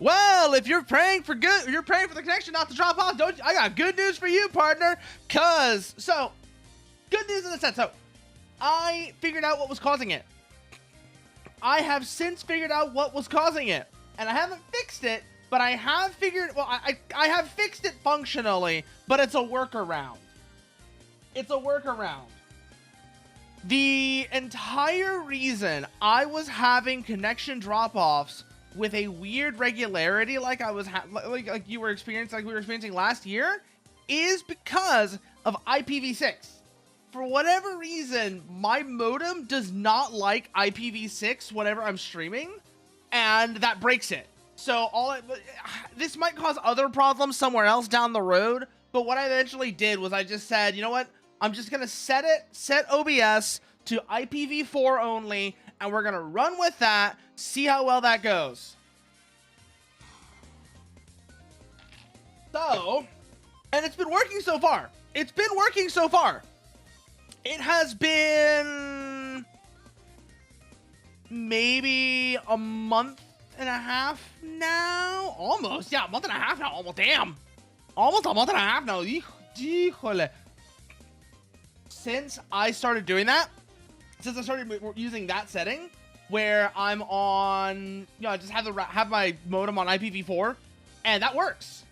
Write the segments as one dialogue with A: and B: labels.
A: Well, if you're praying for the connection not to drop off, I got good news for you, partner. Good news in the sense. So, I figured out what was causing it. I have since figured out what was causing it, and I haven't fixed it, but I have I have fixed it functionally, but it's a workaround. It's a workaround. The entire reason I was having connection drop-offs with a weird regularity like I was like we were experiencing last year is because of IPv6. For whatever reason, my modem does not like IPv6 whenever I'm streaming, and that breaks it. So this might cause other problems somewhere else down the road, but what I eventually did was I just said, you know what? I'm just gonna set OBS to IPv4 only, and we're gonna run with that, see how well that goes. So, and it's been working so far. It's been working so far. It has been maybe a month and a half now. Almost, yeah, a month and a half now. Almost, damn. Almost a month and a half now. Híjole. Since I started doing that, since I started using that setting where I'm on, I just have my modem on IPv4, and that works.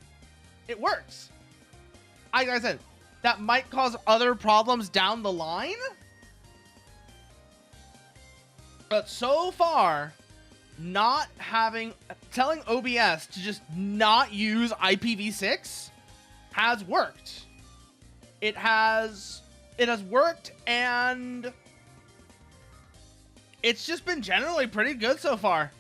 A: It works. Like I said, that might cause other problems down the line, but so far, telling OBS to just not use IPv6 has worked. It has worked, and it's just been generally pretty good so far.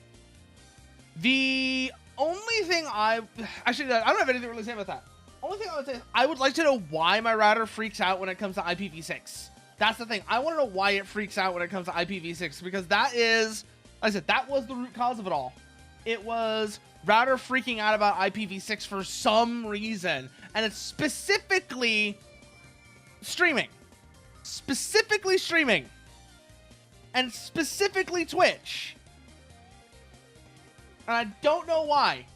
A: The only thing I don't have anything to really say about that. Only thing I would say is I would like to know why my router freaks out when it comes to IPv6. That's the thing. I want to know why it freaks out when it comes to IPv6, because that is, like I said, that was the root cause of it all. It was router freaking out about IPv6 for some reason, and it's specifically streaming. Specifically streaming. And specifically Twitch. And I don't know why.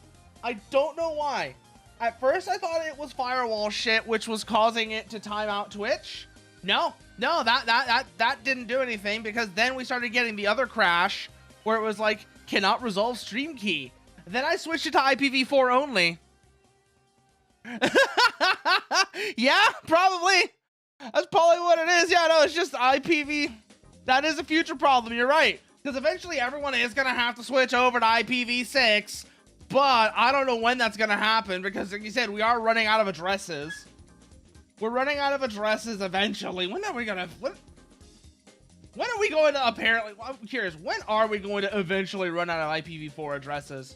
A: I don't know why. At first, I thought it was firewall shit, which was causing it to time out Twitch. No, that didn't do anything, because then we started getting the other crash where it was like, cannot resolve stream key. Then I switched it to IPv4 only. Yeah, probably. That's probably what it is. Yeah, no, it's just IPv. That is a future problem. You're right. Because eventually everyone is going to have to switch over to IPv6. But I don't know when that's going to happen, because like you said, we are running out of addresses. We're running out of addresses eventually. When are we going to... When are we going to apparently... I'm curious. When are we going to eventually run out of IPv4 addresses?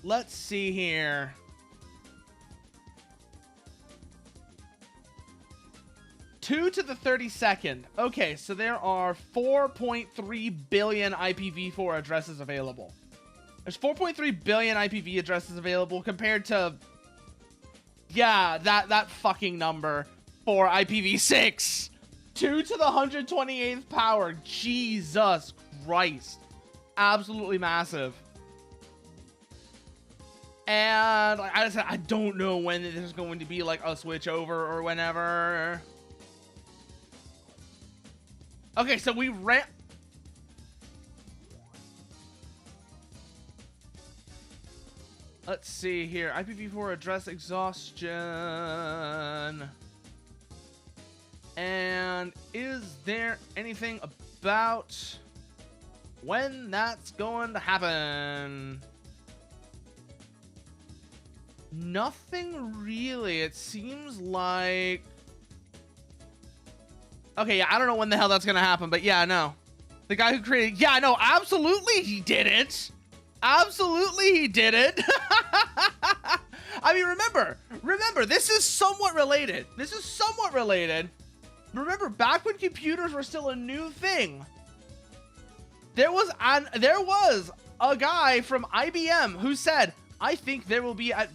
A: Let's see here. Two to the 32nd. Okay, so there are 4.3 billion IPv4 addresses available. There's 4.3 billion IPv addresses available compared to, yeah, that fucking number for IPv6. 2 to the 128th power. Jesus Christ. Absolutely massive. And like I said, I don't know when there's going to be like a switch over or whenever. Okay, so we ran. Let's see here. IPv4 address exhaustion. And is there anything about when that's going to happen? Nothing really. It seems like... Okay, yeah, I don't know when the hell that's gonna happen, but yeah, no. The guy who created... Yeah, no, absolutely he did it! Absolutely he did it! I mean, remember, this is somewhat related. This is somewhat related. Remember, back when computers were still a new thing, there was a guy from IBM who said, I think there will be a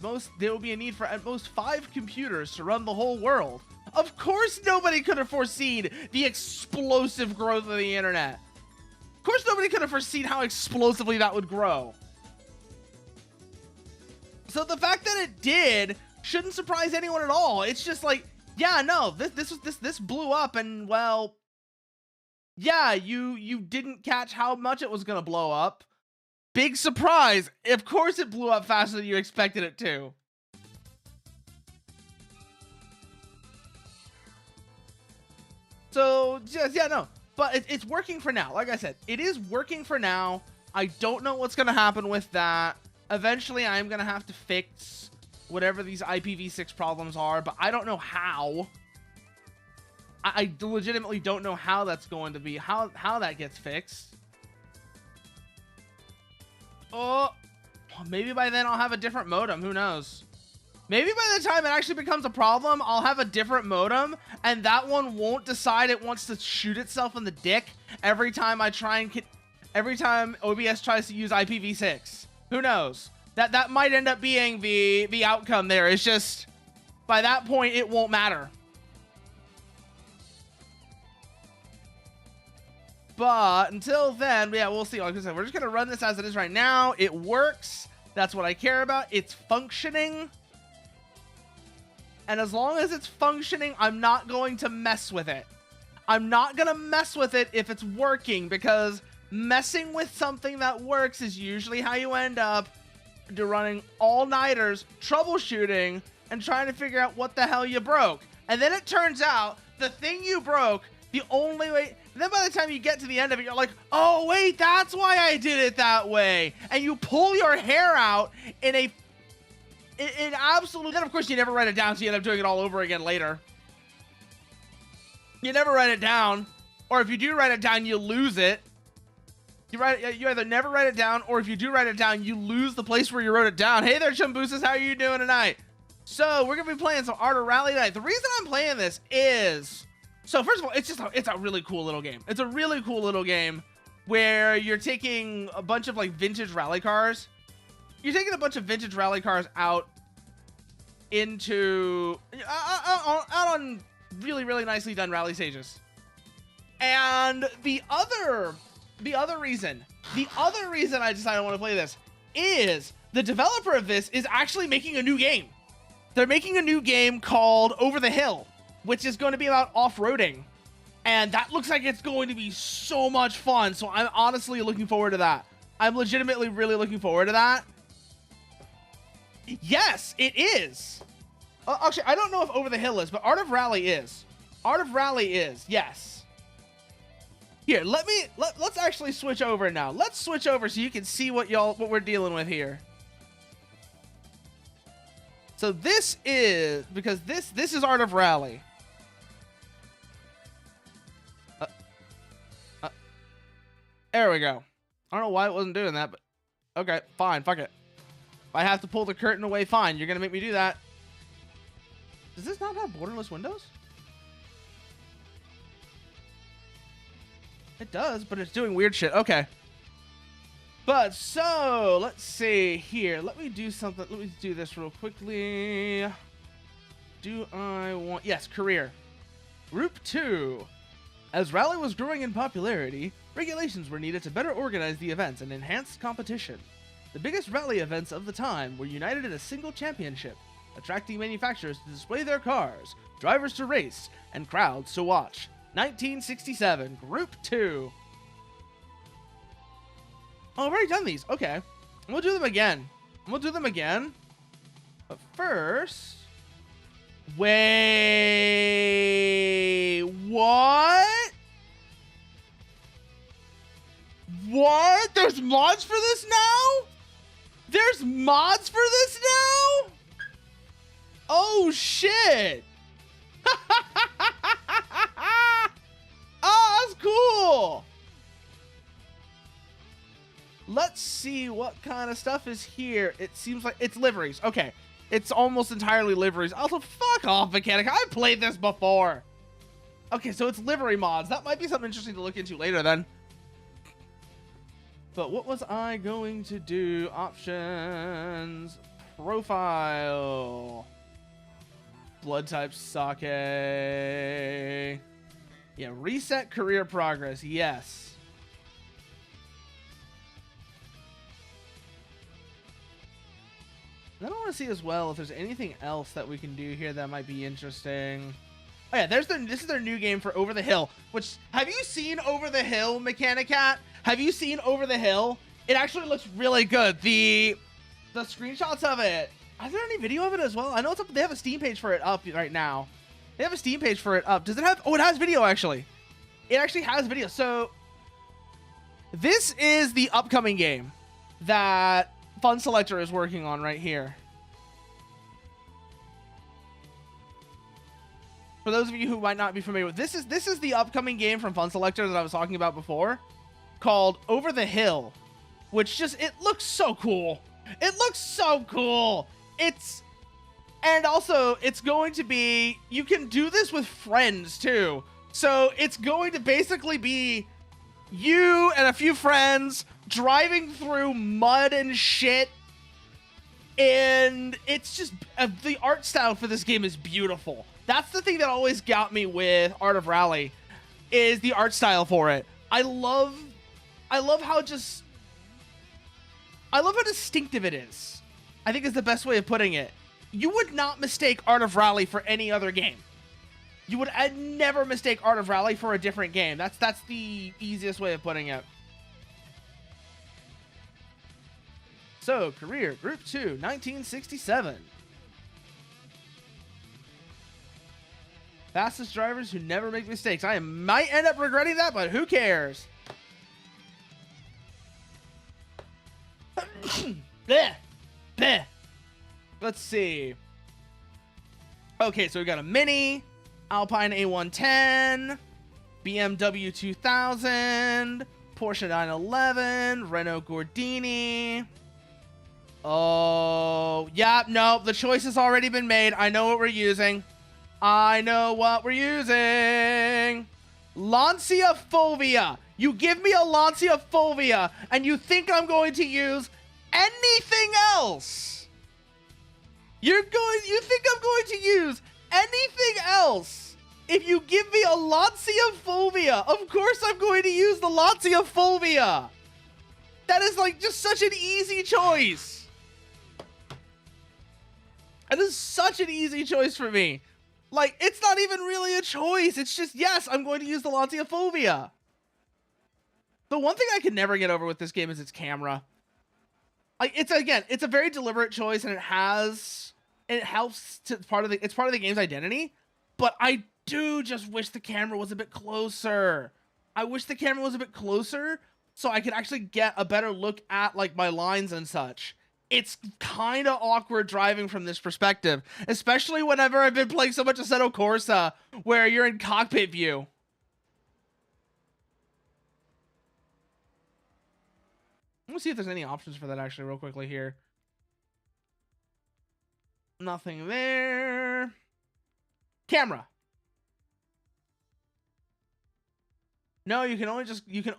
A: need for at most 5 computers to run the whole world. Of course nobody could have foreseen the explosive growth of the internet. Of course nobody could have foreseen how explosively that would grow. So the fact that it did shouldn't surprise anyone at all. It's just like, yeah, no, this blew up, and well, yeah, you didn't catch how much it was gonna blow up. Big surprise. Of course it blew up faster than you expected it to. So, just, yeah, no. But it's working for now. Like I said, it is working for now. I don't know what's going to happen with that. Eventually, I'm going to have to fix whatever these IPv6 problems are, but I don't know how. I legitimately don't know how that's going to be, how that gets fixed. Oh, maybe by then I'll have a different modem. Who knows? Maybe by the time it actually becomes a problem, I'll have a different modem, and that one won't decide it wants to shoot itself in the dick every time every time OBS tries to use IPv6. Who knows? That might end up being the outcome there. It's just, by that point, it won't matter. But until then, yeah, we'll see. Like I said, we're just going to run this as it is right now. It works. That's what I care about. It's functioning. And as long as it's functioning, I'm not going to mess with it. I'm not going to mess with it if it's working, because messing with something that works is usually how you end up running all-nighters, troubleshooting, and trying to figure out what the hell you broke. And then it turns out the thing you broke, the only way... And then by the time you get to the end of it, you're like, oh, wait, that's why I did it that way. And you pull your hair out in absolute... Then, of course, you never write it down, so you end up doing it all over again later. You never write it down. Or if you do write it down, you lose it. You either never write it down, or if you do write it down, you lose the place where you wrote it down. Hey there, Chumboosas, how are you doing tonight? So, we're going to be playing some Art of Rally tonight. The reason I'm playing this is... So, first of all, it's a really cool little game. It's a really cool little game where you're taking a bunch of, like, vintage rally cars. You're taking a bunch of vintage rally cars out into... out on really, really nicely done rally stages. And the other reason I decided I want to play this is the developer of this is actually making a new game. They're making a new game called Over the Hill, which is going to be about off-roading. And that looks like it's going to be so much fun. So I'm honestly looking forward to that. I'm legitimately really looking forward to that. Yes, it is. Actually, I don't know if Over the Hill is, but Art of Rally is. Art of Rally is, yes. Here, let's actually switch over now. Let's switch over so you can see what we're dealing with here. So this is, because this is Art of Rally. There we go. I don't know why it wasn't doing that, but okay, fine, fuck it. If I have to pull the curtain away, fine. You're gonna make me do that. Does this not have borderless windows? It does, but it's doing weird shit. Okay. But so, let's see here. Let me do something. Let me do this real quickly. Do I want... Yes, career. Group 2. As Rally was growing in popularity, regulations were needed to better organize the events and enhance competition. The biggest rally events of the time were united in a single championship, attracting manufacturers to display their cars, drivers to race, and crowds to watch. 1967, Group 2. Oh, I've already done these. Okay. We'll do them again. But first... Wait... What? What? There's mods for this now? There's mods for this now? Oh, shit. Oh, that's cool. Let's see what kind of stuff is here. It seems like it's liveries. Okay. It's almost entirely liveries. Also, fuck off, Mechanic. I played this before. Okay, so it's livery mods. That might be something interesting to look into later then. But what was I going to do? Options, profile, blood type sake. Yeah, reset career progress. Yes. Then I want to see as well if there's anything else that we can do here that might be interesting. Oh yeah, this is their new game for Over the Hill. Which, have you seen Over the Hill, Mechanicat? Have you seen Over the Hill? It actually looks really good. The screenshots of it. Is there any video of it as well? I know it's up. They have a Steam page for it up right now. They have a Steam page for it up. Does it have? Oh, it has video actually. It actually has video. So this is the upcoming game that Fun Selector is working on right here. For those of you who might not be familiar with this is the upcoming game from Fun Selector that I was talking about before, called Over the Hill, which it looks so cool. It looks so cool. And also it's going to be, you can do this with friends too. So it's going to basically be you and a few friends driving through mud and shit. And it's just, the art style for this game is beautiful. That's the thing that always got me with Art of Rally, is the art style for it. I love how distinctive it is. I think is the best way of putting it. You would not mistake Art of Rally for any other game. You would never mistake Art of Rally for a different game. That's the easiest way of putting it. So, career, Group 2, 1967. Fastest drivers who never make mistakes. I might end up regretting that, but who cares? Bleh. Bleh. Let's see. Okay, so we got a Mini, Alpine A110, BMW 2000, Porsche 911, Renault Gordini. Oh, yeah, no, the choice has already been made. I know what we're using. I know what we're using. Lancia Fulvia. You give me a Lancia Fulvia, and you think I'm going to use anything else. You think I'm going to use anything else. If you give me a Lancia Fulvia, of course I'm going to use the Lancia Fulvia. That is like just such an easy choice. That is such an easy choice for me. Like, it's not even really a choice. It's just, yes, I'm going to use the Lancia Fulvia. The one thing I can never get over with this game is its camera. Like, it's a very deliberate choice, and it helps to it's part of the game's identity. But I do just wish the camera was a bit closer. I wish the camera was a bit closer so I could actually get a better look at like my lines and such. It's kind of awkward driving from this perspective, especially whenever I've been playing so much Assetto Corsa, where you're in cockpit view. Let me see if there's any options for that actually real quickly here. Nothing there. Camera. No, you can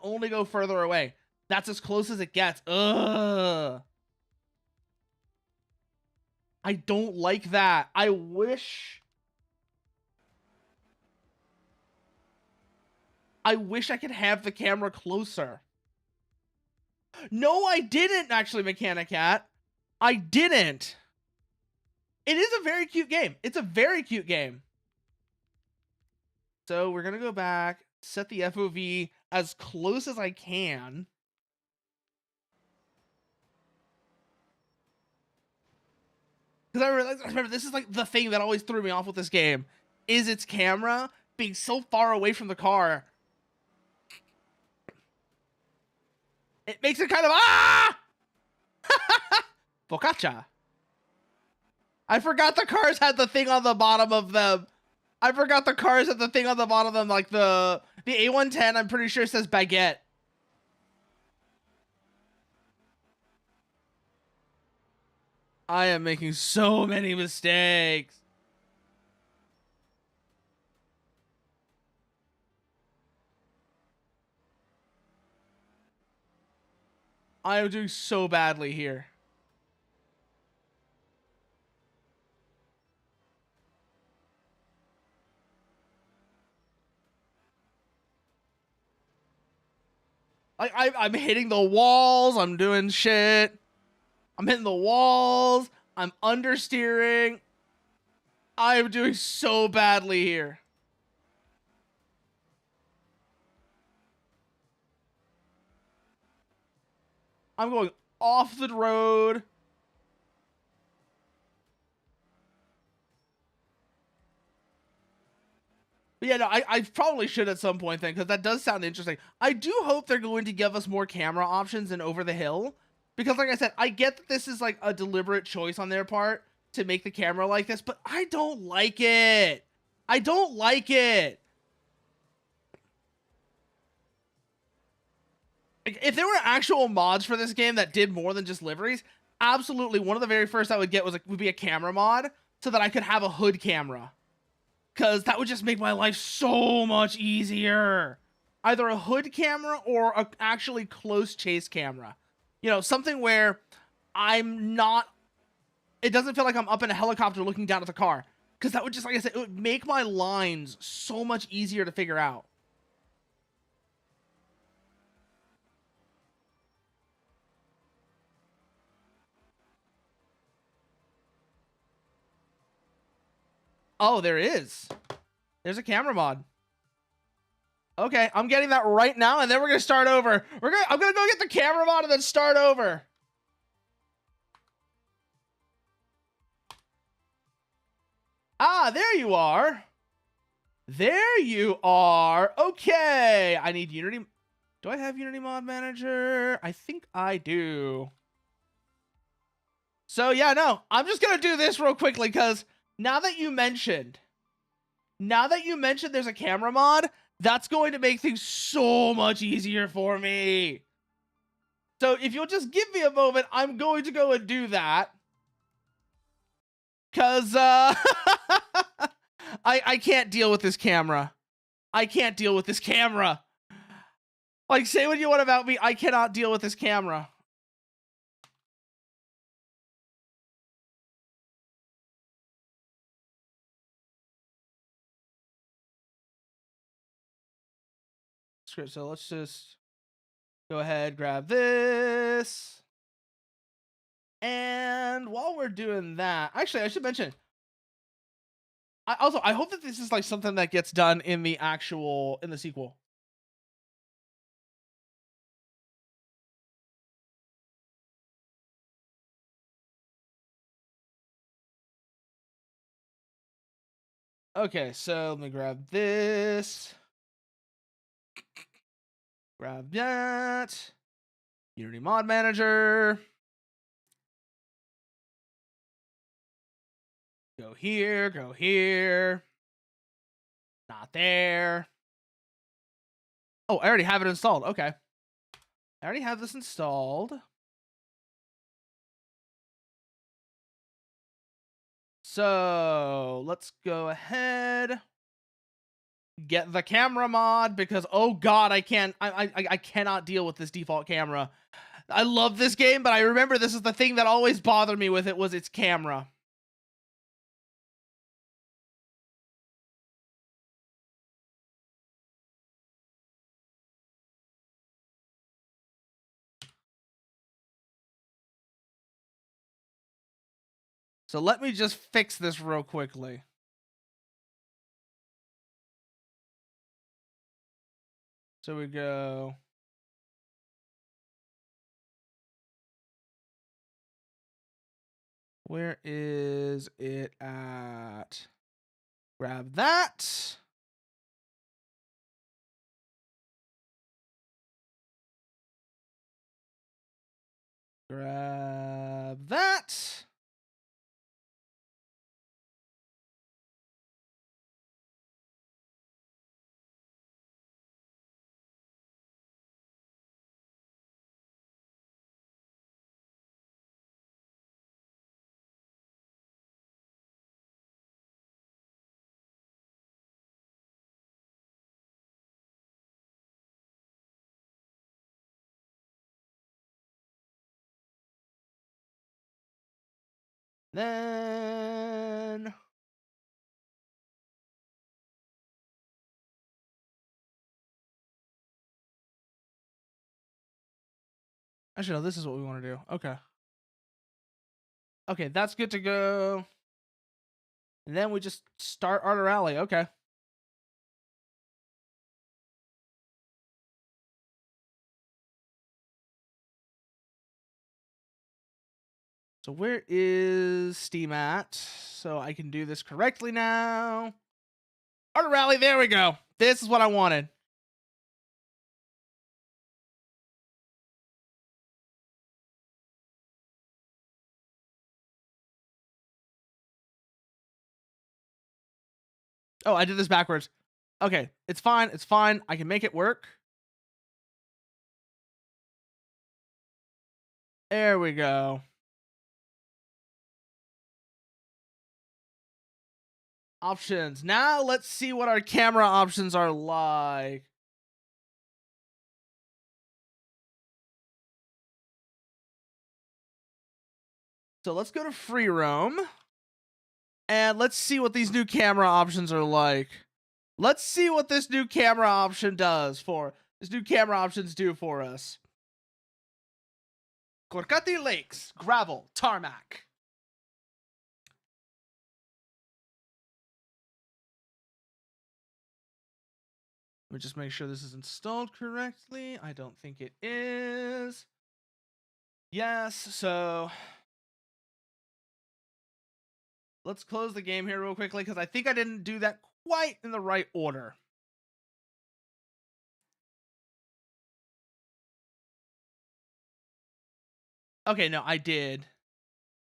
A: only go further away. That's as close as it gets. Ugh. I don't like that. I wish I could have the camera closer. No, I didn't actually, Mechanicat. I didn't. It is a very cute game. It's a very cute game. So we're going to go back, set the FOV as close as I can. Because I remember this is like the thing that always threw me off with this game, is its camera being so far away from the car. It makes it kind of Focaccia. I forgot the cars had the thing on the bottom of them. I forgot the cars had the thing on the bottom of them, like the A110. I'm pretty sure says baguette. I am making so many mistakes. I am doing so badly here. I'm hitting the walls. I'm doing shit. I'm hitting the walls. I'm understeering. I am doing so badly here. I'm going off the road. But yeah, no, I probably should at some point then, because that does sound interesting. I do hope they're going to give us more camera options in Over the Hill. Because like I said, I get that this is like a deliberate choice on their part to make the camera like this, but I don't like it. I don't like it. If there were actual mods for this game that did more than just liveries, absolutely one of the very first I would get would be a camera mod so that I could have a hood camera. Because that would just make my life so much easier. Either a hood camera or a actually close chase camera. You know, something where I'm not... It doesn't feel like I'm up in a helicopter looking down at the car. Because that would just, like I said, it would make my lines so much easier to figure out. Oh, there is. There's a camera mod. Okay, I'm getting that right now, and then we're gonna start over. I'm gonna go get the camera mod and then start over. Ah, there you are. There you are. Okay, I need Unity. Do I have Unity Mod Manager? I think I do. So yeah, no, I'm just gonna do this real quickly because now that you mentioned there's a camera mod, that's going to make things so much easier for me. So if you'll just give me a moment, I'm going to go and do that. Cause I can't deal with this camera. I can't deal with this camera. Like, say what you want about me, I cannot deal with this camera. Script, so let's just go ahead, grab this. And while we're doing that, actually, I should mention, I hope that this is like something that gets done in the sequel. Okay, so let me grab this. Grab that. Unity Mod Manager. Go here, go here. Not there. Oh, I already have it installed. Okay. I already have this installed. So let's go ahead. Get the camera mod because oh god, I cannot deal with this default camera. I love this game, but I remember this is the thing that always bothered me with it was its camera. So let me just fix this real quickly. So we go. Where is it at? Grab that. Grab that. Then actually, no, this is what we want to do. Okay. Okay, that's good to go. And then we just start Art Rally. Okay. So where is Steam at? So I can do this correctly now. Art Rally, there we go. This is what I wanted. Oh, I did this backwards. Okay, it's fine. It's fine. I can make it work. There we go. Options. Now let's see what our camera options are like. So let's go to free roam. And let's see what these new camera options are like. Let's see what this new camera option does for this new camera options do for us. Corcati Lakes, gravel, tarmac. Let me just make sure this is installed correctly. I don't think it is. Yes, so let's close the game here real quickly because I think I didn't do that quite in the right order. Okay, no, I did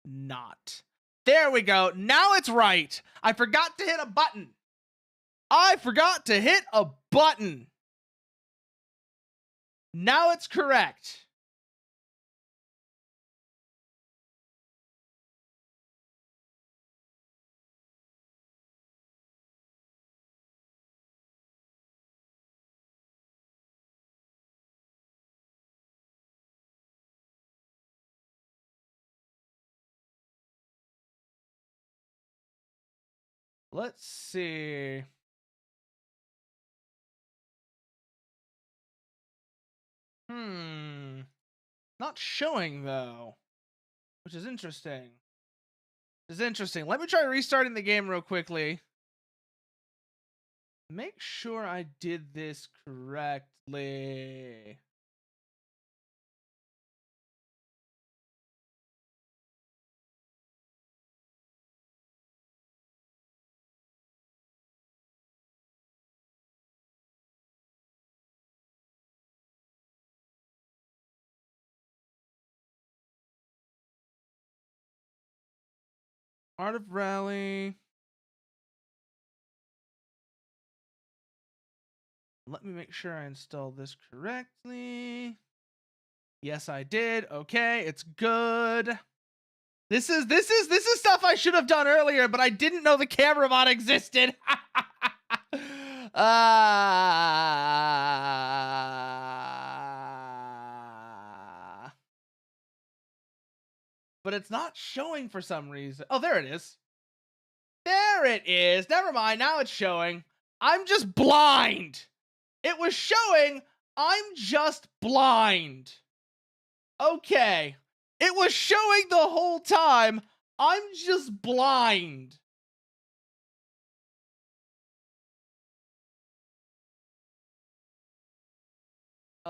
A: not. There we go. Now it's right. I forgot to hit a button. I forgot to hit a button. Now it's correct. Let's see. Not showing though, which is interesting. Let me try restarting the game real quickly. Make sure I did this correctly. Art of Rally. Let me make sure I installed this correctly. Yes, I did. Okay, it's good. This is stuff I should have done earlier, but I didn't know the camera mod existed. But it's not showing for some reason. Oh, there it is. There it is. Never mind. Now it's showing. I'm just blind. It was showing. I'm just blind. Okay. It was showing the whole time. I'm just blind.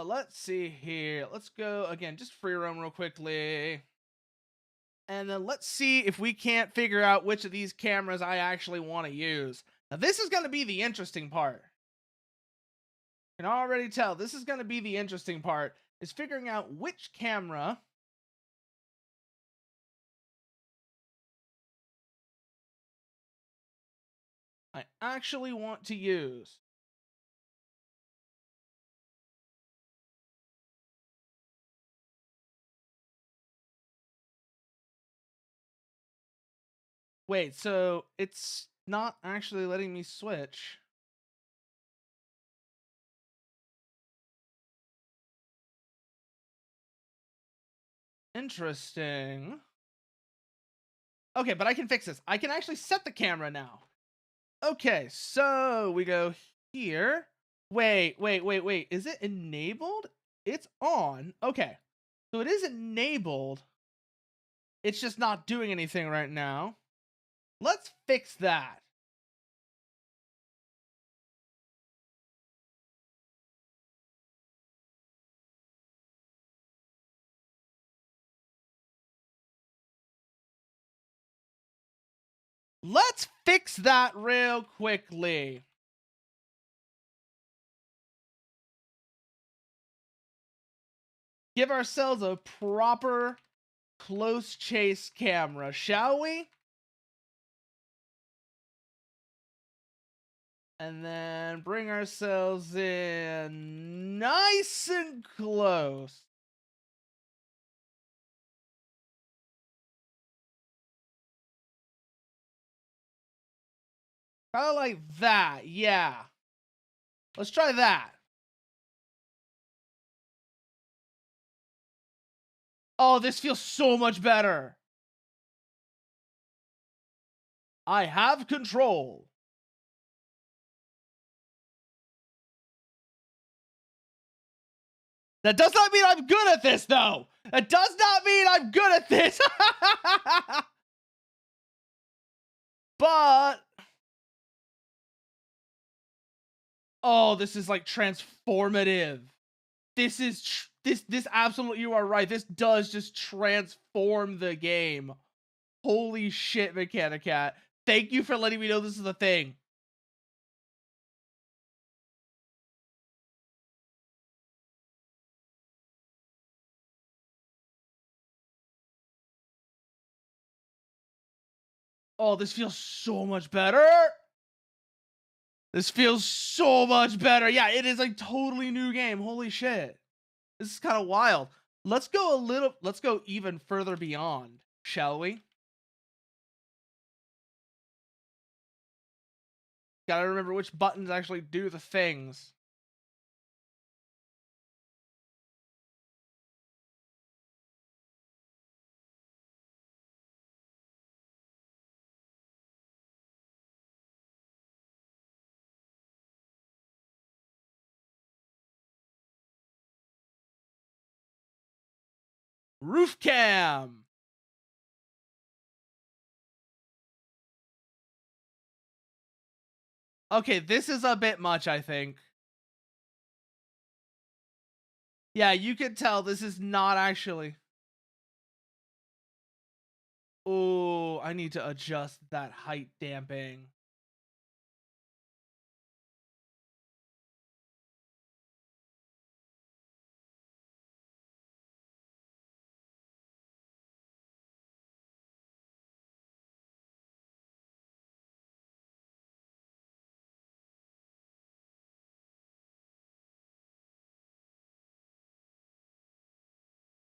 A: Let's see here. Let's go again. Just free roam real quickly. And then let's see if we can't figure out which of these cameras I actually want to use. Now, this is going to be the interesting part. I can already tell this is going to be the interesting part, is figuring out which camera I actually want to use. Wait, so it's not actually letting me switch. Interesting. Okay, but I can fix this. I can actually set the camera now. Okay, so we go here. Wait. Is it enabled? It's on. Okay. So it is enabled. It's just not doing anything right now. Let's fix that. Let's fix that real quickly. Give ourselves a proper close chase camera, shall we? And then bring ourselves in nice and close. Kind of like that, yeah. Let's try that. Oh, this feels so much better. I have control. That does not mean I'm good at this, though. That does not mean I'm good at this. But oh, this is like transformative. This is this absolutely, you are right. This does just transform the game. Holy shit, Mechanicat. Thank you for letting me know this is a thing. Oh, this feels so much better. This feels so much better. Yeah, it is a totally new game. Holy shit. This is kind of wild. Let's go even further beyond, shall we? Gotta remember which buttons actually do the things. Roof cam. Okay, this is a bit much, I think. Yeah, you can tell this is not actually. Oh, I need to adjust that height damping.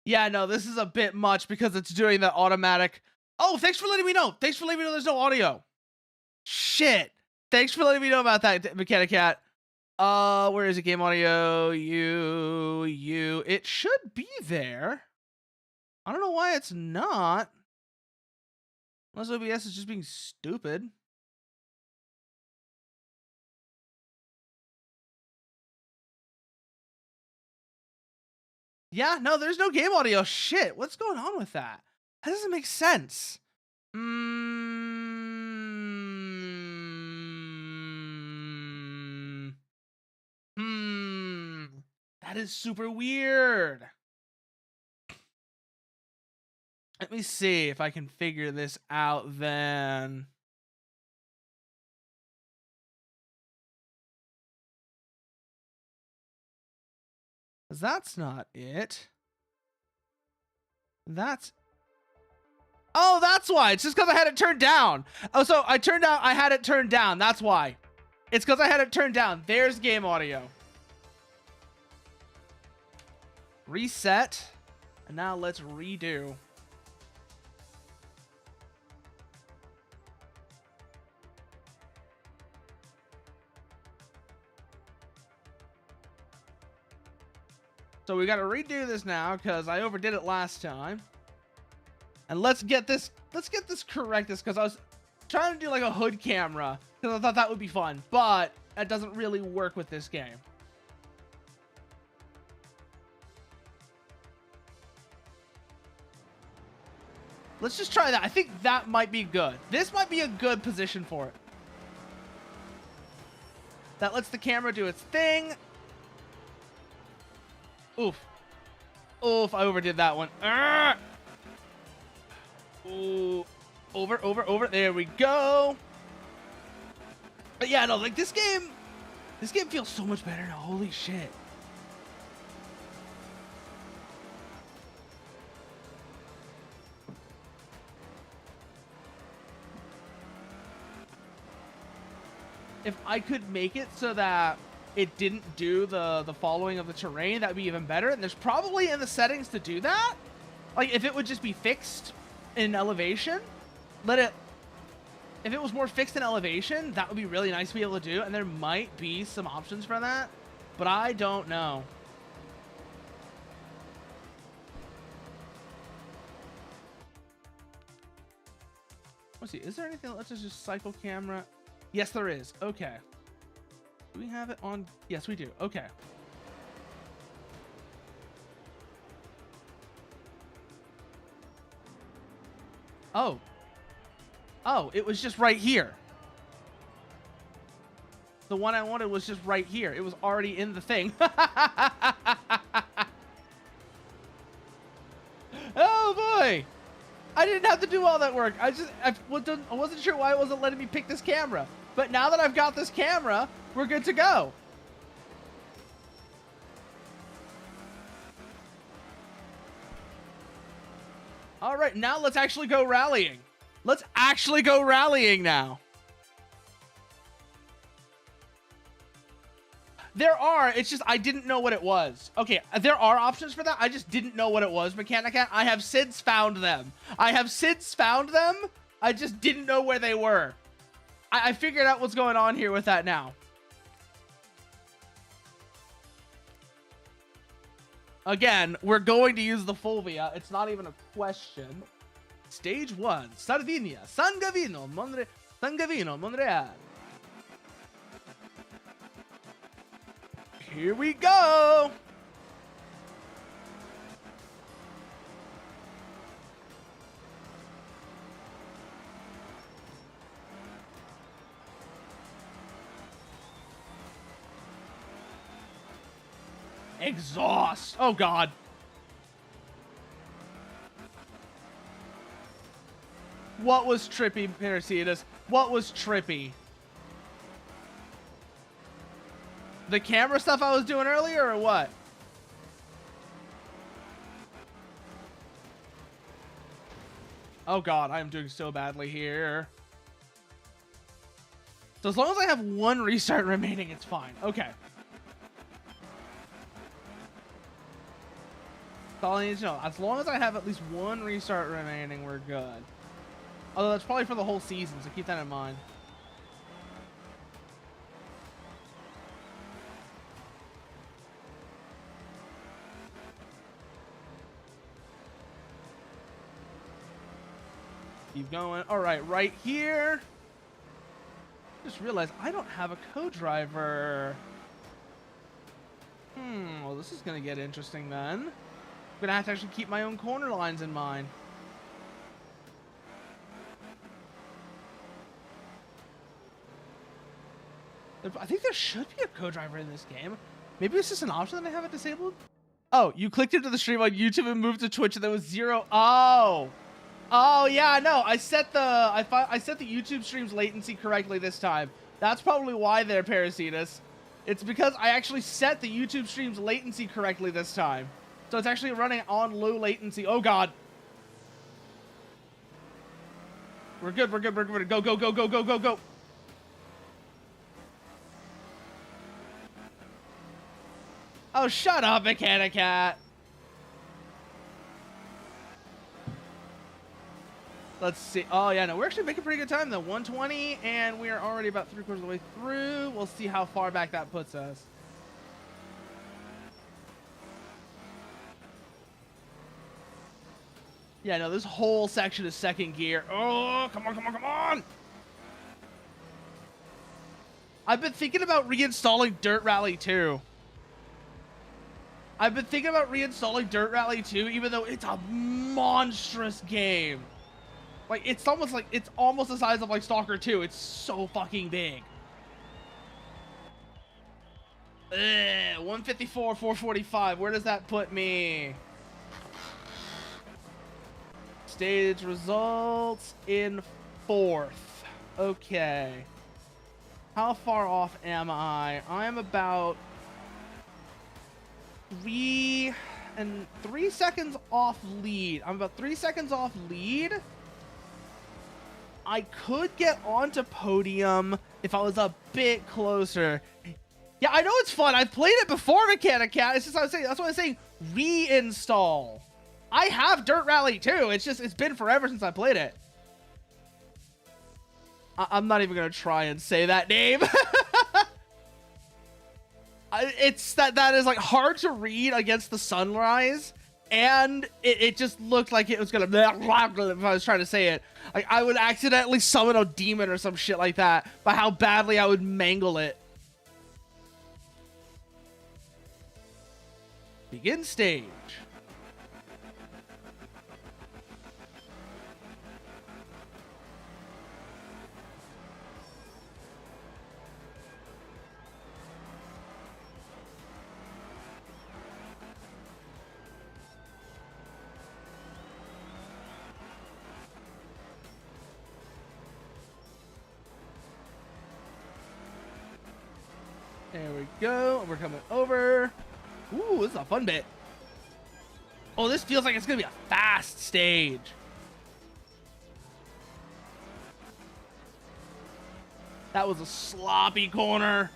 A: Yeah, no, this is a bit much because it's doing the automatic. Oh, thanks for letting me know. Thanks for letting me know there's no audio. Shit. Thanks for letting me know about that, Mechanicat. Where is it? Game audio. You. It should be there. I don't know why it's not. Unless OBS is just being stupid. Yeah, no, there's no game audio. Shit, what's going on with that? That doesn't make sense. That is super weird. Let me see if I can figure this out then. That's not it. Oh, that's why. It's just because I had it turned down. Oh, so I had it turned down. That's why. It's because I had it turned down. There's game audio. Reset. And now let's redo. So we got to redo this now because I overdid it last time. And let's get this corrected, because I was trying to do like a hood camera because I thought that would be fun, but that doesn't really work with this game. Let's just try that. I think that might be good. This might be a good position for it. That lets the camera do its thing. Oof. Oof, I overdid that one. Arrgh! Ooh. Over. There we go. But yeah, no, like this game feels so much better now. Holy shit. If I could make it so that it didn't do the following of the terrain, that would be even better. And there's probably in the settings to do that. Like if it would just be fixed in elevation, if it was more fixed in elevation, that would be really nice to be able to do. And there might be some options for that, but I don't know. Let's see, is there anything that lets us just cycle camera? Yes, there is. Okay. Do we have it on? Yes, we do. Okay. Oh. Oh, it was just right here. The one I wanted was just right here. It was already in the thing. Oh, boy. I didn't have to do all that work. I wasn't sure why it wasn't letting me pick this camera. But now that I've got this camera, we're good to go. All right, now let's actually go rallying. Let's actually go rallying now. There are, it's just I didn't know what it was. Okay, there are options for that. I just didn't know what it was, Mechanica. I have since found them. I just didn't know where they were. I figured out what's going on here with that now. Again, we're going to use the Fulvia. It's not even a question. Stage 1, Sardinia, San Gavino, Monreal. Here we go. Exhaust. Oh, God. What was trippy, Parasitas? What was trippy? The camera stuff I was doing earlier, or what? Oh, God. I am doing so badly here. So as long as I have one restart remaining, it's fine. Okay. All I need to know. As long as I have at least one restart remaining, we're good. Although that's probably for the whole season, so keep that in mind. Keep going. All right, right here. Just realized I don't have a co-driver. Well, this is going to get interesting then. I'm gonna have to actually keep my own corner lines in mind. I think there should be a co-driver in this game. Maybe it's just an option that I have it disabled. Oh, you clicked into the stream on YouTube and moved to Twitch, and there was 0. Oh, yeah, no. I set the YouTube stream's latency correctly this time. That's probably why there, Parasitas. It's because I actually set the YouTube stream's latency correctly this time. So it's actually running on low latency. Oh, God. We're good. Go. Oh, shut up, Mechanicat. Let's see. Oh, yeah, no, we're actually making pretty good time, though. 120, and we are already about 3/4 of the way through. We'll see how far back that puts us. Yeah, no, this whole section is second gear. Oh, come on, come on, come on! I've been thinking about reinstalling Dirt Rally 2. I've been thinking about reinstalling Dirt Rally 2, even though it's a monstrous game. Like, it's almost the size of, like, Stalker 2. It's so fucking big. 154, 445. Where does that put me? Stage results in 4th. Okay. How far off am I? I am about 3 seconds off lead. I'm about 3 seconds off lead. I could get onto podium if I was a bit closer. Yeah, I know it's fun. I've played it before, Mechanic Cat. It's just that's why I'm saying reinstall. I have Dirt Rally 2. It's been forever since I played it. I'm not even gonna try and say that name. It's that is like hard to read against the sunrise, and it just looked like it was gonna if I was trying to say it. Like I would accidentally summon a demon or some shit like that, by how badly I would mangle it. Begin stage. There we go. We're coming over. Ooh, this is a fun bit. Oh, this feels like it's gonna be a fast stage. That was a sloppy corner.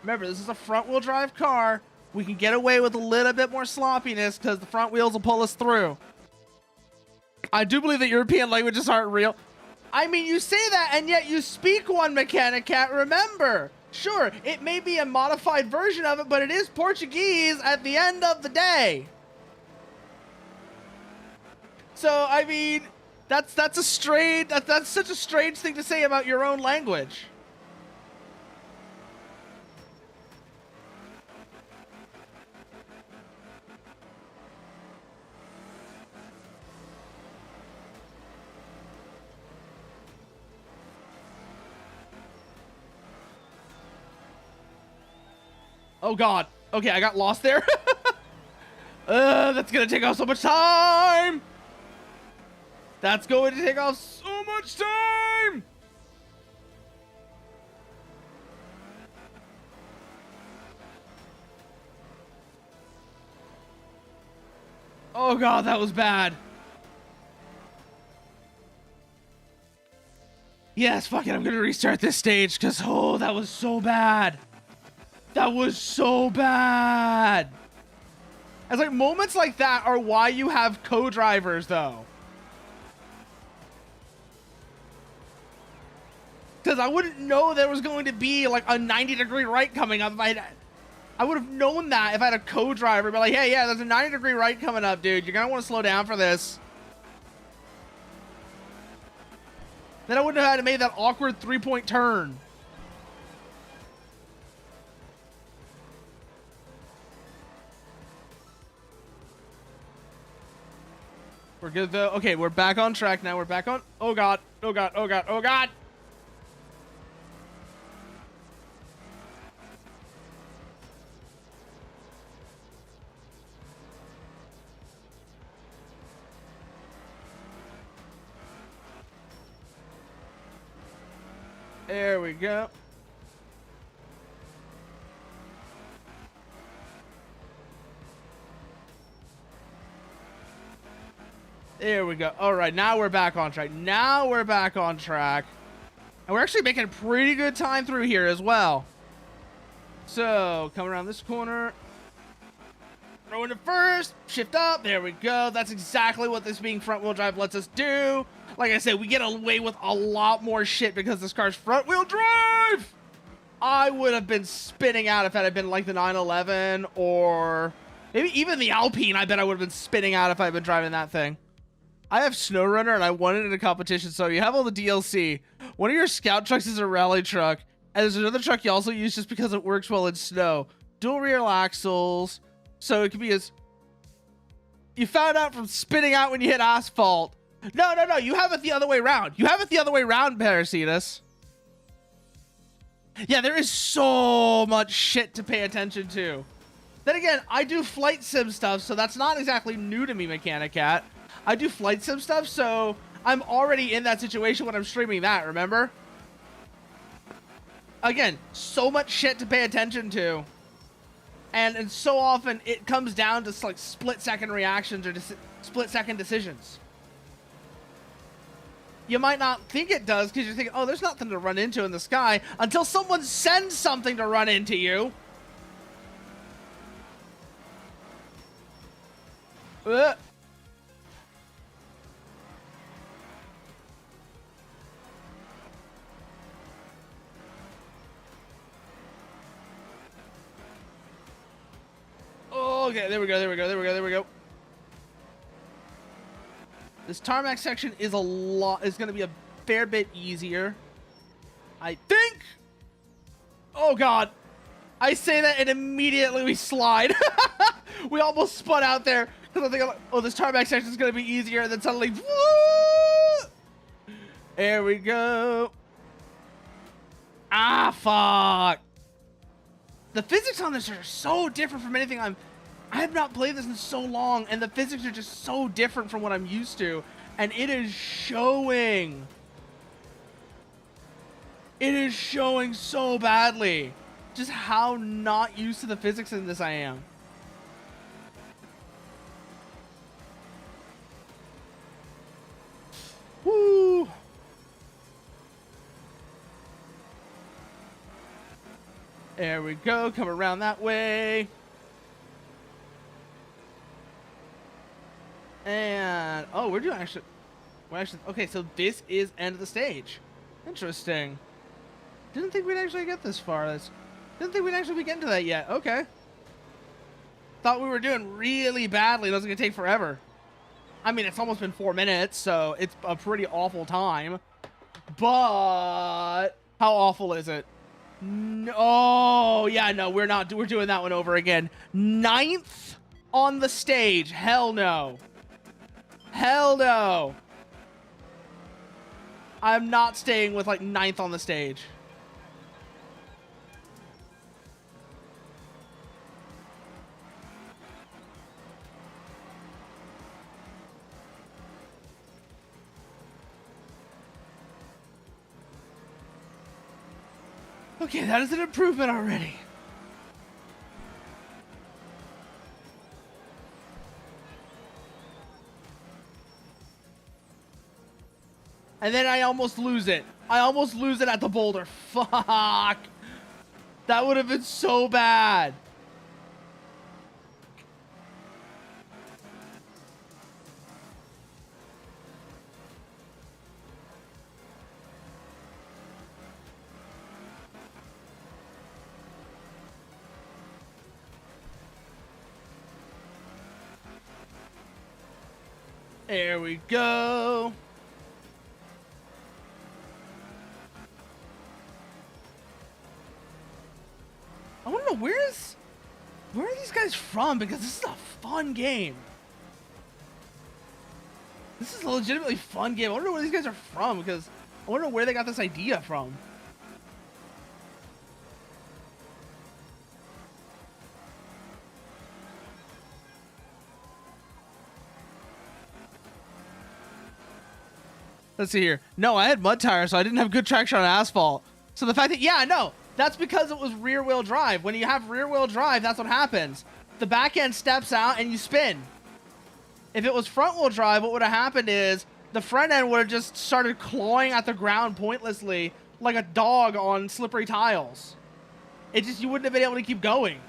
A: Remember, this is a front-wheel drive car. We can get away with a little bit more sloppiness because the front wheels will pull us through. I do believe that European languages aren't real. I mean, you say that, and yet you speak one, Mechanic Cat. Remember, sure, it may be a modified version of it, but it is Portuguese at the end of the day. So, I mean, that's such a strange thing to say about your own language. Oh god. Okay, I got lost there. That's gonna take off so much time. That's going to take off so much time. Oh god, that was bad. Yes, fuck it, I'm gonna restart this stage because, oh, that was so bad. That was so bad. It's like moments like that are why you have co-drivers, though. Because I wouldn't know there was going to be like a 90-degree right coming up. I would have known that if I had a co-driver. But like, hey, yeah, there's a 90-degree right coming up, dude. You're gonna want to slow down for this. Then I wouldn't have had to make that awkward 3-point turn. We're good though. Okay, we're back on track now. We're back on. Oh god. Oh god. Oh god. Oh god. There we go. There we go. All right, now we're back on track. Now we're back on track. And we're actually making pretty good time through here as well. So, come around this corner. Throw into first. Shift up. There we go. That's exactly what this being front-wheel drive lets us do. Like I said, we get away with a lot more shit because this car's front-wheel drive. I would have been spinning out if it had been like the 911 or maybe even the Alpine. I bet I would have been spinning out if I had been driving that thing. I have SnowRunner and I won it in a competition. So you have all the DLC. One of your scout trucks is a rally truck. And there's another truck you also use just because it works well in snow. Dual rear axles. So it could be as... You found out from spinning out when you hit asphalt. No. You have it the other way around. You have it the other way around, Parasitus. Yeah, there is so much shit to pay attention to. Then again, I do flight sim stuff, so that's not exactly new to me, Mechanic Cat. I do flight sim stuff, so I'm already in that situation when I'm streaming that, remember? Again, so much shit to pay attention to. And so often it comes down to like split-second reactions or split-second decisions. You might not think it does because you're thinking, oh, there's nothing to run into in the sky until someone sends something to run into you. Okay, there we go. This tarmac section is going to be a fair bit easier, I think. Oh God, I say that and immediately we slide. We almost spun out there because I'm thinking, oh, this tarmac section is going to be easier, and then suddenly, woo! There we go. Ah, fuck. The physics on this are so different from anything I have not played this in so long, and the physics are just so different from what I'm used to, and it is showing. It is showing so badly just how not used to the physics in this I am. Woo! There we go, come around that way. And, oh, we're actually, okay, so this is end of the stage. Interesting. Didn't think we'd actually get this far. Didn't think we'd actually be getting to that yet. Okay. Thought we were doing really badly. It was going to take forever. I mean, it's almost been 4 minutes, so it's a pretty awful time. But how awful is it? No, oh, yeah, no, we're doing that one over again. 9th on the stage. Hell no. Hell no. I'm not staying with like 9th on the stage. Okay, that is an improvement already. And then I almost lose it. I almost lose it at the boulder. Fuck. That would have been so bad. There we go. I want to know where are these guys from, because this is a fun game. This is a legitimately fun game. I want to know where these guys are from, because I want to know where they got this idea from. Let's see here. No, I had mud tires, so I didn't have good traction on asphalt. So the fact that, yeah, no, that's because it was rear wheel drive. When you have rear wheel drive, that's what happens. The back end steps out and you spin. If it was front wheel drive, what would have happened is the front end would have just started clawing at the ground pointlessly like a dog on slippery tiles. You wouldn't have been able to keep going.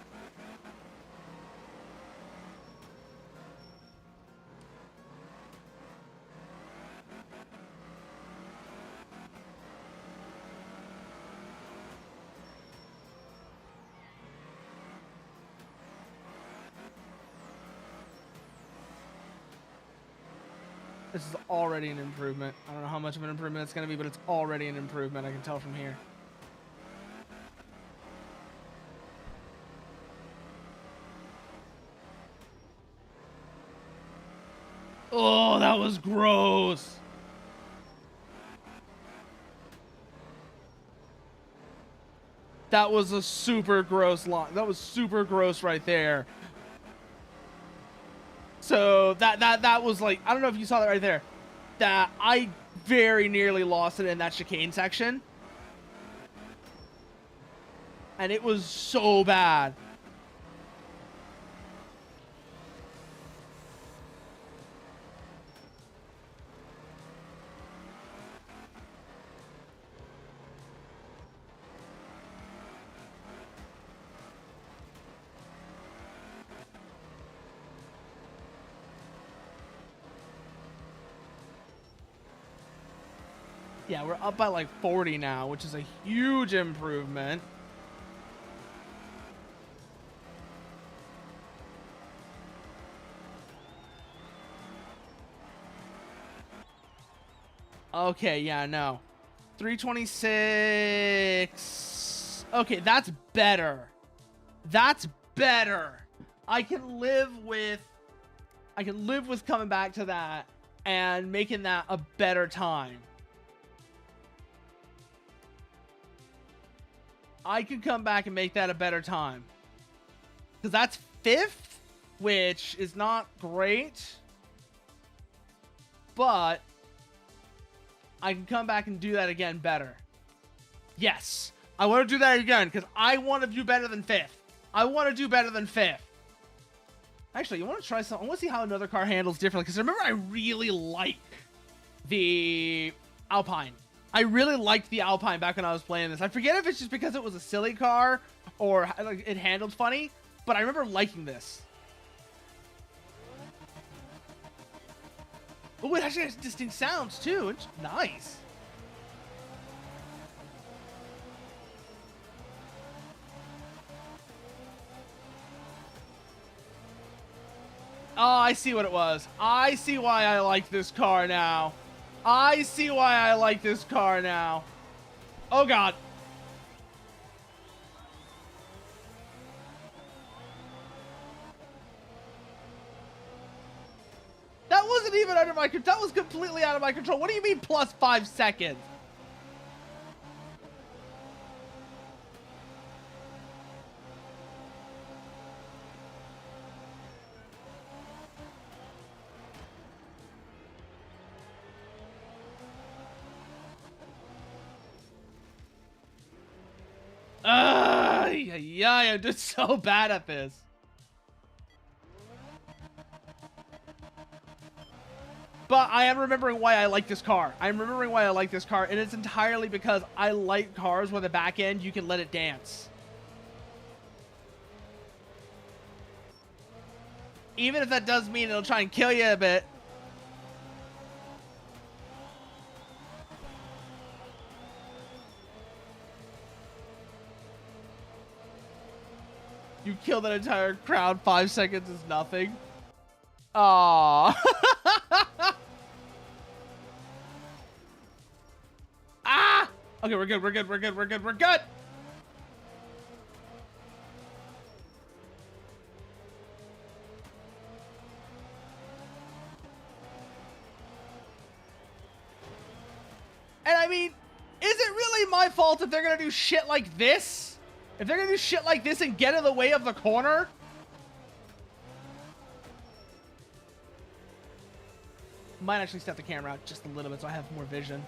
A: This is already an improvement. I don't know how much of an improvement it's going to be, but it's already an improvement. I can tell from here. Oh, that was gross. That was a super gross line. That was super gross right there. So that was like, I don't know if you saw that right there. That I very nearly lost it in that chicane section. And it was so bad. Yeah, we're up by like 40 now, which is a huge improvement. Okay, yeah, no. 326. Okay, that's better. That's better. I can live with coming back to that and making that a better time. I could come back and make that a better time. Because that's 5th, which is not great. But I can come back and do that again better. Yes. I want to do that again because I want to do better than 5th. I want to do better than 5th. Actually, you want to try something? I want to see how another car handles differently. Because remember, I really like the Alpine. I really liked the Alpine back when I was playing this. I forget if it's just because it was a silly car or like, it handled funny, but I remember liking this. Oh, it actually has distinct sounds too. It's nice. Oh, I see what it was. I see why I like this car now. I see why I like this car now. Oh, God. That wasn't even under my control. That was completely out of my control. What do you mean plus 5 seconds? Yeah, I'm just so bad at this. But I am remembering why I like this car. I'm remembering why I like this car, and it's entirely because I like cars where the back end, you can let it dance. Even if that does mean it'll try and kill you a bit. You kill that entire crowd, 5 seconds is nothing. Aww. Ah! Okay, we're good, we're good, we're good, we're good, we're good! And I mean, is it really my fault if they're gonna do shit like this? If they're gonna do shit like this and get in the way of the corner? Might actually step the camera out just a little bit so I have more vision.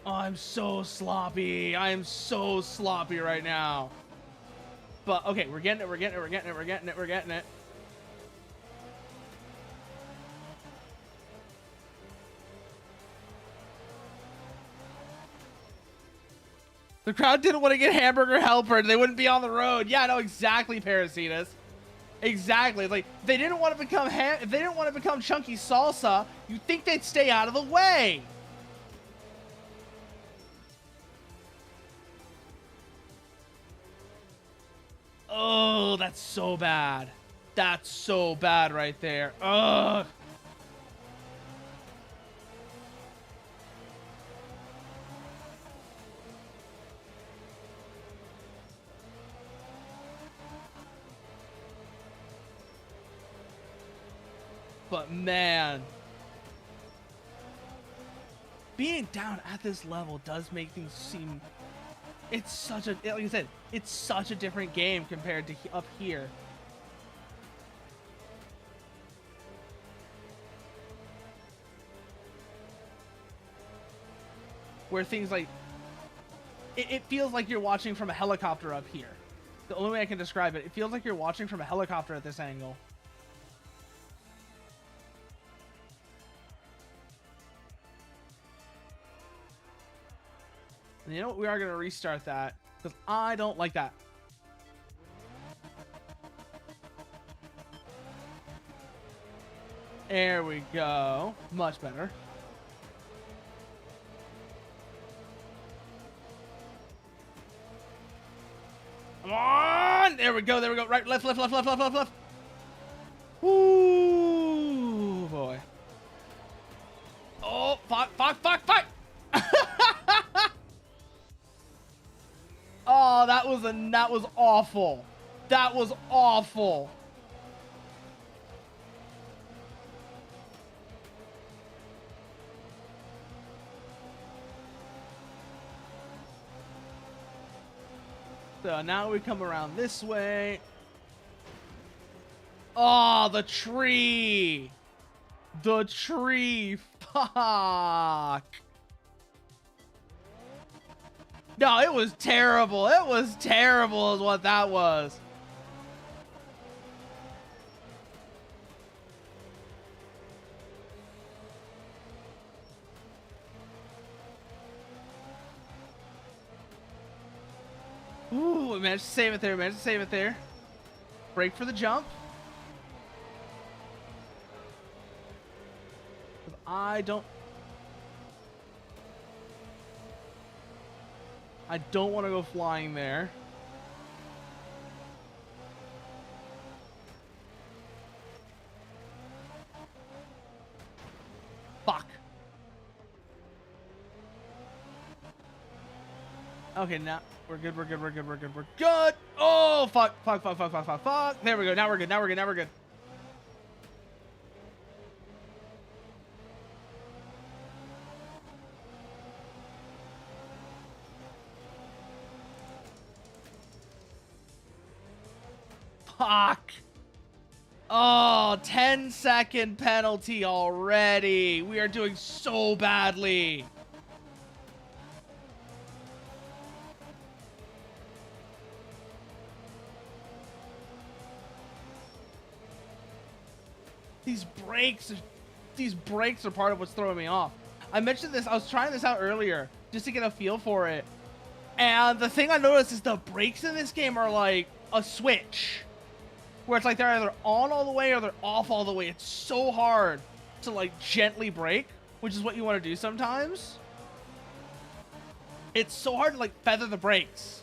A: Oh, I'm so sloppy. I am so sloppy right now. But, okay, we're getting it, we're getting it, we're getting it, we're getting it, we're getting it. The crowd didn't want to get hamburger helper. They wouldn't be on the road. Yeah, no, exactly, Parasitas. Exactly. Like, they didn't want to become if they didn't want to become chunky salsa, you'd think they'd stay out of the way. Oh, that's so bad. That's so bad right there. Ugh. But man, being down at this level does make things seem, it's such a, like I said, it's such a different game compared to up here. Where things like, it feels like you're watching from a helicopter up here. The only way I can describe it, it feels like you're watching from a helicopter at this angle. And you know what? We are going to restart that because I don't like that. There we go. Much better. Come on! There we go. There we go. Right, left, left, left, left, left, left, left. Ooh, boy. Oh, fuck, fuck, fuck, fuck! Oh, that was awful. That was awful. So now we come around this way. Oh, the tree. The tree. Fuck. No, it was terrible. It was terrible is what that was. Ooh, we managed to save it there. Managed to save it there. Break for the jump. I don't want to go flying there. Fuck. Okay, now we're good. We're good. We're good. We're good. We're good. Oh, fuck. Fuck, fuck, fuck, fuck, fuck, fuck. There we go. Now we're good. Now we're good. Now we're good. Fuck. Oh, 10-second penalty already. We are doing so badly. These brakes are part of what's throwing me off. I mentioned this. I was trying this out earlier just to get a feel for it. And the thing I noticed is the brakes in this game are like a switch. Where it's like they're either on all the way or they're off all the way. It's so hard to like gently brake, which is what you want to do sometimes. It's so hard to like feather the brakes.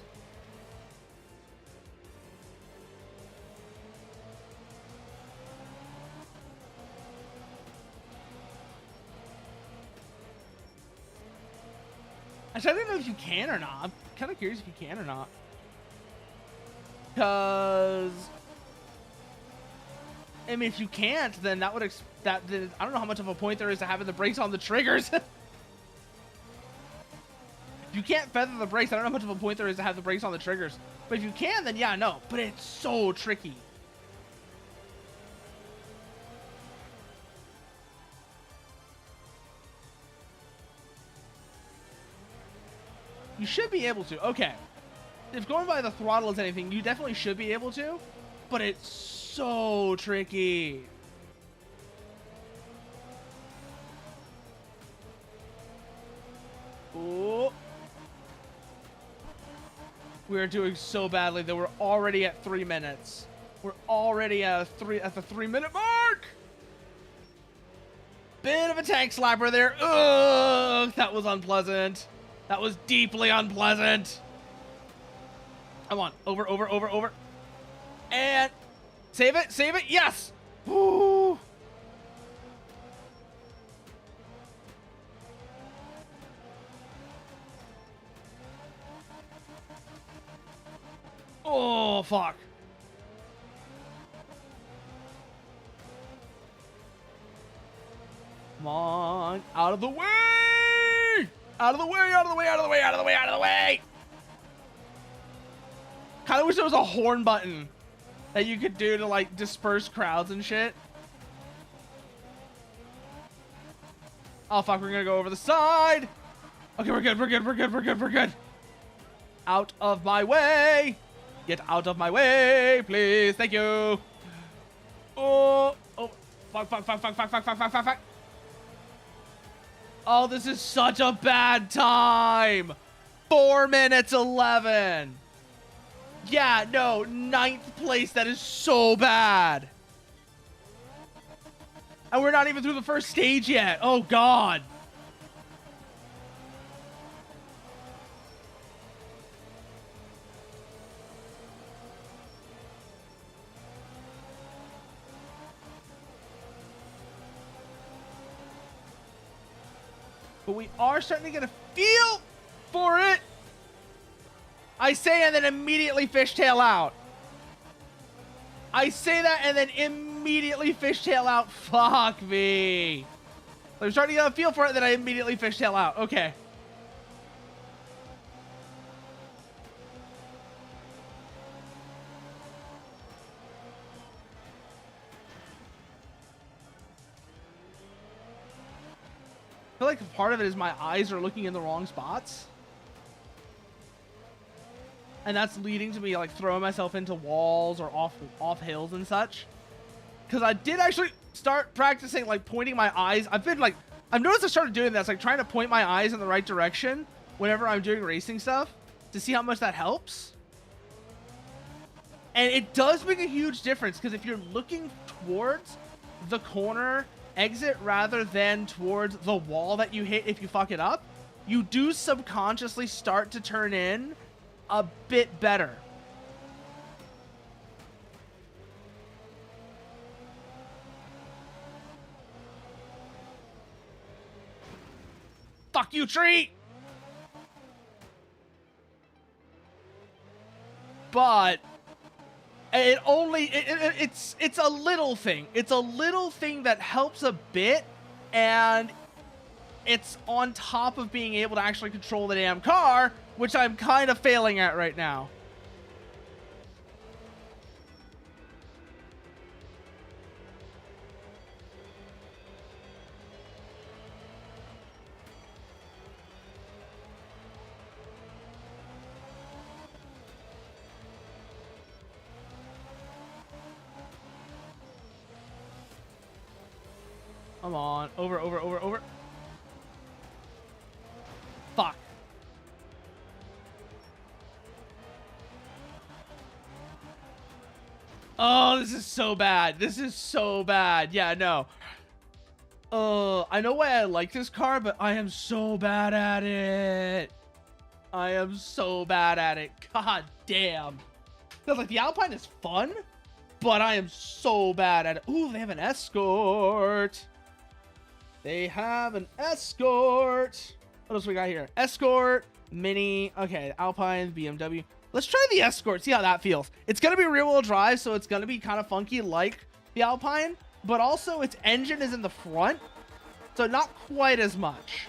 A: Actually, I don't know if you can or not. I'm kind of curious if you can or not. Because I mean, if you can't, then that would I don't know how much of a point there is to having the brakes on the triggers. If you can't feather the brakes, I don't know how much of a point there is to have the brakes on the triggers. But if you can, then yeah, no. But it's so tricky. You should be able to. Okay. If going by the throttle is anything, you definitely should be able to. But it's so tricky. Ooh. We're doing so badly that we're already at 3 minutes. We're already at the 3-minute mark. Bit of a tank slapper there. Ugh, that was unpleasant. That was deeply unpleasant. Come on, over. And save it, yes. Woo. Oh, fuck. Come on, out of the way. Out of the way. Kind of wish there was a horn button that you could do to, like, disperse crowds and shit. Oh, fuck, we're gonna go over the side. Okay, we're good. Out of my way. Get out of my way, please. Thank you. Oh, fuck. Oh, this is such a bad time. 4 minutes 11. Yeah, no, 9th place. That is so bad. And we're not even through the first stage yet. Oh, God. But we are starting to get a feel for it. I say and then immediately fishtail out. I say that and then immediately fishtail out. Fuck me. I'm starting to get a feel for it, then I immediately fishtail out. Okay. I feel like part of it is my eyes are looking in the wrong spots. And that's leading to me like throwing myself into walls or off hills and such. Because I did actually start practicing like pointing my eyes. I've noticed I started doing this, like trying to point my eyes in the right direction whenever I'm doing racing stuff to see how much that helps. And it does make a huge difference because if you're looking towards the corner exit rather than towards the wall that you hit if you fuck it up, you do subconsciously start to turn in a bit better. Fuck you, tree! But it's a little thing. It's a little thing that helps a bit, and it's on top of being able to actually control the damn car, which I'm kind of failing at right now. Come on. Over. Fuck. Oh, this is so bad. This is so bad. Yeah, no. I know why I like this car, but I am so bad at it. I am so bad at it. God damn. Because, like, the Alpine is fun, but I am so bad at it. Ooh, they have an Escort. They have an Escort. What else we got here? Escort, Mini. Okay, Alpine, BMW. Let's try the Escort, see how that feels. It's going to be rear-wheel drive, so it's going to be kind of funky like the Alpine, but also its engine is in the front, so not quite as much.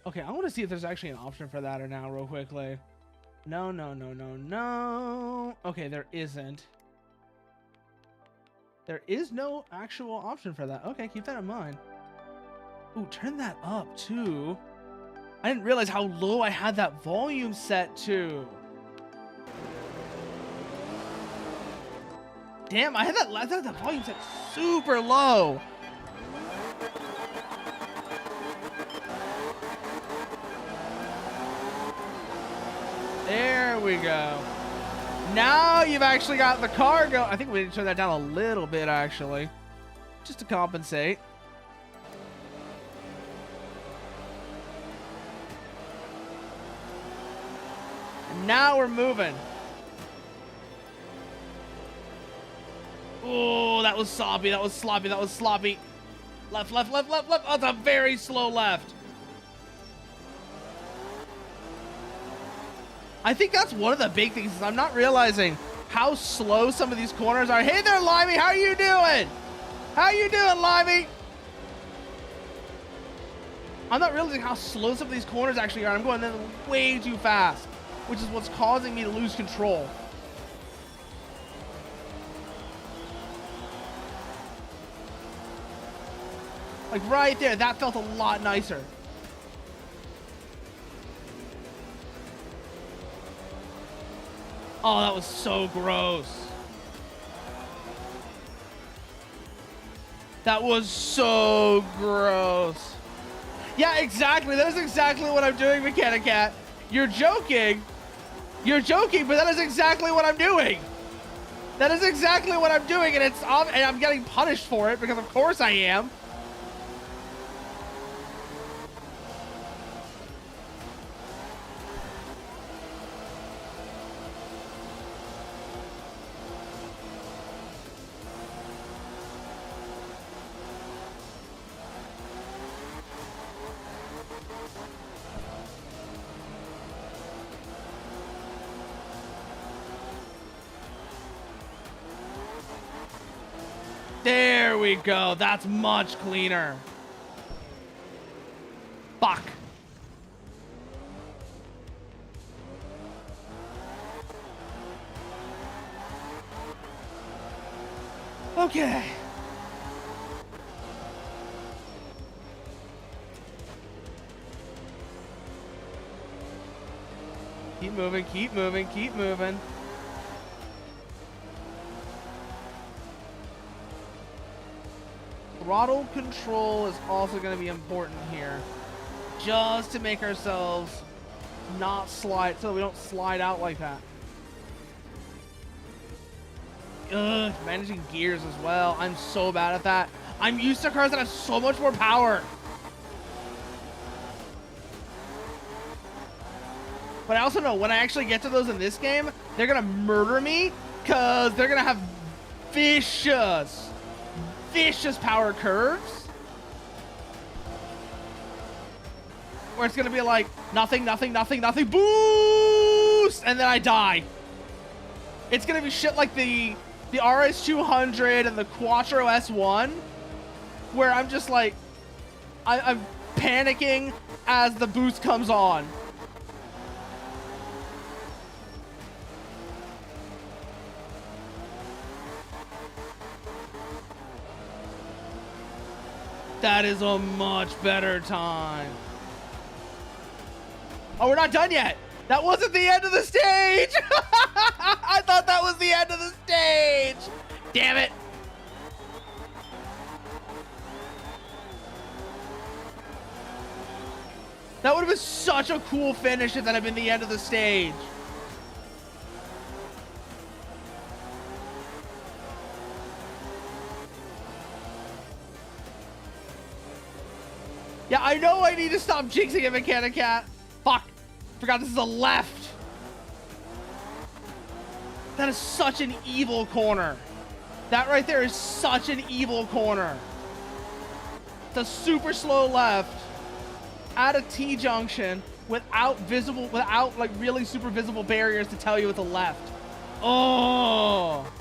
A: Okay, I want to see if there's actually an option for that or now real quickly. No, no, no, no, no. Okay, there isn't. There is no actual option for that. Okay, keep that in mind. Ooh, turn that up too. I didn't realize how low I had that volume set to. Damn, I had that volume set super low. There we go. Now you've actually got the car go. I think we need to turn that down a little bit, actually, just to compensate. Now we're moving. Oh, that was sloppy. That was sloppy. That was sloppy. Left, left, left, left, left. Oh, it's a very slow left. I think that's one of the big things is I'm not realizing how slow some of these corners are. Hey there, Limey. How you doing? How you doing, Limey? I'm not realizing how slow some of these corners actually are. I'm going way too fast, which is what's causing me to lose control. Like right there, that felt a lot nicer. Oh, that was so gross. That was so gross. Yeah, exactly. That is exactly what I'm doing, Mechanic Cat. You're joking. You're joking, but that is exactly what I'm doing. That is exactly what I'm doing, and I'm getting punished for it because of course I am. There we go. That's much cleaner. Fuck. Okay. Keep moving, keep moving, keep moving. Throttle control is also going to be important here, just to make ourselves not slide, so we don't slide out like that. Ugh, managing gears as well. I'm so bad at that. I'm used to cars that have so much more power. But I also know when I actually get to those in this game, they're going to murder me because they're going to have vicious power curves where it's gonna be like nothing, nothing, nothing, nothing, boost, and then I die. It's gonna be shit like the RS200 and the Quattro S1 where I'm just like I'm panicking as the boost comes on. That is a much better time. Oh, we're not done yet. That wasn't the end of the stage. I thought that was the end of the stage. Damn it. That would have been such a cool finish if that had been the end of the stage. Yeah, I know I need to stop jinxing it, Mechanic Cat. Fuck. Forgot this is a left. That is such an evil corner. That right there is such an evil corner. It's a super slow left at a T-junction without like really super visible barriers to tell you it's a left. Oh.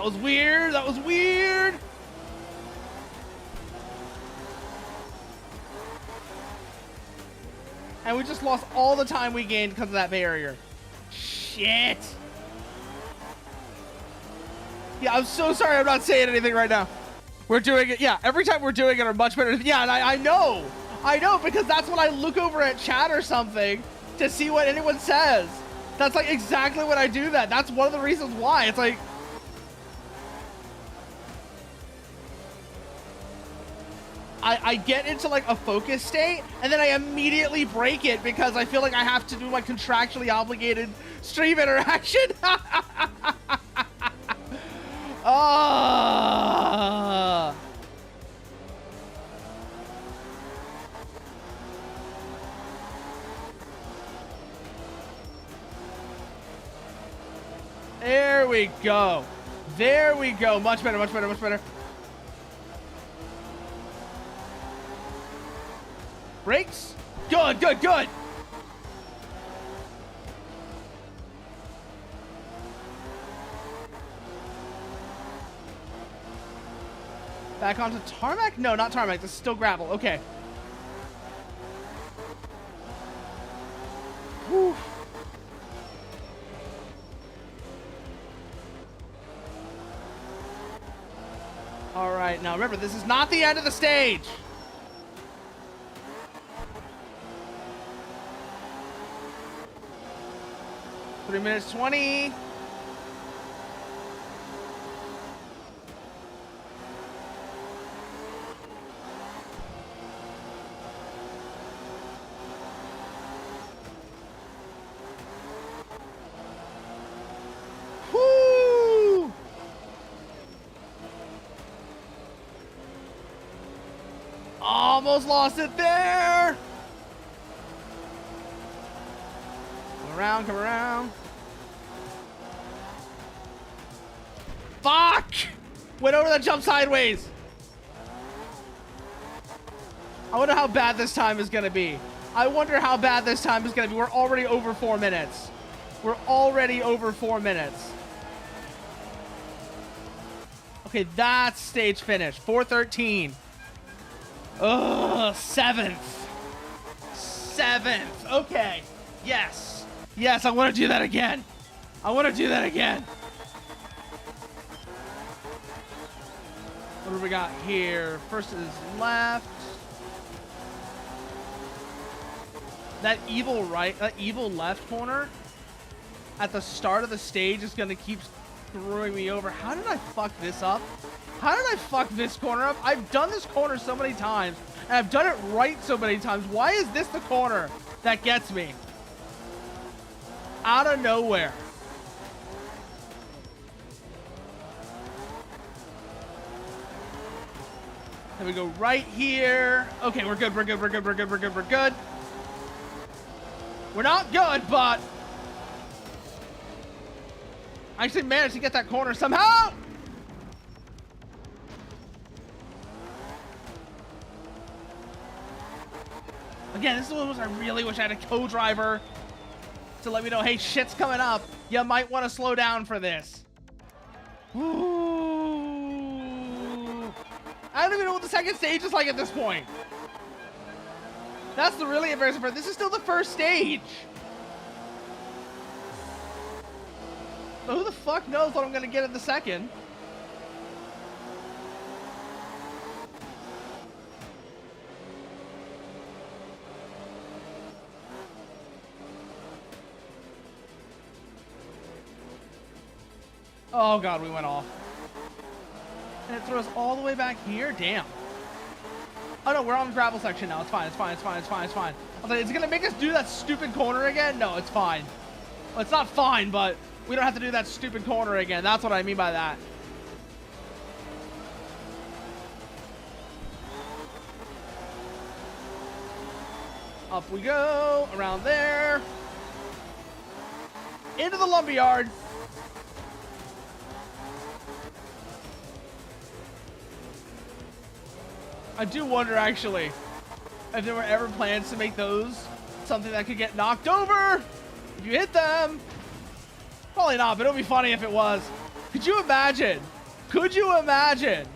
A: was weird. That was weird. And we just lost all the time we gained because of that barrier. Shit. Yeah, I'm so sorry I'm not saying anything right now. We're doing it. Yeah, every time we're doing it, are much better. Yeah, and I know. I know, because that's when I look over at chat or something to see what anyone says. That's like exactly when I do that. That's one of the reasons why. It's like... I get into like a focus state and then I immediately break it because I feel like I have to do my contractually obligated stream interaction. Ah. There we go. There we go. Much better, much better, much better. Brakes. Good, good, good. Back onto tarmac? No, not tarmac. This is still gravel. Okay. Whew. All right. Now remember, this is not the end of the stage. Three minutes 20. Woo! Almost lost it there. Come around, come around. Fuck! Went over that jump sideways. I wonder how bad this time is gonna be. I wonder how bad this time is gonna be. We're already over 4 minutes. We're already over 4 minutes. Okay, that's stage finish. 4:13. Ugh, 7th. 7th. Okay. Yes. Yes, I want to do that again. I want to do that again. What do we got here? First is left. That evil right, that evil left corner at the start of the stage is going to keep screwing me over. How did I fuck this up? How did I fuck this corner up? I've done this corner so many times, and I've done it right so many times. Why is this the corner that gets me? Out of nowhere. Then we go right here. Okay, we're good, we're good, we're good, we're good, we're good, we're good. We're not good, but I actually managed to get that corner somehow. Again, this is one of those I really wish I had a co-driver to let me know, hey, shit's coming up. You might want to slow down for this. Ooh. I don't even know what the second stage is like at this point. That's the really embarrassing part. This is still the first stage. So who the fuck knows what I'm going to get in the second? Oh god, we went off. And it throws all the way back here? Damn. Oh no, we're on the gravel section now. It's fine, it's fine, it's fine, it's fine, it's fine. I was like, is it gonna make us do that stupid corner again? No, it's fine. Well, it's not fine, but we don't have to do that stupid corner again. That's what I mean by that. Up we go, around there. Into the lumberyard. I do wonder, actually, if there were ever plans to make those something that could get knocked over if you hit them. Probably not, but it would be funny if it was. Could you imagine Could you imagine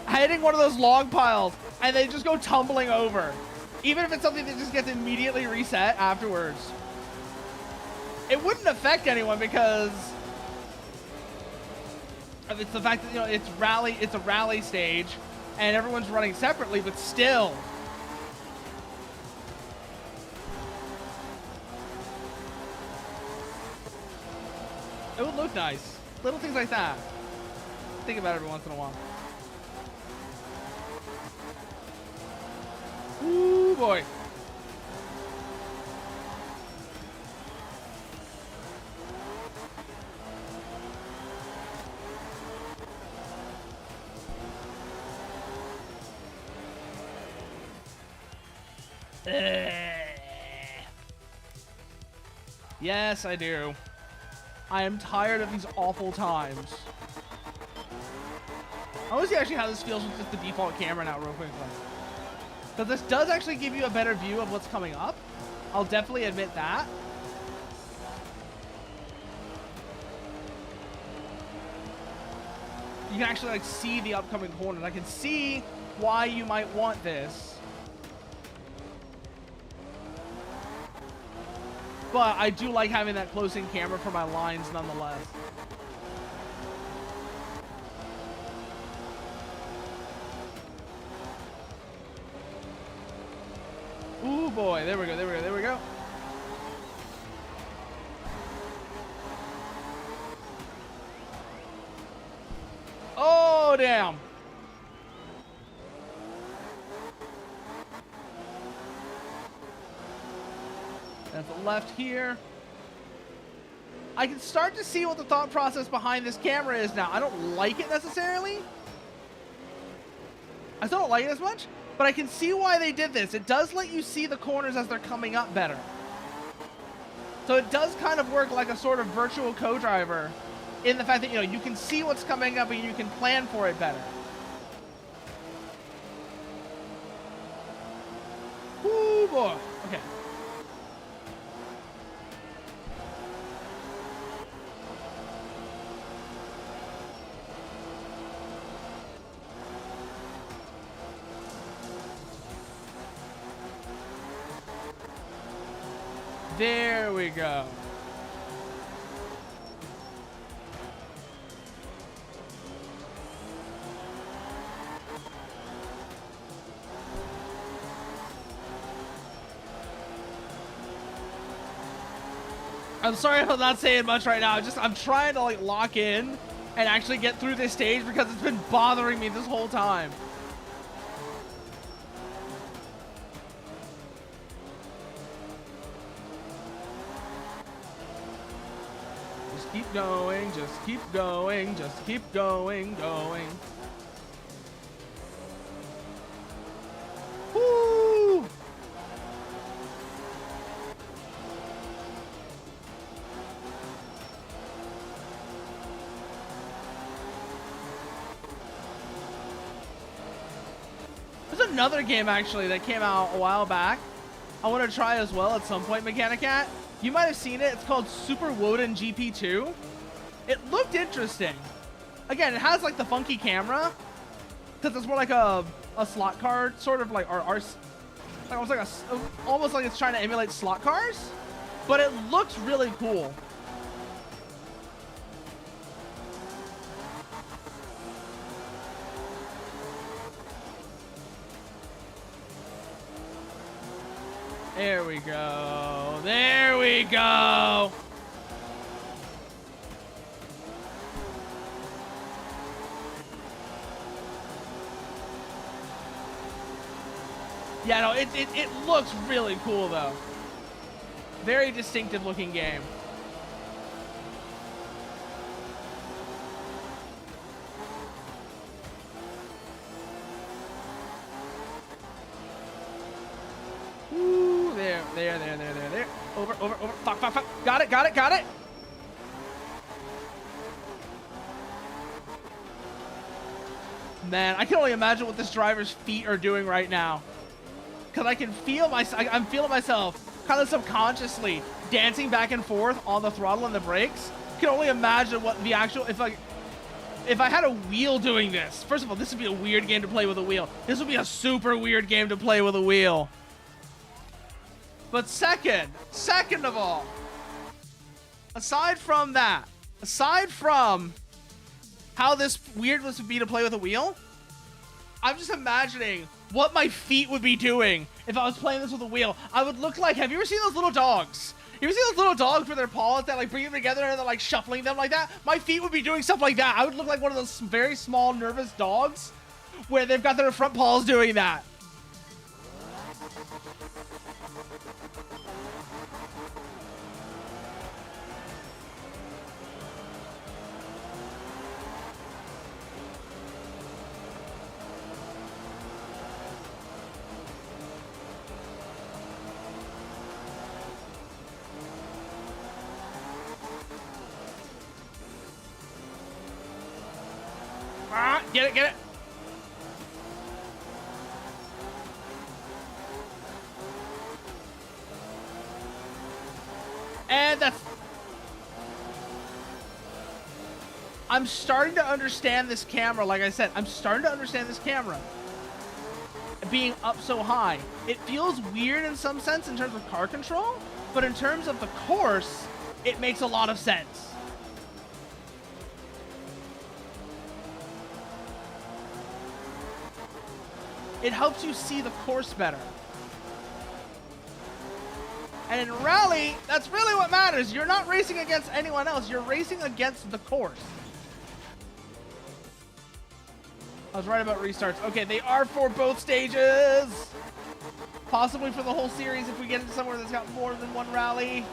A: hitting one of those log piles and they just go tumbling over? Even if it's something that just gets immediately reset afterwards. It wouldn't affect anyone because of it's the fact that, you know, it's a rally stage and everyone's running separately, but still. It would look nice. Little things like that. Think about it every once in a while. Ooh, boy. Yes, I do. I am tired of these awful times. I want to see actually how this feels with just the default camera now real quickly. Because this does actually give you a better view of what's coming up. I'll definitely admit that. You can actually like see the upcoming corners. I can see why you might want this. But I do like having that close-in camera for my lines nonetheless. Ooh, boy. There we go, there we go, there we go. Oh, damn. That's the left here. I can start to see what the thought process behind this camera is now. I don't like it necessarily. I still don't like it as much, but I can see why they did this. It does let you see the corners as they're coming up better. So it does kind of work like a sort of virtual co-driver in the fact that, you know, you can see what's coming up and you can plan for it better. Ooh, boy. Okay. There we go. I'm sorry if I'm not saying much right now. I'm trying to like lock in and actually get through this stage because it's been bothering me this whole time. Just keep going, just keep going, just keep going. Woo! There's another game actually that came out a while back. I want to try as well at some point, Mechanicat. You might have seen it. It's called Super Woden GP2. It looked interesting. Again, it has like the funky camera because it's more like a slot car, sort of like almost like it's trying to emulate slot cars, but it looks really cool. There we go. There we go. Yeah, no, it looks really cool though. Very distinctive looking game. Ooh, there. Over. Fuck. Got it. Man, I can only imagine what this driver's feet are doing right now. Because I can feel I'm feeling myself kind of subconsciously dancing back and forth on the throttle and the brakes. I can only imagine what the actual, if if I had a wheel doing this, first of all, this would be a weird game to play with a wheel. This would be a super weird game to play with a wheel. But second of all, aside from that, aside from how this weird would be to play with a wheel, I'm just imagining what my feet would be doing if I was playing this with a wheel. I would look like, have you ever seen those little dogs? You ever see those little dogs with their paws that like bring them together and they're like shuffling them like that? My feet would be doing stuff like that. I would look like one of those very small nervous dogs where they've got their front paws doing that. Get it. And that's... I'm starting to understand this camera. Like I said, I'm starting to understand this camera being up so high. It feels weird in some sense in terms of car control, but in terms of the course, it makes a lot of sense. It helps you see the course better. And in rally, that's really what matters. You're not racing against anyone else. You're racing against the course. I was right about restarts. Okay, they are for both stages. Possibly for the whole series if we get into somewhere that's got more than one rally.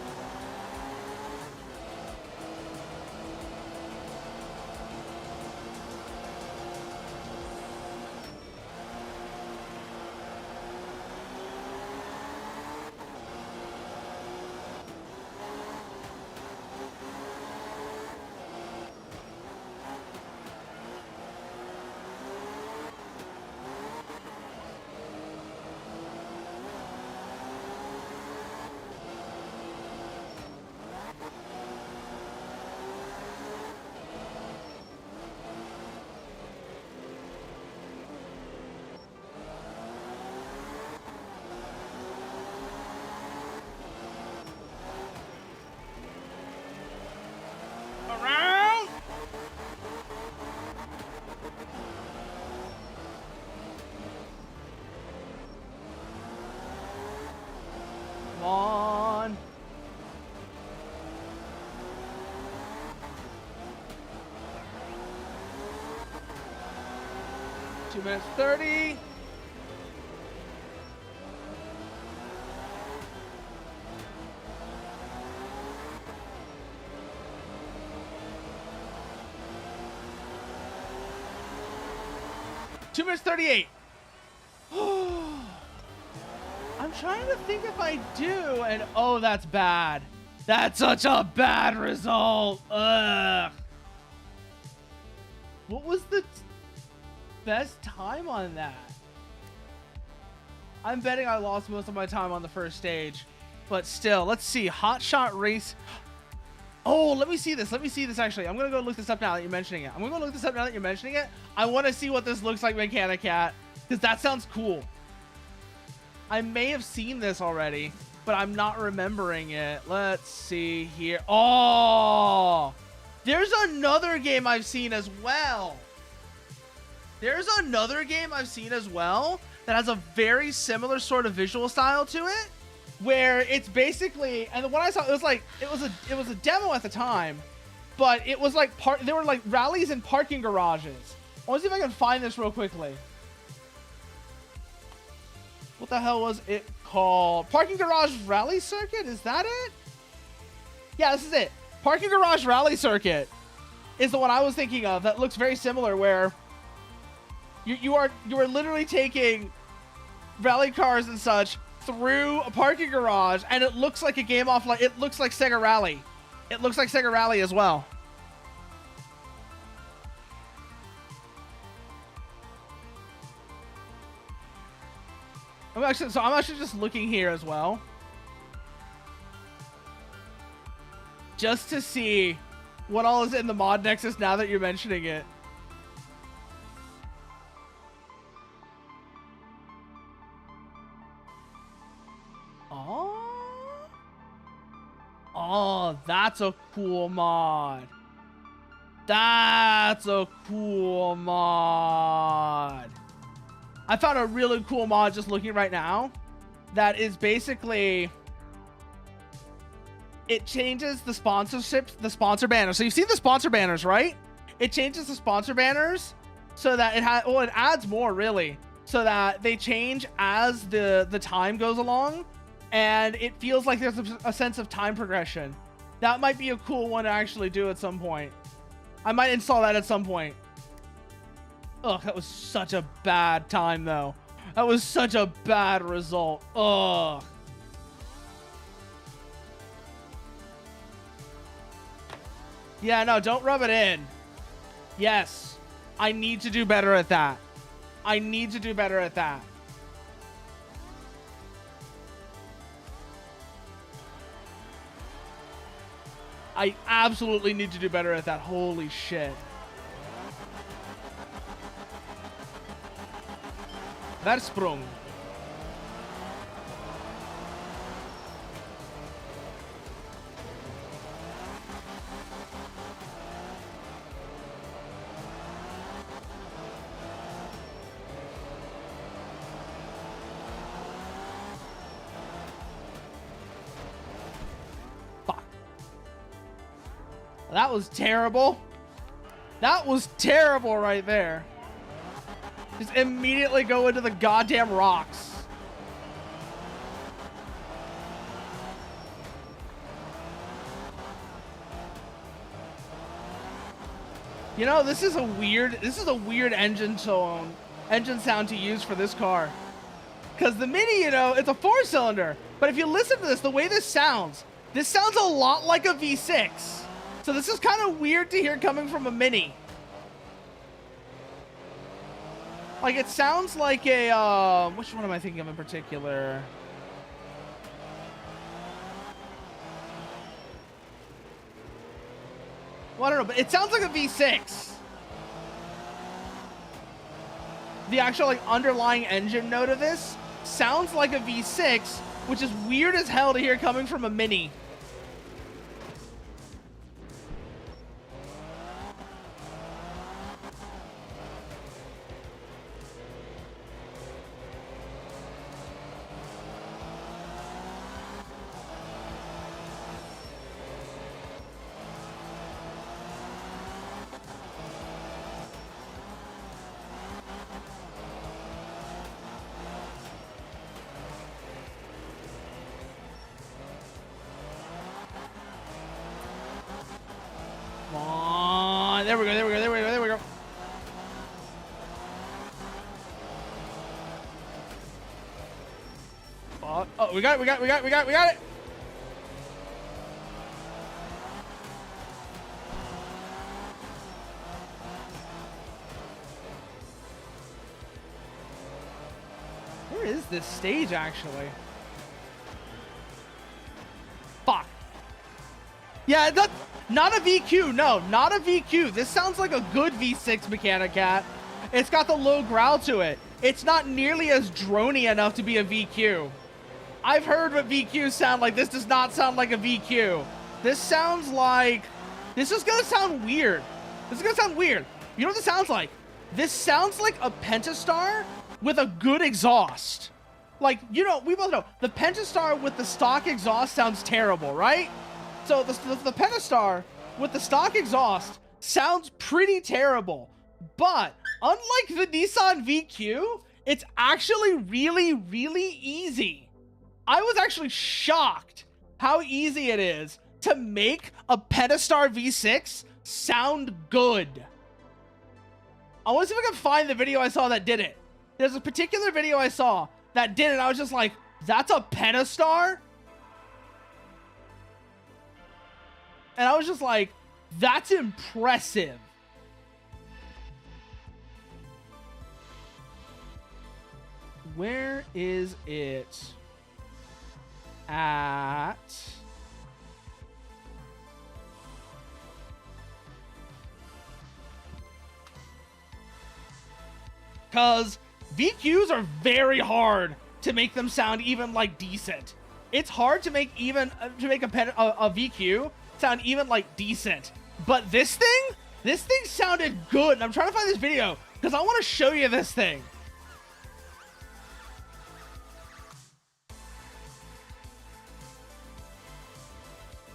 A: Around. Come on. Two minutes 30. Two minutes 38. I'm trying to think if I do, and oh, that's bad. That's such a bad result. Ugh. What was the best time on that? I'm betting I lost most of my time on the first stage, but still, let's see. Hot Shot Race. Oh, let me see this. Let me see this, actually. I'm going to go look this up now that you're mentioning it. I want to see what this looks like, Mechanic Cat, because that sounds cool. I may have seen this already, but I'm not remembering it. Let's see here. Oh, there's another game I've seen as well. There's another game I've seen as well that has a very similar sort of visual style to it, where it's basically, and the one I saw, it was a demo at the time, but it was like there were like rallies in parking garages. I want to see if I can find this real quickly. What the hell was it called? Parking Garage Rally Circuit? Is that it? Yeah, this is it. Parking Garage Rally Circuit is the one I was thinking of. That looks very similar, where you are literally taking rally cars and such through a parking garage, and it looks like a game off, like it looks like Sega Rally. It looks like Sega Rally as well. I'm actually just looking here as well, just to see what all is in the mod Nexus now that you're mentioning it. That's a cool mod. That's a cool mod. I found a really cool mod just looking right now that is basically, it changes the sponsorships, the sponsor banners. So you've seen the sponsor banners, right? It changes the sponsor banners so that it has, well, it adds more really, so that they change as the time goes along, and it feels like there's a sense of time progression. That might be a cool one to actually do at some point. I might install that at some point. Ugh, that was such a bad time though. That was such a bad result. Ugh. Yeah, no, don't rub it in. Yes, I need to do better at that. I need to do better at that. I absolutely need to do better at that. Holy shit. Versprung. That was terrible. That was terrible right there. Just immediately go into the goddamn rocks. You know, this is a weird engine sound to use for this car. Because the Mini, you know, it's a 4-cylinder. But if you listen to this, the way this sounds a lot like a V6. So this is kind of weird to hear coming from a Mini. Like, it sounds like a, which one am I thinking of in particular? Well, I don't know, but it sounds like a V6. The actual, like, underlying engine note of this sounds like a V6, which is weird as hell to hear coming from a Mini. There we go, there we go, there we go, there we go. Oh, we got it, we got it, we got it, we got it, we got it. Where is this stage actually? Fuck. Yeah, that's not a VQ. No, not a VQ. This sounds like a good V6 Mechanic Cat. It's got the low growl to it. It's not nearly as drony enough to be a VQ. I've heard what VQs sound like. This does not sound like a VQ. This sounds like... This is going to sound weird. This is going to sound weird. You know what this sounds like? This sounds like a Pentastar with a good exhaust. Like, you know, we both know the Pentastar with the stock exhaust sounds terrible, right? So the Pentastar with the stock exhaust sounds pretty terrible, but unlike the Nissan VQ, it's actually really, really easy. I was actually shocked how easy it is to make a Pentastar V6 sound good. I want to see if I can find the video I saw that did it. There's a particular video I saw that did it. I was just like, that's a Pentastar? And I was just like, that's impressive. Where is it at? Because VQs are very hard to make them sound even like decent. It's hard to make even a VQ sound even like decent. But this thing sounded good. And I'm trying to find this video because I want to show you this thing.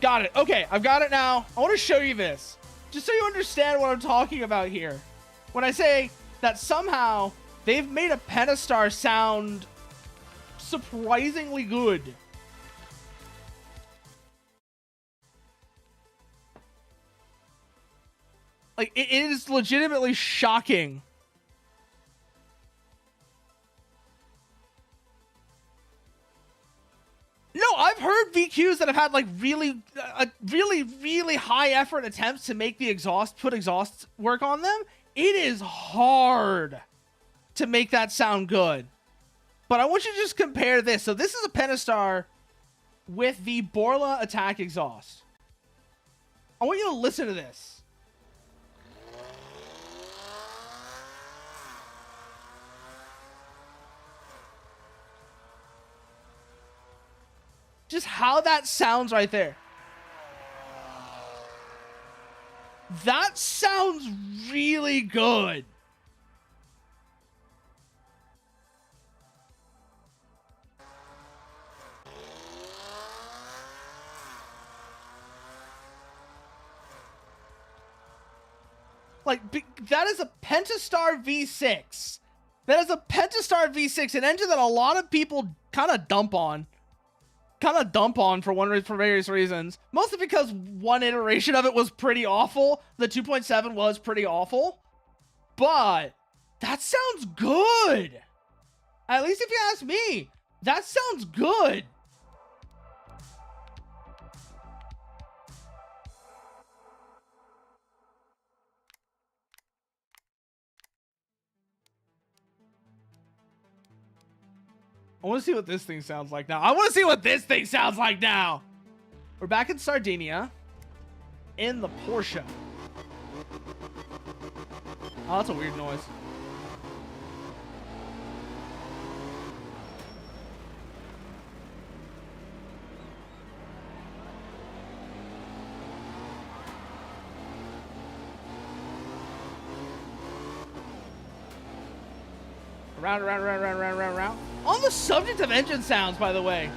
A: Got it. Okay, I've got it now. I want to show you this just so you understand what I'm talking about here. When I say that somehow they've made a Pentastar sound surprisingly good. Like, it is legitimately shocking. No, I've heard VQs that have had like really high effort attempts to make the exhaust work on them. It is hard to make that sound good. But I want you to just compare this. So this is a Pentastar with the Borla attack exhaust. I want you to listen to this. Just how that sounds right there. That sounds really good. Like, that is a Pentastar V6. That is a Pentastar V6, an engine that a lot of people kind of dump on for various reasons. Mostly because one iteration of it was pretty awful. The 2.7 was pretty awful. But that sounds good. At least if you ask me, that sounds good. I want to see what this thing sounds like now. We're back in Sardinia in the Porsche. Oh, that's a weird noise. Round. On the subject of engine sounds, by the way,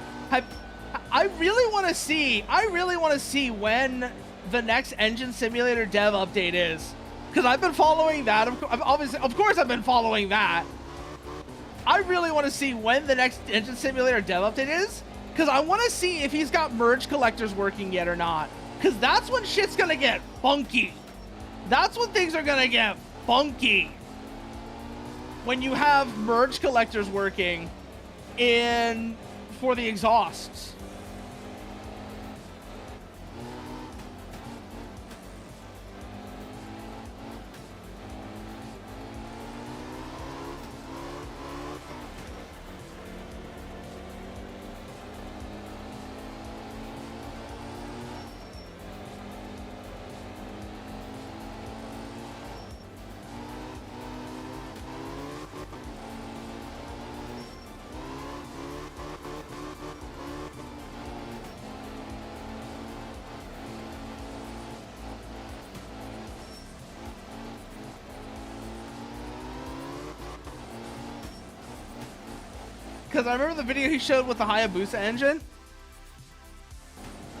A: I really want to see when the next engine simulator dev update is, because I've been following that. Of course, I've been following that. I really want to see when the next engine simulator dev update is, because I want to see if he's got merge collectors working yet or not, because that's when shit's gonna get funky. That's when things are gonna get funky. When you have merge collectors working for the exhausts. Because I remember the video he showed with the Hayabusa engine.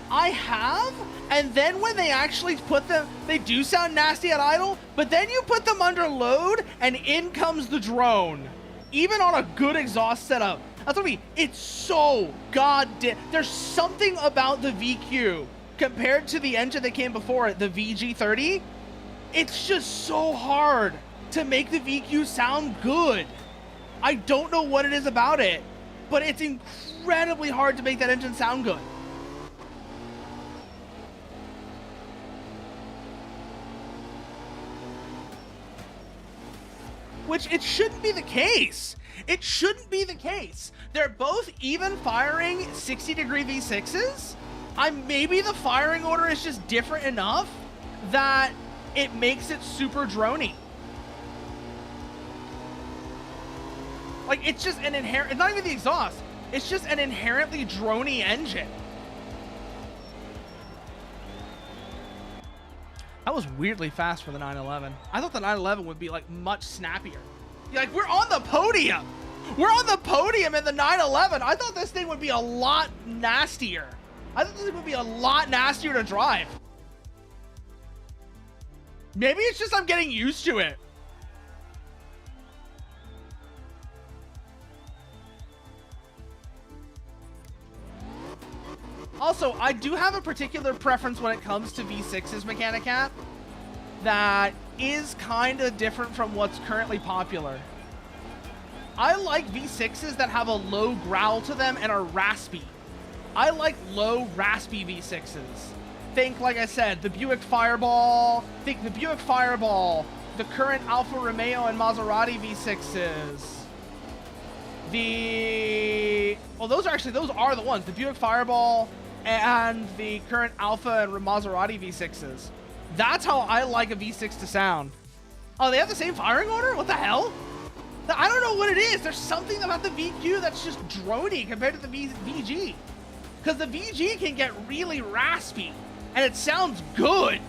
A: I have, and then when they actually put them, they do sound nasty at idle, but then you put them under load, and in comes the drone. Even on a good exhaust setup. That's what I mean. It's so goddamn... There's something about the VQ compared to the engine that came before it, the VG30. It's just so hard to make the VQ sound good. I don't know what it is about it, but it's incredibly hard to make that engine sound good. Which it shouldn't be the case. It shouldn't be the case. They're both even firing 60-degree V6s. Maybe the firing order is just different enough that it makes it super drony. Like, it's just an inherent... It's not even the exhaust. It's just an inherently drony engine. That was weirdly fast for the 911. I thought the 911 would be like much snappier. Like, we're on the podium. We're on the podium in the 911. I thought this thing would be a lot nastier. I thought this thing would be a lot nastier to drive. Maybe it's just I'm getting used to it. Also, I do have a particular preference when it comes to V6's Mechanicat that is kind of different from what's currently popular. I like V6s that have a low growl to them and are raspy. I like low, raspy V6s. Think, like I said, the Buick Fireball. Think the Buick Fireball, the current Alfa Romeo and Maserati V6s. Well, those are the ones. The Buick Fireball and the current Alfa and Maserati V6s. That's how I like a V6 to sound. Oh, they have the same firing order? What the hell? I don't know what it is. There's something about the VQ that's just drony compared to the VG. Because the VG can get really raspy, and it sounds good.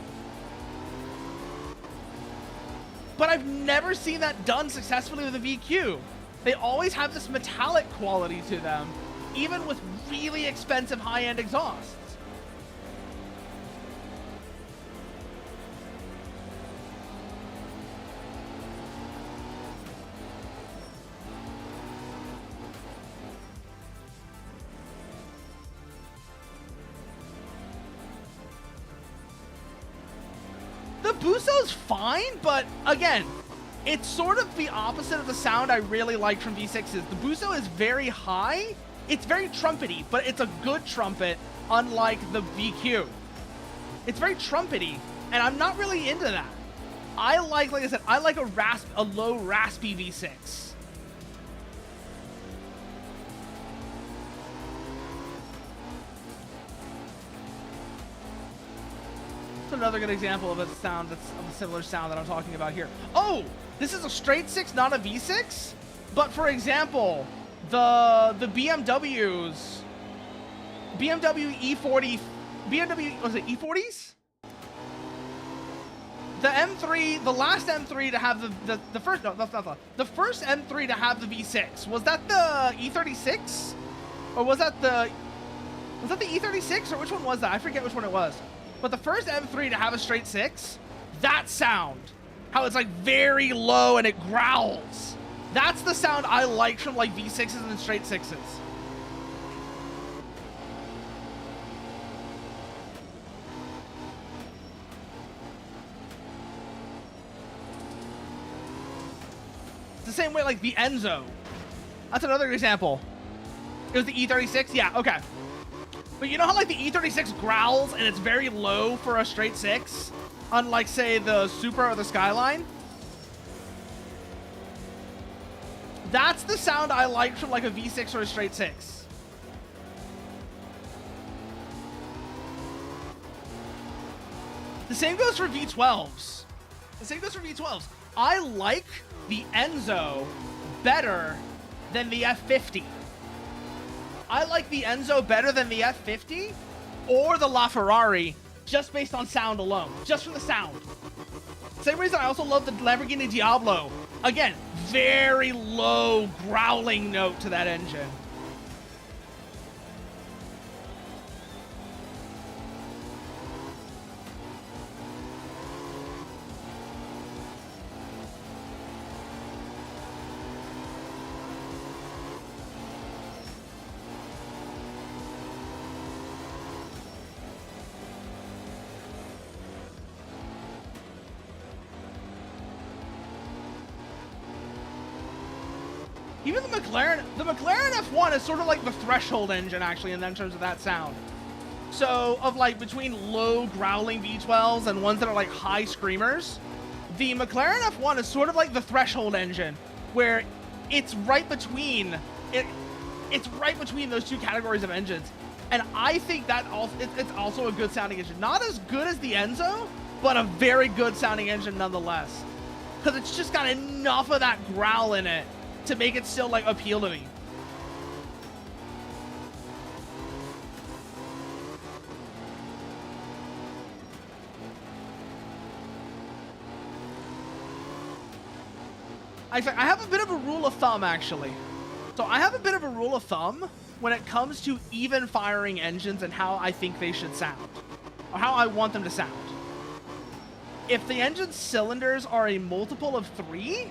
A: But I've never seen that done successfully with a VQ. They always have this metallic quality to them, even with really expensive high-end exhausts. The Buso's fine, but again, it's sort of the opposite of the sound I really like from V6s. The Buso is very high. It's very trumpety, but it's a good trumpet, unlike the VQ. It's very trumpety, and I'm not really into that. I like I said, I like a low raspy V6. Another good example of a sound that's of a similar sound that I'm talking about here. Oh, this is a straight 6, not a V6. But for example, the BMW E40, was it E40s? The M3, the last M3 to have the first, no, that's not the first M3 to have the V6. Was that the E36? Or was that the E36? Or which one was that? I forget which one it was. But the first M3 to have a straight 6, that sound, how it's like very low and it growls. That's the sound I like from like V6s and straight 6s. It's the same way like the Enzo. That's another example. It was the E36? Yeah, okay. But you know how like the E36 growls and it's very low for a straight 6? Unlike, say, the Supra or the Skyline? That's the sound I like from like a V6 or a straight 6. The same goes for V12s. I like the Enzo better than the F50. I like the Enzo better than the F50 or the LaFerrari just based on sound alone, just from the sound. Same reason I also love the Lamborghini Diablo. Again, very low growling note to that engine. Even the McLaren F1 is sort of like the threshold engine, actually, in terms of that sound. So, of like between low growling V12s and ones that are like high screamers, the McLaren F1 is sort of like the threshold engine, where it's right between it's right between those two categories of engines. And I think that it's also a good sounding engine. Not as good as the Enzo, but a very good sounding engine nonetheless. Because it's just got enough of that growl in it to make it still like appeal to me. I have a bit of a rule of thumb, actually. So I have a bit of a rule of thumb when it comes to even firing engines and how I think they should sound, or how I want them to sound. If the engine's cylinders are a multiple of 3,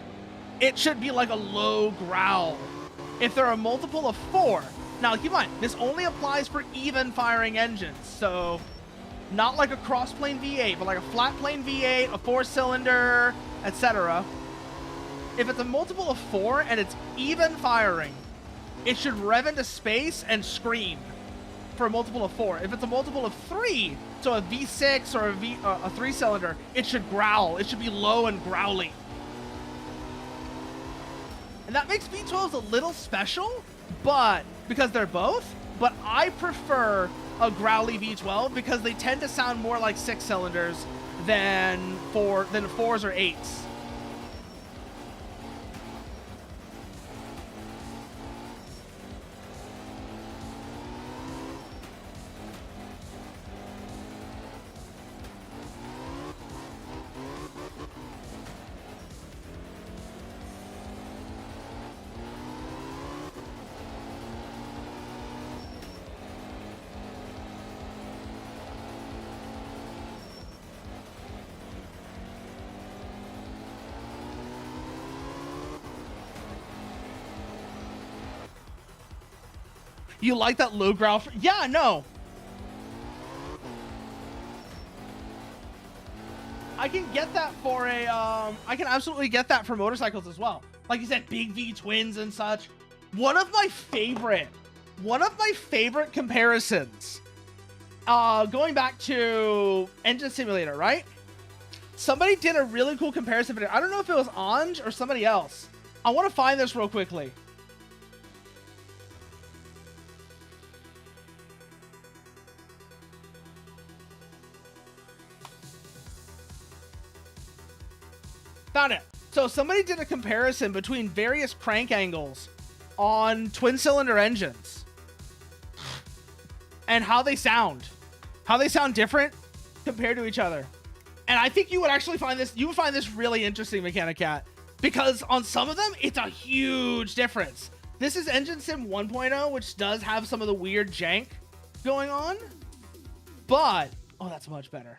A: it should be like a low growl. If they're a multiple of 4, now keep in mind, this only applies for even firing engines, so not like a cross-plane V8, but like a flat-plane V8, a 4-cylinder, etc. If it's a multiple of 4 and it's even firing, it should rev into space and scream for a multiple of 4. If it's a multiple of 3, so a V6 or a 3-cylinder, it should growl. It should be low and growly. And that makes V12s a little special, but because they're both, but I prefer a growly V12 because they tend to sound more like 6-cylinders than 4s or 8s. You like that low growl? Yeah, no. I can get that for a, I can absolutely get that for motorcycles as well. Like you said, big V twins and such. One of my favorite comparisons, going back to Engine Simulator, right? Somebody did a really cool comparison video. I don't know if it was Anj or somebody else. I want to find this real quickly. Found it. So somebody did a comparison between various crank angles on twin-cylinder engines and how they sound different compared to each other. And I think you would actually find this really interesting, Mechanic Cat, because on some of them it's a huge difference. This is Engine Sim 1.0, which does have some of the weird jank going on, but oh, that's much better.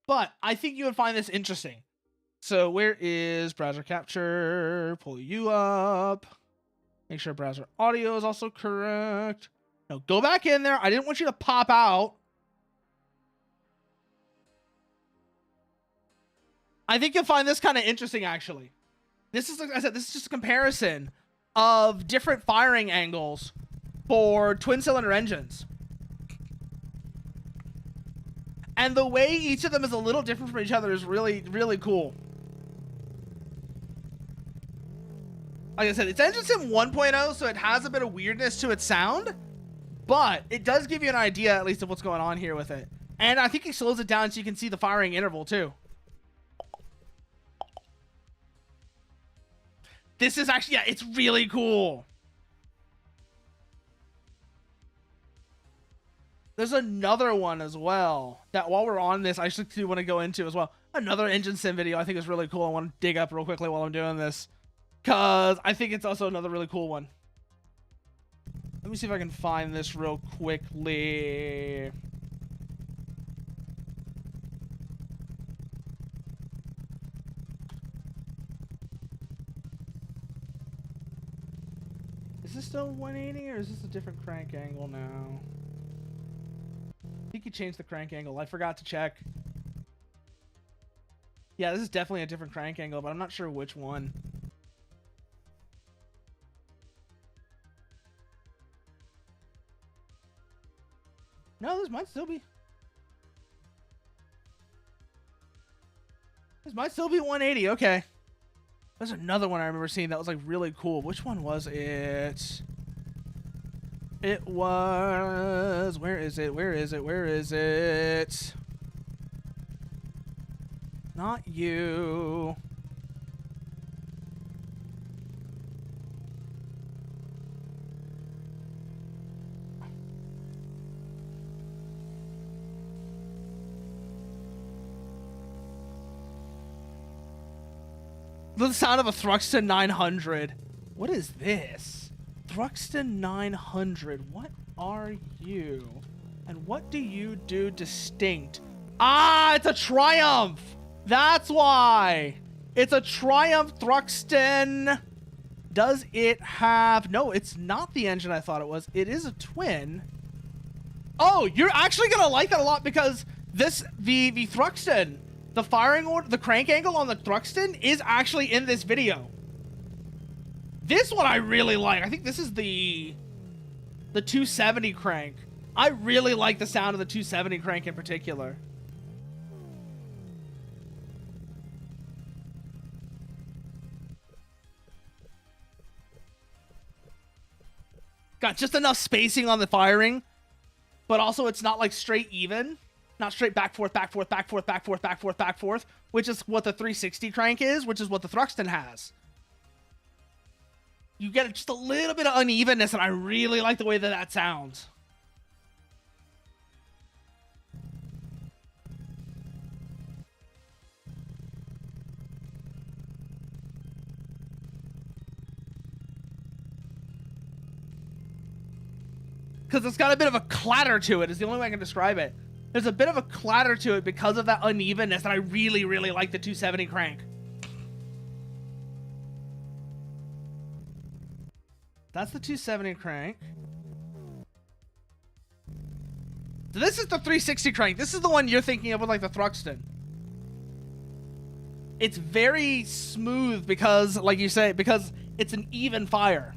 A: But I think you would find this interesting. So where is browser capture? Pull you up. Make sure browser audio is also correct. No, go back in there. I didn't want you to pop out. I think you'll find this kind of interesting, actually. This is, like I said, this is just a comparison of different firing angles for twin-cylinder engines. And the way each of them is a little different from each other is really, really cool. Like I said, it's Engine Sim 1.0, so it has a bit of weirdness to its sound, but it does give you an idea, at least, of what's going on here with it. And I think it slows it down so you can see the firing interval, too. This is actually, yeah, it's really cool. There's another one as well that while we're on this, I actually want to go into as well. Another Engine Sim video I think is really cool. I want to dig up real quickly while I'm doing this, because I think it's also another really cool one. Let me see if I can find this real quickly. Is this still 180 or is this a different crank angle now? I think you changed the crank angle. I forgot to check. Yeah, this is definitely a different crank angle, but I'm not sure which one. No, this might still be. This might still be 180. Okay. There's another one I remember seeing that was like really cool. Which one was it? It was, where is it? Where is it? Where is it? Not you. The sound of a Thruxton 900. What is this? Thruxton 900. What are you? And what do you do distinct? Ah, it's a Triumph. That's why. It's a Triumph Thruxton. Does it have... No, it's not the engine I thought it was. It is a twin. Oh, you're actually going to like that a lot because the Thruxton, the firing order, the crank angle on the Thruxton is actually in this video. This one I really like. I think this is the 270 crank. I really like the sound of the 270 crank in particular. Got just enough spacing on the firing, but also it's not like straight even. Not straight back, forth, back, forth, back, forth, back, forth, back, forth, back, forth, which is what the 360 crank is, which is what the Thruxton has. You get just a little bit of unevenness, and I really like the way that that sounds. Because it's got a bit of a clatter to it, is the only way I can describe it. There's a bit of a clatter to it because of that unevenness, and I really, really like the 270 crank. That's the 270 crank. So this is the 360 crank. This is the one you're thinking of with like the Thruxton. It's very smooth because, like you say, because it's an even fire.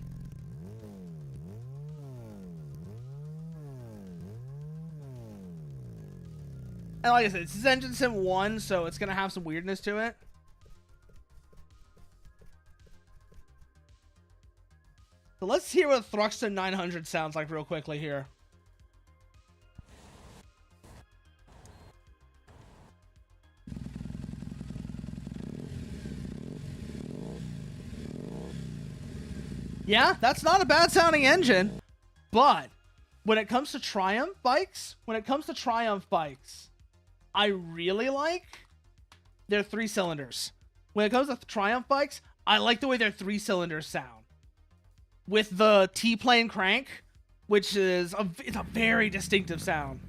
A: And like I said, this is Engine Sim 1, so it's going to have some weirdness to it. So let's hear what Thruxton 900 sounds like real quickly here. Yeah, that's not a bad sounding engine, but when it comes to Triumph bikes, I really like their 3 cylinders. When it comes to Triumph bikes, I like the way their 3 cylinders sound. With the T-plane crank, which is it's a very distinctive sound.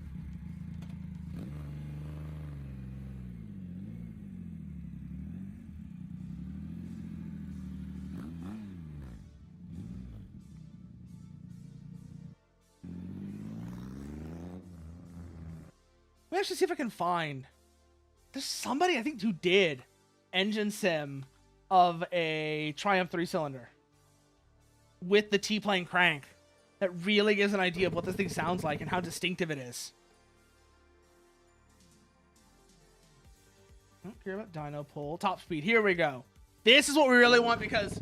A: Let me actually see if I can find... There's somebody, I think, who did engine sim of a Triumph 3-cylinder with the T-plane crank. That really gives an idea of what this thing sounds like and how distinctive it is. Don't care about dyno pull. Top speed. Here we go. This is what we really want because...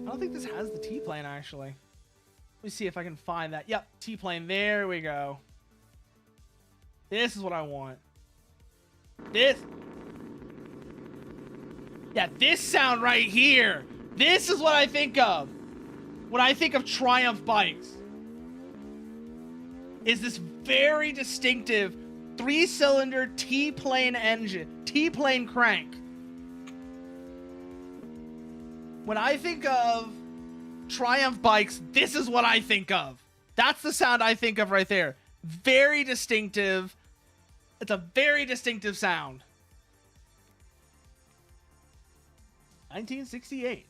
A: I don't think this has the T-plane, actually. Let me see if I can find that. Yep, T-plane. There we go. This is what I want. This. Yeah, this sound right here. This is what I think of when I think of Triumph bikes. Is this very distinctive 3-cylinder T-plane engine, T-plane crank. When I think of Triumph bikes, this is what I think of. That's the sound I think of right there. Very distinctive. It's a very distinctive sound. 1968.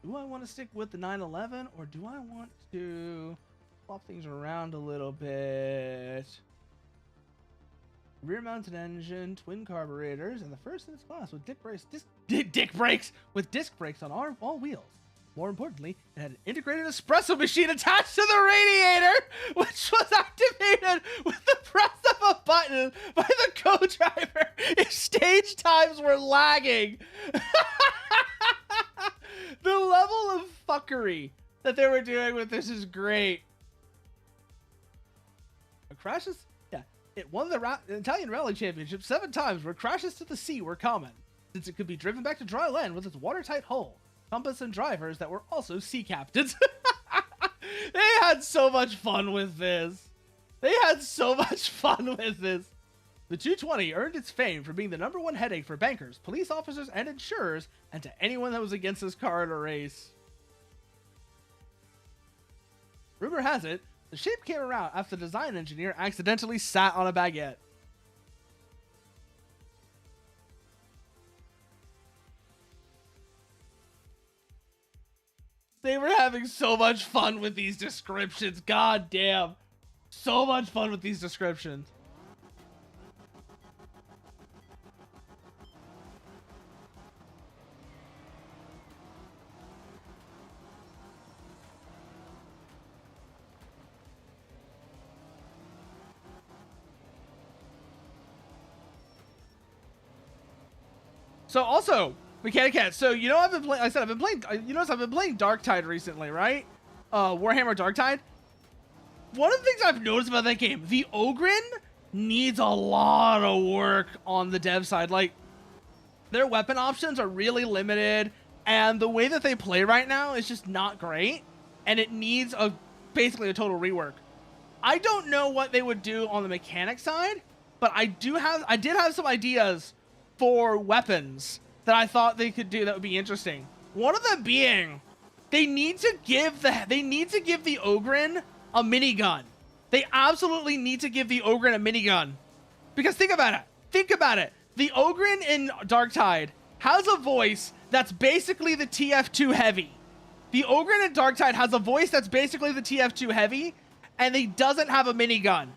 A: Do I want to stick with the 911 or do I want to swap things around a little bit? Rear-mounted engine, twin carburetors, and the first in its class with disc brakes on all wheels. More importantly, it had an integrated espresso machine attached to the radiator, which was activated with the press of a button by the co-driver if stage times were lagging. The level of fuckery that they were doing with this is great. Crashes? Yeah. It won the Italian Rally Championship 7 times, where crashes to the sea were common, since it could be driven back to dry land with its watertight hull, compass, and drivers that were also sea captains. They had so much fun with this. They had so much fun with this. The 220 earned its fame for being the #1 headache for bankers, police officers, and insurers, and to anyone that was against this car in a race. Rumor has it, the shape came around after the design engineer accidentally sat on a baguette. They were having so much fun with these descriptions. God damn. So much fun with these descriptions. So also, Mechanic Cat. So you know I've been playing. I said I've been playing. You notice I've been playing Darktide recently, right? Warhammer Darktide. One of the things I've noticed about that game, the Ogryn needs a lot of work on the dev side. Like, their weapon options are really limited, and the way that they play right now is just not great, and it needs basically a total rework. I don't know what they would do on the mechanic side, but I did have some ideas for weapons that I thought they could do that would be interesting. One of them being, they need to give the Ogryn a minigun. They absolutely need to give the Ogryn a minigun. Because think about it. Think about it. The Ogryn in Darktide has a voice that's basically the TF2 Heavy. The Ogryn in Darktide has a voice that's basically the TF2 Heavy, and he doesn't have a minigun.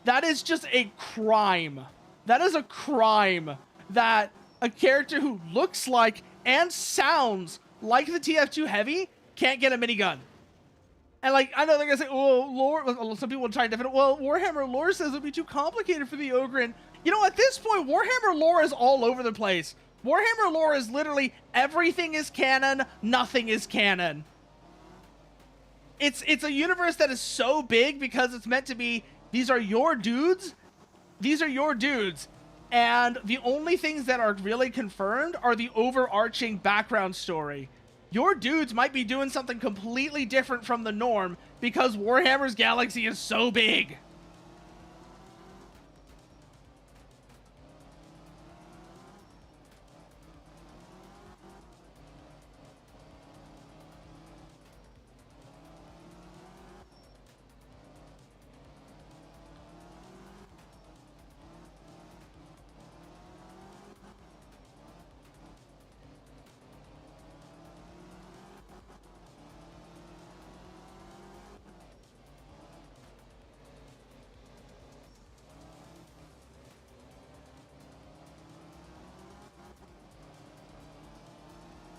A: That is just a crime. That is a crime that a character who looks like and sounds like the TF2 Heavy can't get a minigun. And like, I know they're gonna say, well, lore, some people will try and defend it. Well, Warhammer lore says it'll be too complicated for the Ogryn. You know, at this point, Warhammer lore is all over the place. Warhammer lore is literally everything is canon, nothing is canon. It's a universe that is so big because it's meant to be, these are your dudes. These are your dudes. And the only things that are really confirmed are the overarching background story. Your dudes might be doing something completely different from the norm because Warhammer's galaxy is so big.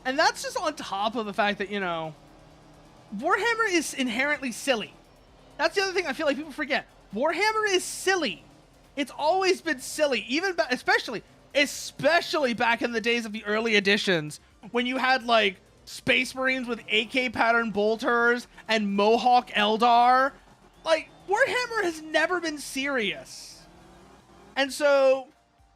A: And that's just on top of the fact that, you know, Warhammer is inherently silly. That's the other thing I feel like people forget. Warhammer is silly. It's always been silly, even especially back in the days of the early editions when you had like Space Marines with AK pattern bolters and Mohawk Eldar. Like, Warhammer has never been serious. And so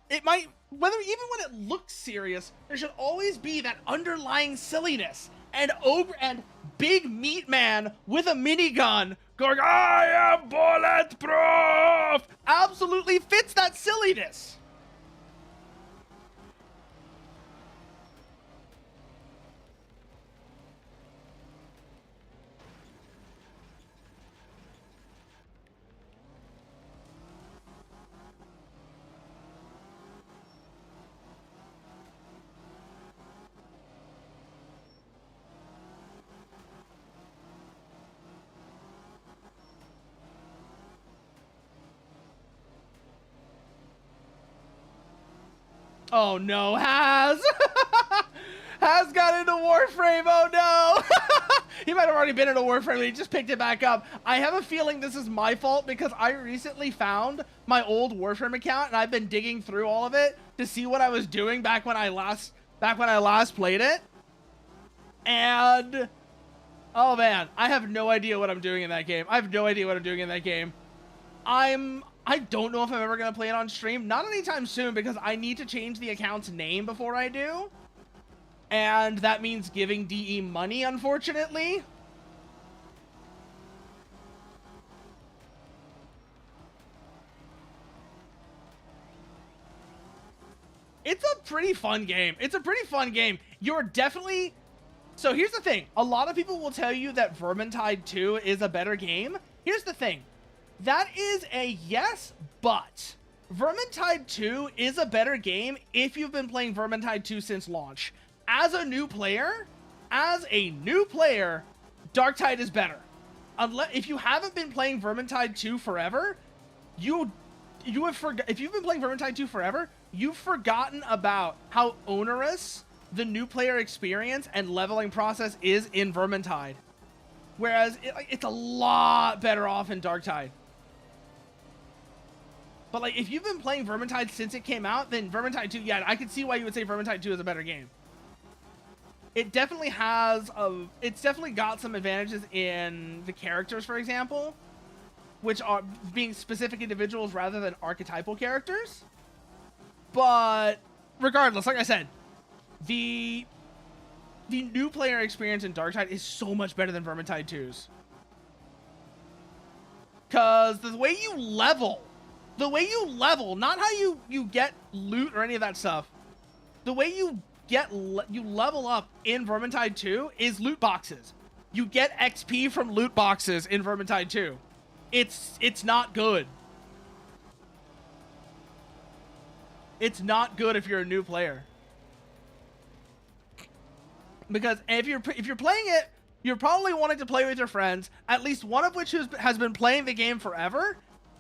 A: it might, even when it looks serious, there should always be that underlying silliness. And big meat man with a minigun going, I am bulletproof, absolutely fits that silliness. Oh no, Has got into Warframe, oh no! He might have already been in a Warframe, but he just picked it back up. I have a feeling this is my fault because I recently found my old Warframe account and I've been digging through all of it to see what I was doing back when I last played it. And oh man, I have no idea what I'm doing in that game. I don't know if I'm ever going to play it on stream. Not anytime soon because I need to change the account's name before I do. And that means giving DE money, unfortunately. pretty fun game. It's a pretty fun game. You're definitely... So here's the thing. A lot of people will tell you that Vermintide 2 is a better game. Here's the thing. That is a yes, but Vermintide 2 is a better game if you've been playing Vermintide 2 since launch. As a new player, Darktide is better. If you haven't been playing Vermintide 2 forever, if you've been playing Vermintide 2 forever, you've forgotten about how onerous the new player experience and leveling process is in Vermintide. Whereas it's a lot better off in Darktide. But like, if you've been playing Vermintide since it came out, then Vermintide 2, yeah, I can see why you would say Vermintide 2 is a better game. It definitely has it's definitely got some advantages in the characters, for example, which are being specific individuals rather than archetypal characters. But regardless, like I said, the new player experience in Darktide is so much better than Vermintide 2's. Cause the way you level, not how you get loot or any of that stuff. The way you level up in Vermintide 2 is loot boxes. You get XP from loot boxes in Vermintide 2. It's not good. It's not good if you're a new player. Because if you're playing it, you're probably wanting to play with your friends, at least one of which has been playing the game forever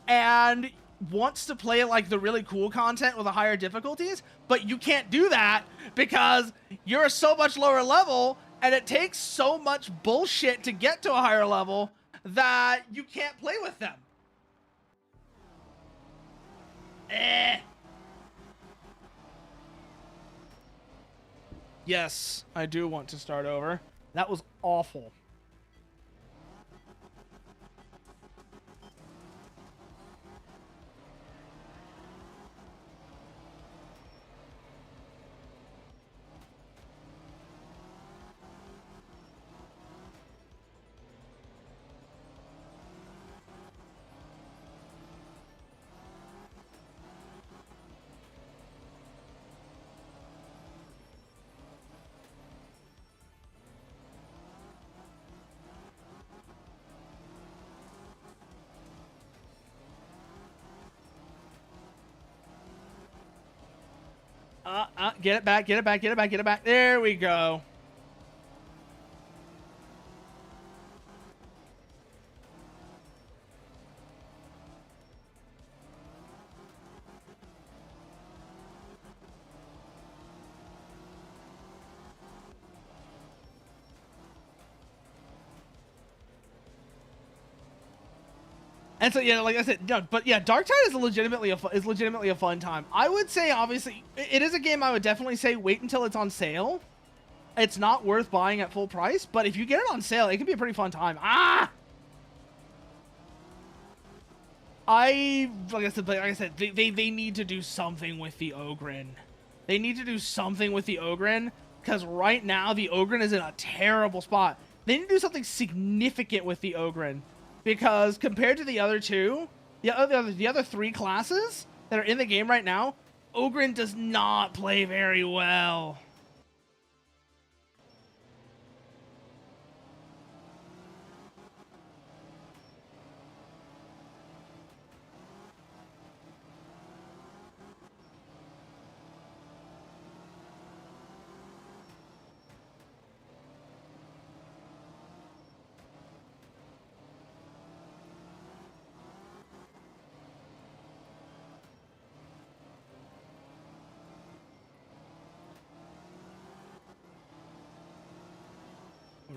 A: and wants to play like the really cool content with the higher difficulties, but you can't do that because you're so much lower level and it takes so much bullshit to get to a higher level that you can't play with them. Yes, I do want to start over. That was awful. Get it back, get it back, get it back, get it back. There we go. And so yeah, like I said, no, but yeah, Darktide is legitimately a fun time. I would say obviously it is a game I would definitely say wait until it's on sale. It's not worth buying at full price, but if you get it on sale, it can be a pretty fun time. Like I said, they need to do something with the Ogren. They need to do something with the Ogren because right now the Ogren is in a terrible spot. They need to do something significant with the Ogren. Because compared to the other two, the other three classes that are in the game right now, Ogren does not play very well.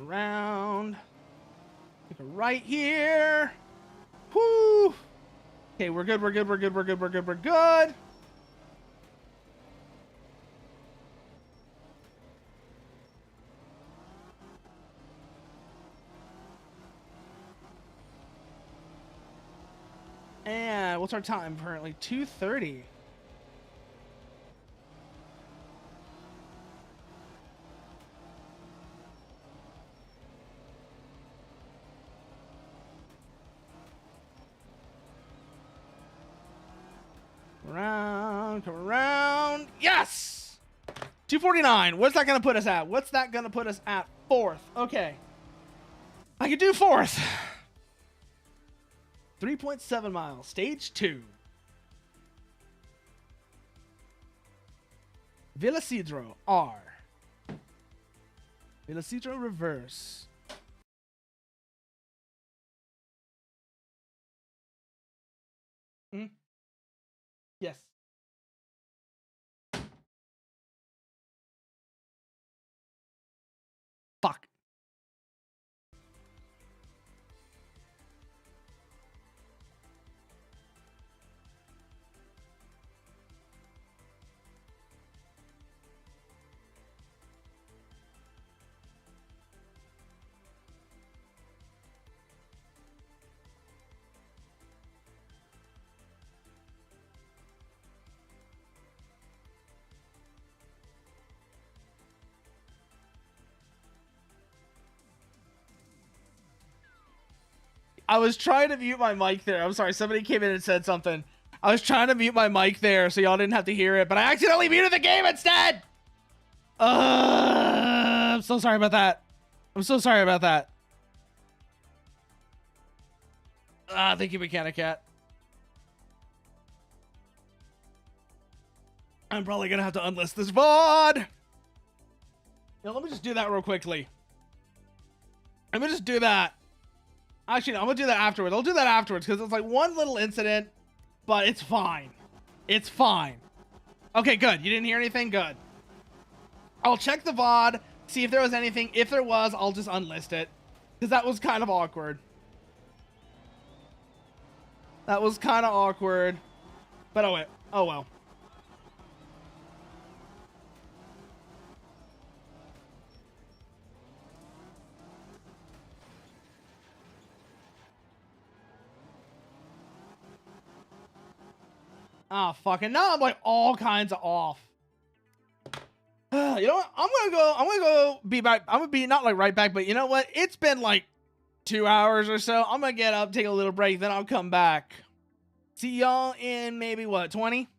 A: Around. Take a right here. Whoo. Okay, we're good, we're good, we're good, we're good, we're good, we're good. And what's our time currently? 2:30. Around, come around. Yes! 249. What's that gonna put us at? What's that gonna put us at? Fourth. Okay. I could do fourth. 3.7 miles. Stage 2. Velacidro R. Velacidro reverse. Yes. Fuck. I was trying to mute my mic there. I'm sorry. Somebody came in and said something. I was trying to mute my mic there so y'all didn't have to hear it, but I accidentally muted the game instead. I'm so sorry about that. I'm so sorry about that. Thank you, Mechanic Cat. I'm probably gonna have to unlist this VOD. Now, let me just do that real quickly. Let me just do that. Actually, no, I'm gonna do that afterwards. I'll do that afterwards because it's like one little incident, but it's fine. It's fine. Okay, good. You didn't hear anything? Good. I'll check the VOD, see if there was anything. If there was, I'll just unlist it because that was kind of awkward. That was kind of awkward. But oh, wait. Oh, well. Ah, fucking now I'm like all kinds of off. You know what? I'm gonna go be back. I'm gonna be not like right back, but you know what? It's been like 2 hours or so. I'm gonna get up, take a little break, then I'll come back. See y'all in maybe what, 20?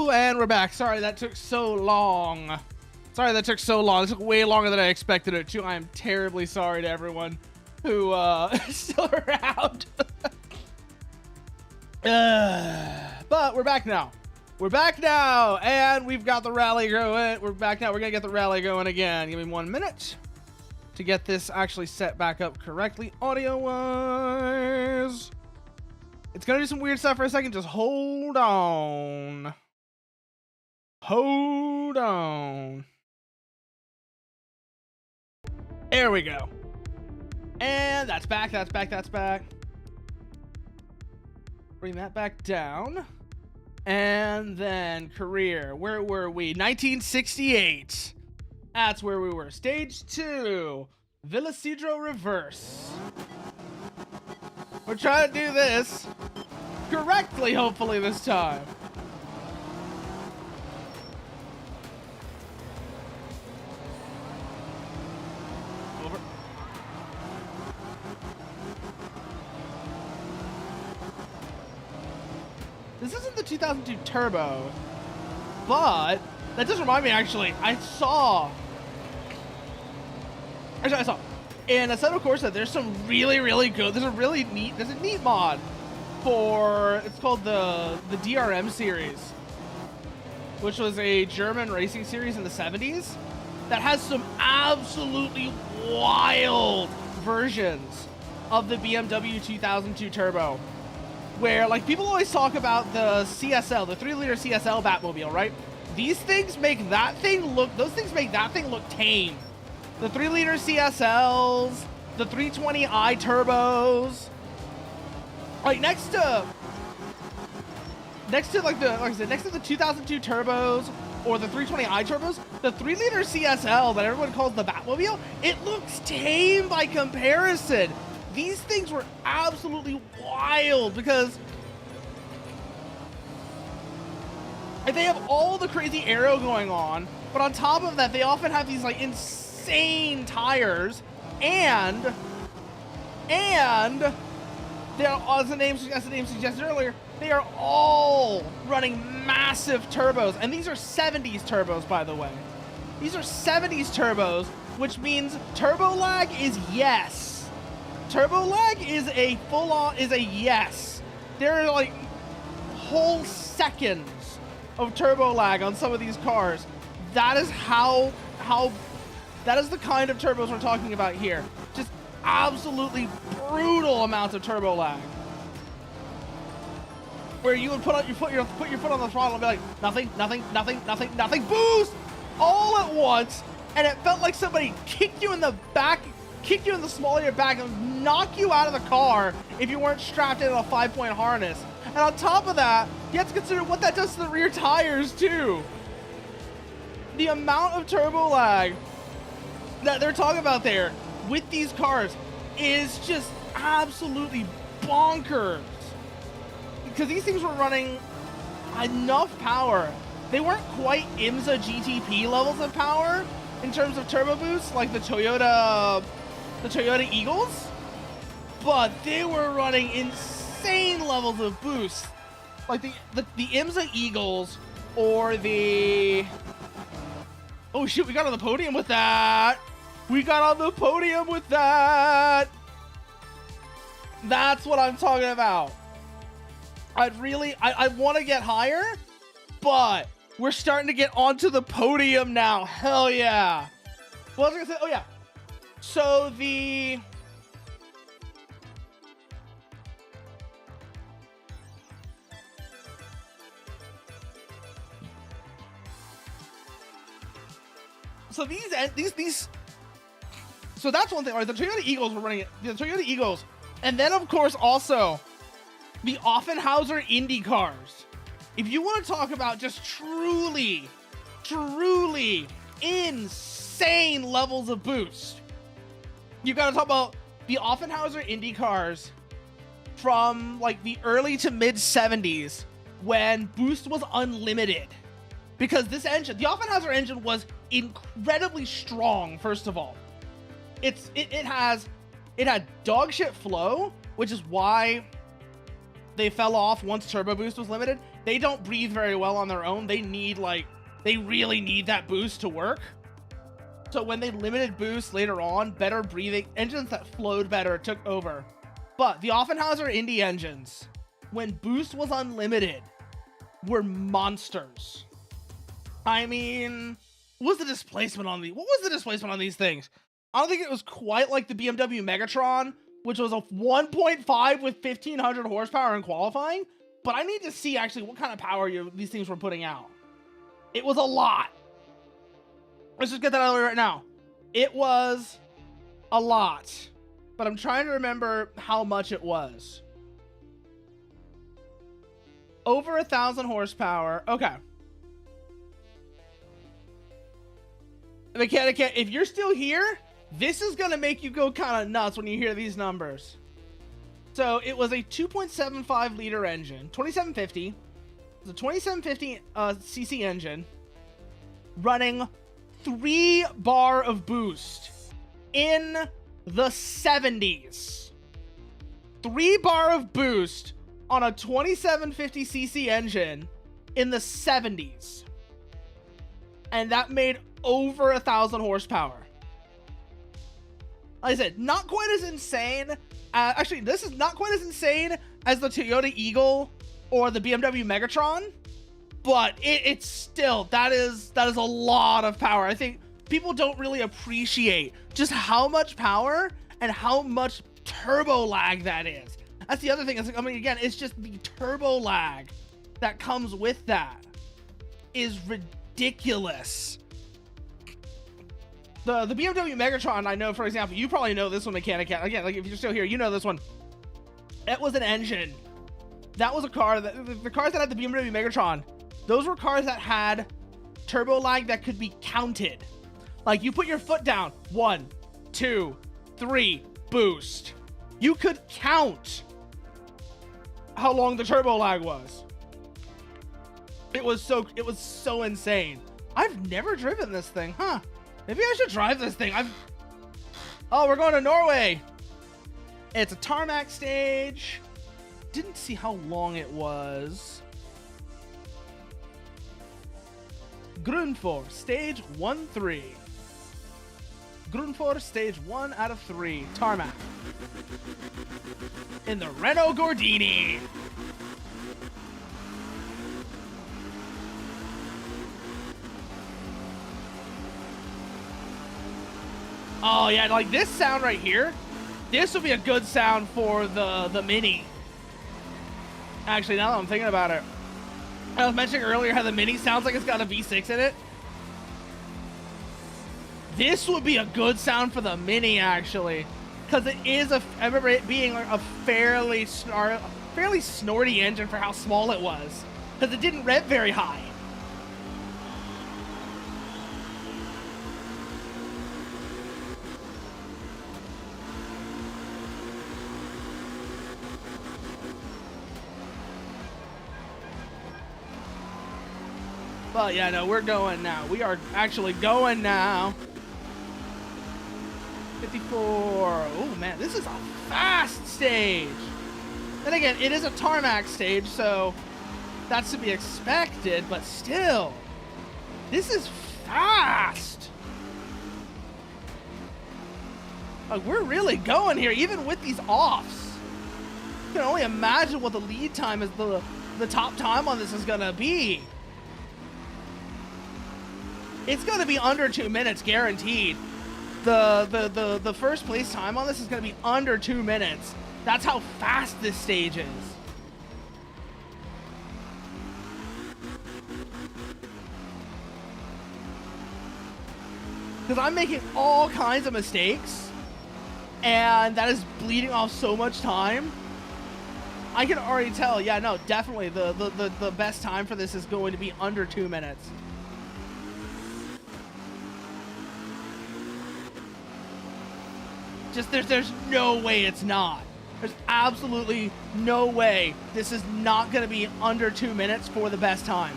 A: Hello, and we're back. Sorry that took so long. Sorry that took so long. It took way longer than I expected it to. I am terribly sorry to everyone who is still around. But we're back now. We're back now, and we've got the rally going. We're back now. We're gonna get the rally going again. Give me 1 minute to get this actually set back up correctly audio-wise. It's gonna do some weird stuff for a second. Just hold on. Hold on. There we go. And that's back, that's back, that's back. Bring that back down. And then career. Where were we? 1968. That's where we were. Stage 2. Velocedro reverse. We're trying to do this correctly, hopefully, this time. Over. This isn't the 2002 Turbo, but that does remind me, actually, I saw in Assetto Corsa, there's some really good, there's a neat mod for, it's called the DRM series, which was a German racing series in the 70s that has some absolutely wild versions of the BMW 2002 Turbo, where, like, people always talk about the CSL, the 3-liter CSL Batmobile, right? These things make that thing look, tame. The 3-liter CSLs, the 320i turbos, like next to the 2002 turbos or the 320i turbos, the 3-liter CSL that everyone calls the Batmobile, it looks tame by comparison. These things were absolutely wild because they have all the crazy aero going on, but on top of that, they often have these like insane tires, and they're, as the name suggested earlier, they are all running massive turbos, and these are 70s turbos, by the way. These are 70s turbos, which means turbo lag is yes. Turbo lag is a full-on, is a yes. There are like whole seconds of turbo lag on some of these cars. That is that is the kind of turbos we're talking about here. Just absolutely brutal amounts of turbo lag. Where you would put your foot on the throttle and be like, nothing, boost, all at once, and it felt like somebody kicked you in the back, kick you in the small of your back and knock you out of the car if you weren't strapped in a 5-point harness. And on top of that, you have to consider what that does to the rear tires too. The amount of turbo lag that they're talking about there with these cars is just absolutely bonkers. Because these things were running enough power. They weren't quite IMSA GTP levels of power in terms of turbo boost like the Toyota Eagles, but they were running insane levels of boost, like the IMSA Eagles or the, oh shoot, we got on the podium with that. That's what I'm talking about. I want to get higher, but we're starting to get onto the podium now. Hell yeah. What was I gonna say? Oh yeah. So so that's one thing, right? The Toyota Eagles were running it. The Toyota Eagles, and then of course also the Offenhauser Indy cars. If you want to talk about just truly insane levels of boost, you got to talk about the Offenhauser Indy cars from like the early to mid 70s when boost was unlimited. Because this engine, the Offenhauser engine, was incredibly strong. First of all, it had dog shit flow, which is why they fell off once turbo boost was limited. they don't breathe very well on their own. They need they really need that boost to work. So when they limited boost later on, better breathing engines that flowed better took over. But the Offenhauser Indy engines, when boost was unlimited, were monsters. I mean, what was the displacement on these things? I don't think it was quite like the BMW Megatron, which was a 1.5 with 1,500 horsepower in qualifying. But I need to see actually what kind of power these things were putting out. It was a lot. Let's just get that out of the way right now. It was a lot. But I'm trying to remember how much it was. Over 1,000 horsepower. Okay. Mechanic, if you're still here, this is going to make you go kind of nuts when you hear these numbers. So it was a 2.75 liter engine, 2750. It was a 2750 cc engine running 3 bar of boost in the 70s. 3 bar of boost on a 2750 cc engine in the 70s. And that made over 1,000 horsepower. Like I said, not quite as insane. Actually, this is not quite as insane as the Toyota Eagle or the BMW Megatron, but it's still, that is a lot of power. I think people don't really appreciate just how much power and how much turbo lag that is. That's the other thing. I mean, again, it's just the turbo lag that comes with that is ridiculous. The BMW Megatron, I know, for example, you probably know this one, Mechanic. Again, like if you're still here, you know this one. It was an engine. That was a car that the cars that had the BMW Megatron, those were cars that had turbo lag that could be counted. Like you put your foot down, 1, 2, 3, boost. You could count how long the turbo lag was. It was so insane. I've never driven this thing, huh? Maybe I should drive this thing. Oh, we're going to Norway. It's a tarmac stage. Didn't see how long it was. Grundfor, stage 1-3. Grundfor, stage 1 out of 3. Tarmac. In the Renault Gordini. Oh yeah, like this sound right here, this would be a good sound for the Mini. Actually, now that I'm thinking about it, I was mentioning earlier how the Mini sounds like it's got a V6 in it. This would be a good sound for the Mini, actually, because it is I remember it being like a fairly snorty engine for how small it was, because it didn't rev very high. But yeah, no, we're going now. We are actually going now. 54. Oh man, this is a fast stage. Then again, it is a tarmac stage, so that's to be expected, but still, this is fast. Like, we're really going here, even with these offs. You can only imagine what the lead time is, the top time on this is gonna be. It's going to be under 2 minutes, guaranteed. The first place time on this is going to be under 2 minutes. That's how fast this stage is. Because I'm making all kinds of mistakes, and that is bleeding off so much time. I can already tell, yeah, no, definitely the best time for this is going to be under 2 minutes. Just there's no way it's not. There's absolutely no way this is not going to be under 2 minutes for the best time.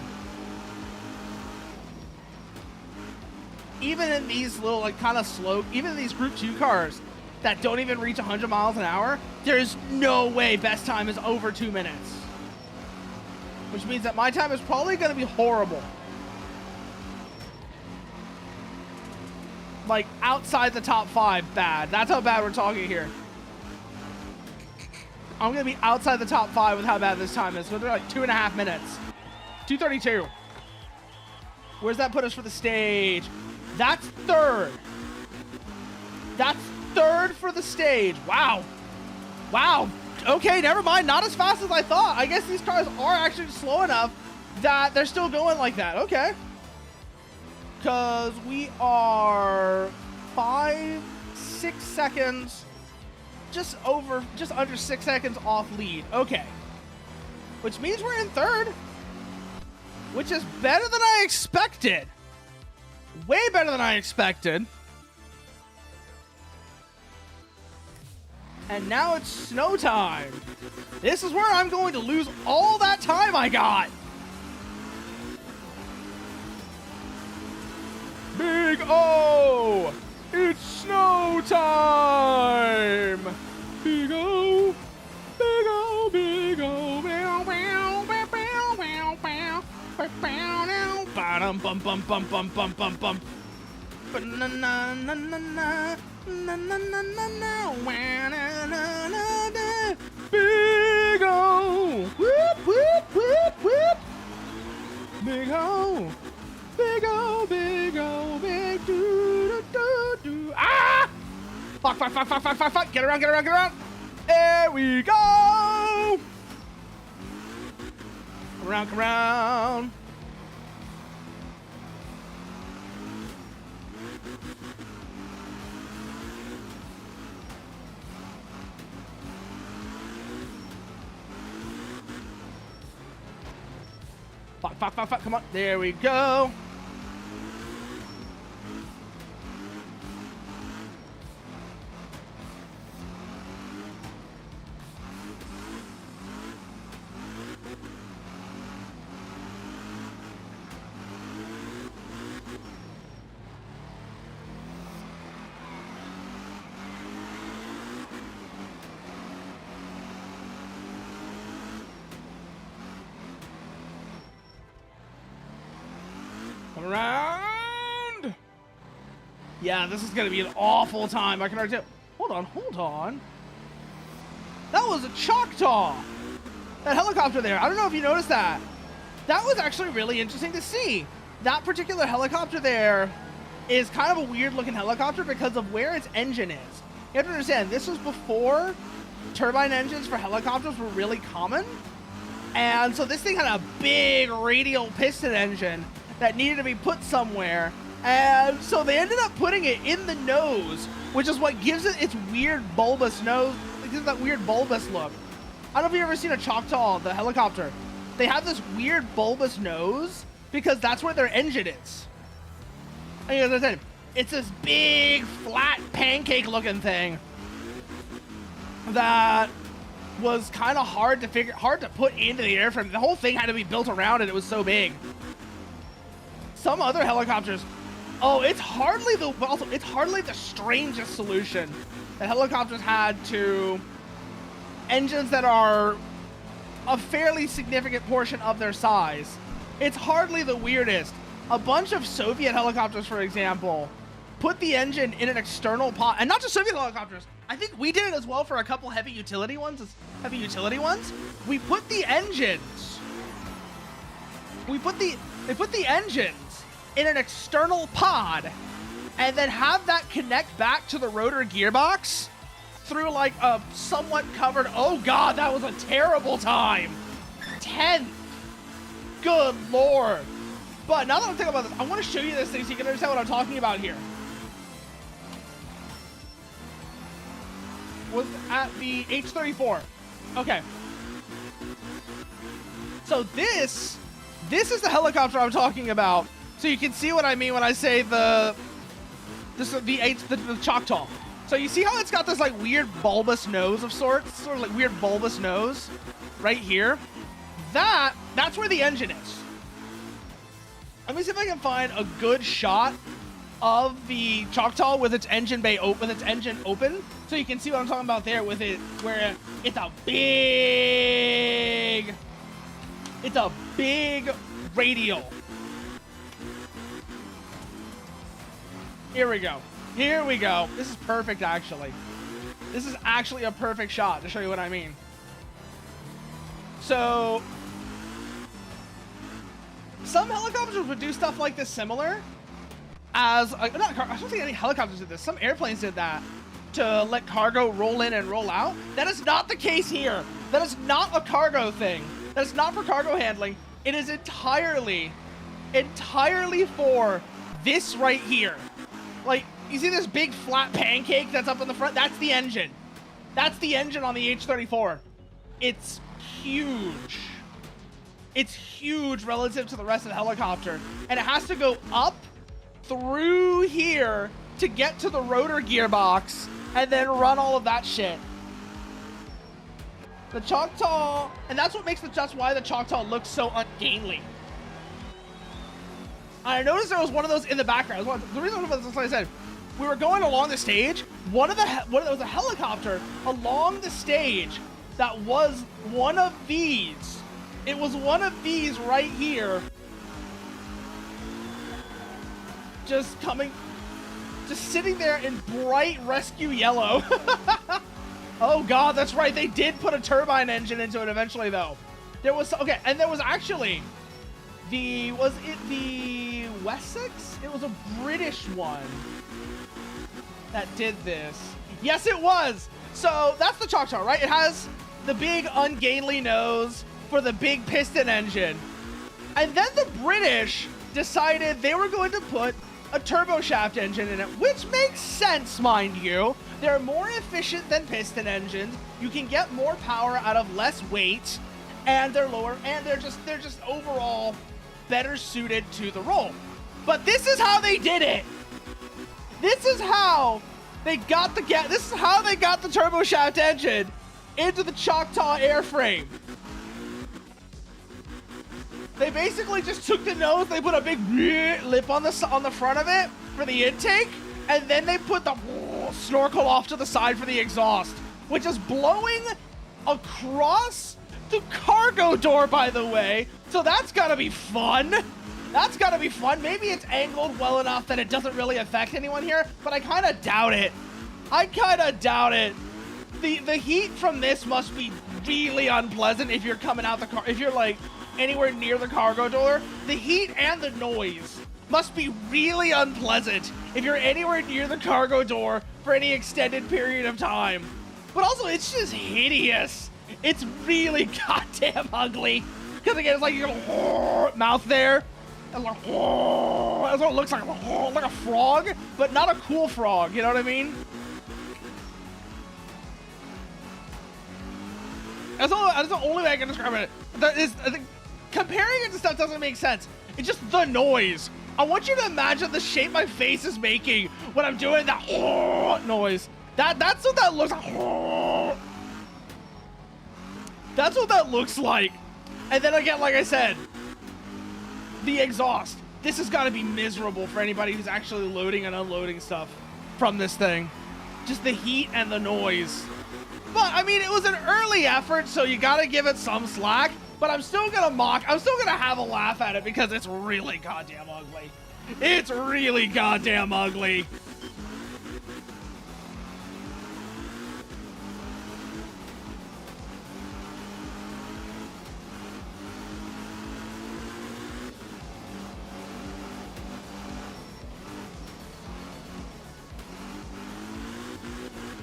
A: Even in these little, like, kind of slow, even in these Group 2 cars that don't even reach 100 miles an hour, there's no way best time is over 2 minutes. which means that my time is probably going to be horrible. Like, outside the top 5, bad. That's how bad we're talking here. I'm going to be outside the top 5 with how bad this time is. So they're like 2.5 minutes. 2:32. Where's that put us for the stage? That's 3rd. That's 3rd for the stage. Wow. Wow. Okay, never mind. Not as fast as I thought. I guess these cars are actually slow enough that they're still going like that. Okay. Because we are 5, 6 seconds, just under 6 seconds off lead. Okay. Which means we're in 3rd, which is better than I expected. Way better than I expected. And now it's snow time. This is where I'm going to lose all that time I got. Big O! It's snow time! Big O! Big O! Big O! Bow, bow, bow, bow, bow, bow. Bow, bow, now. Ba-dum, bum, bum, bum, bum, bum, bum, bum. Ba-na-na-na-na-na. Na-na-na-na-na. Wa-na-na-na-na. Big O! Whoop, whoop, whoop, whoop! Big O! Big O, big O, big do. Ah! Fuck, fuck, fuck, fuck, fuck, fuck, fuck. Get around, get around, get around. There we go. Come around, come around. Fuck, fuck, fuck, fuck. Come on. There we go. Around. Yeah, this is gonna be an awful time. I can already tell. Hold on, hold on. That was a Choctaw. That helicopter there. I don't know if you noticed that. That was actually really interesting to see. That particular helicopter there is kind of a weird looking helicopter because of where its engine is. You have to understand, this was before turbine engines for helicopters were really common. And so this thing had a big radial piston engine that needed to be put somewhere, and so they ended up putting it in the nose, which is what gives it its weird bulbous nose. It gives that weird bulbous look. I don't know if you've ever seen a Choctaw, the helicopter. They have this weird bulbous nose because that's where their engine is. And you know, it's this big, flat, pancake-looking thing that was kind of hard to put into the airframe. The whole thing had to be built around it. It was so big. Some other helicopters, oh, it's hardly the strangest solution that helicopters had to engines that are a fairly significant portion of their size. It's hardly the weirdest. A bunch of Soviet helicopters, for example, put the engine in an external pod, and not just Soviet helicopters. I think we did it as well for a couple heavy utility ones. We put the engines. They put the engines in an external pod and then have that connect back to the rotor gearbox through like a somewhat covered, oh god, that was a terrible time. 10th. Good lord. But now that I'm thinking about this, I want to show you this thing so you can understand what I'm talking about here. Was at the H-34. Okay. So this is the helicopter I'm talking about. So you can see what I mean when I say the Choctaw. So you see how it's got this like weird bulbous nose of sorts, sort of like weird bulbous nose right here. That's where the engine is. Let me see if I can find a good shot of the Choctaw with its engine bay open, so you can see what I'm talking about there with it, where it's a big It's a big radial. Here we go. Here we go. This is perfect, actually. This is actually a perfect shot to show you what I mean. So, some helicopters would do stuff like this similar. I don't think any helicopters did this. Some airplanes did that to let cargo roll in and roll out. That is not the case here. That is not a cargo thing. That is not for cargo handling. It is entirely for this right here. Like, you see this big flat pancake that's up in the front? That's the engine. That's the engine on the H-34. It's huge. It's huge relative to the rest of the helicopter. And it has to go up through here to get to the rotor gearbox and then run all of that shit. The Choctaw, and that's why the Choctaw looks so ungainly. I noticed there was one of those in the background. The reason was, like I said, we were going along the stage. There was a helicopter along the stage that was one of these. It was one of these right here. Just sitting there in bright rescue yellow. Oh God, that's right. They did put a turbine engine into it eventually, though. There was actually was it the Wessex? It was a British one that did this. Yes, it was. So that's the Choctaw, right? It has the big ungainly nose for the big piston engine. And then the British decided they were going to put a turboshaft engine in it, which makes sense, mind you. They're more efficient than piston engines. You can get more power out of less weight, and they're lower, and they're just overall better suited to the role. But this is how they did it. This is how they got the turboshaft engine into the Choctaw airframe. They basically just took the nose, they put a big lip on the front of it for the intake, and then they put the snorkel off to the side for the exhaust, which is blowing across the cargo door, by the way. So that's gotta be fun. That's gotta be fun. Maybe it's angled well enough that it doesn't really affect anyone here, but I kind of doubt it. The heat from this must be really unpleasant if you're coming out the car, if you're like anywhere near the cargo door. The heat and the noise must be really unpleasant if you're anywhere near the cargo door for any extended period of time. But also, it's just hideous. It's really goddamn ugly. Because again, it's like you got a mouth there. And like, that's what it looks like a frog, but not a cool frog, you know what I mean? That's the only way I can describe it. That is, comparing it to stuff doesn't make sense. It's just the noise. I want you to imagine the shape my face is making when I'm doing that noise. That's what that looks like. That's what that looks like. And then again, like I said, the exhaust. This has got to be miserable for anybody who's actually loading and unloading stuff from this thing. Just the heat and the noise. But, I mean, it was an early effort, so you got to give it some slack. But I'm still going to have a laugh at it because it's really goddamn ugly. It's really goddamn ugly.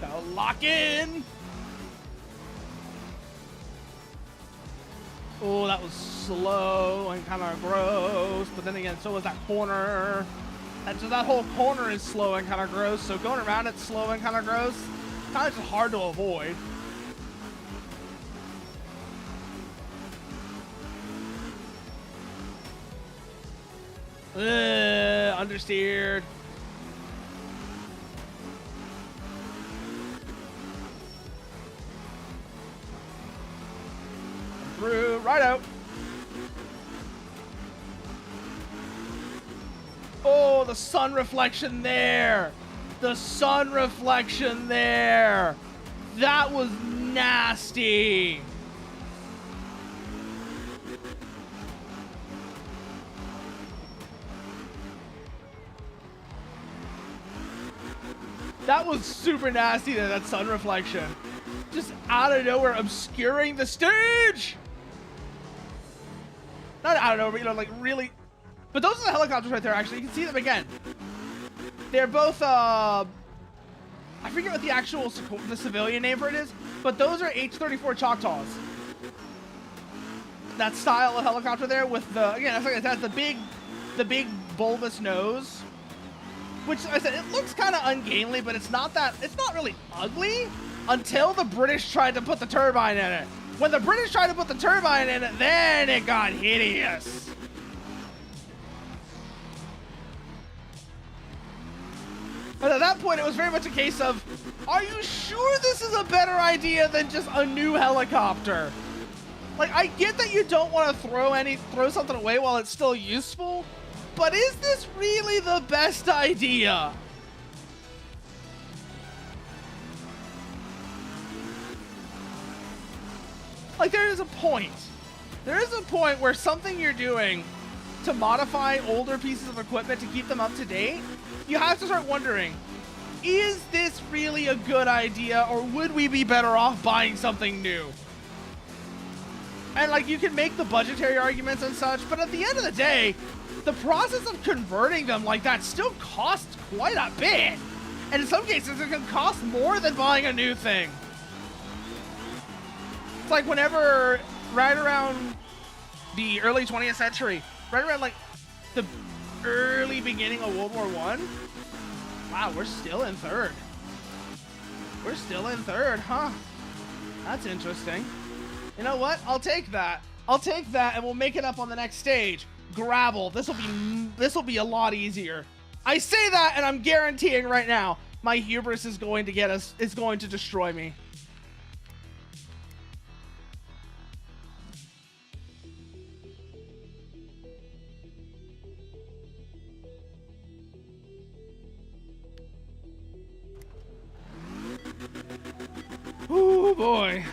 A: Gotta lock in. Oh, that was slow and kind of gross. But then again, so was that corner. And so that whole corner is slow and kind of gross. So going around it's slow and kind of gross. Kind of just hard to avoid. Understeered. Through, right out. Oh, the sun reflection there. The sun reflection there. That was nasty. That was super nasty there, that sun reflection. Just out of nowhere, obscuring the stage! Not out of nowhere, you know, like really... But those are the helicopters right there, actually. You can see them again. They're both, I forget what the actual, the civilian name for it is, but those are H-34 Choctaws. That style of helicopter there with the, again, that's like it has the big bulbous nose. Which, like I said, it looks kind of ungainly, but it's not really ugly until the British tried to put the turbine in it. When the British tried to put the turbine in it, then it got hideous. But at that point, it was very much a case of, are you sure this is a better idea than just a new helicopter? Like, I get that you don't want to throw something away while it's still useful, but is this really the best idea? Like, there is a point. There is a point where something you're doing to modify older pieces of equipment to keep them up to date, you have to start wondering, is this really a good idea, or would we be better off buying something new? And, like, you can make the budgetary arguments and such, but at the end of the day, the process of converting them like that still costs quite a bit. And in some cases, it can cost more than buying a new thing. It's like whenever, right around the early 20th century, right around like the early beginning of World War I. Wow, we're still in third. We're still in third, huh? That's interesting. You know what? I'll take that. I'll take that, and we'll make it up on the next stage. Gravel. This will be a lot easier. I say that, and I'm guaranteeing right now, my hubris is going to destroy me. Oh boy.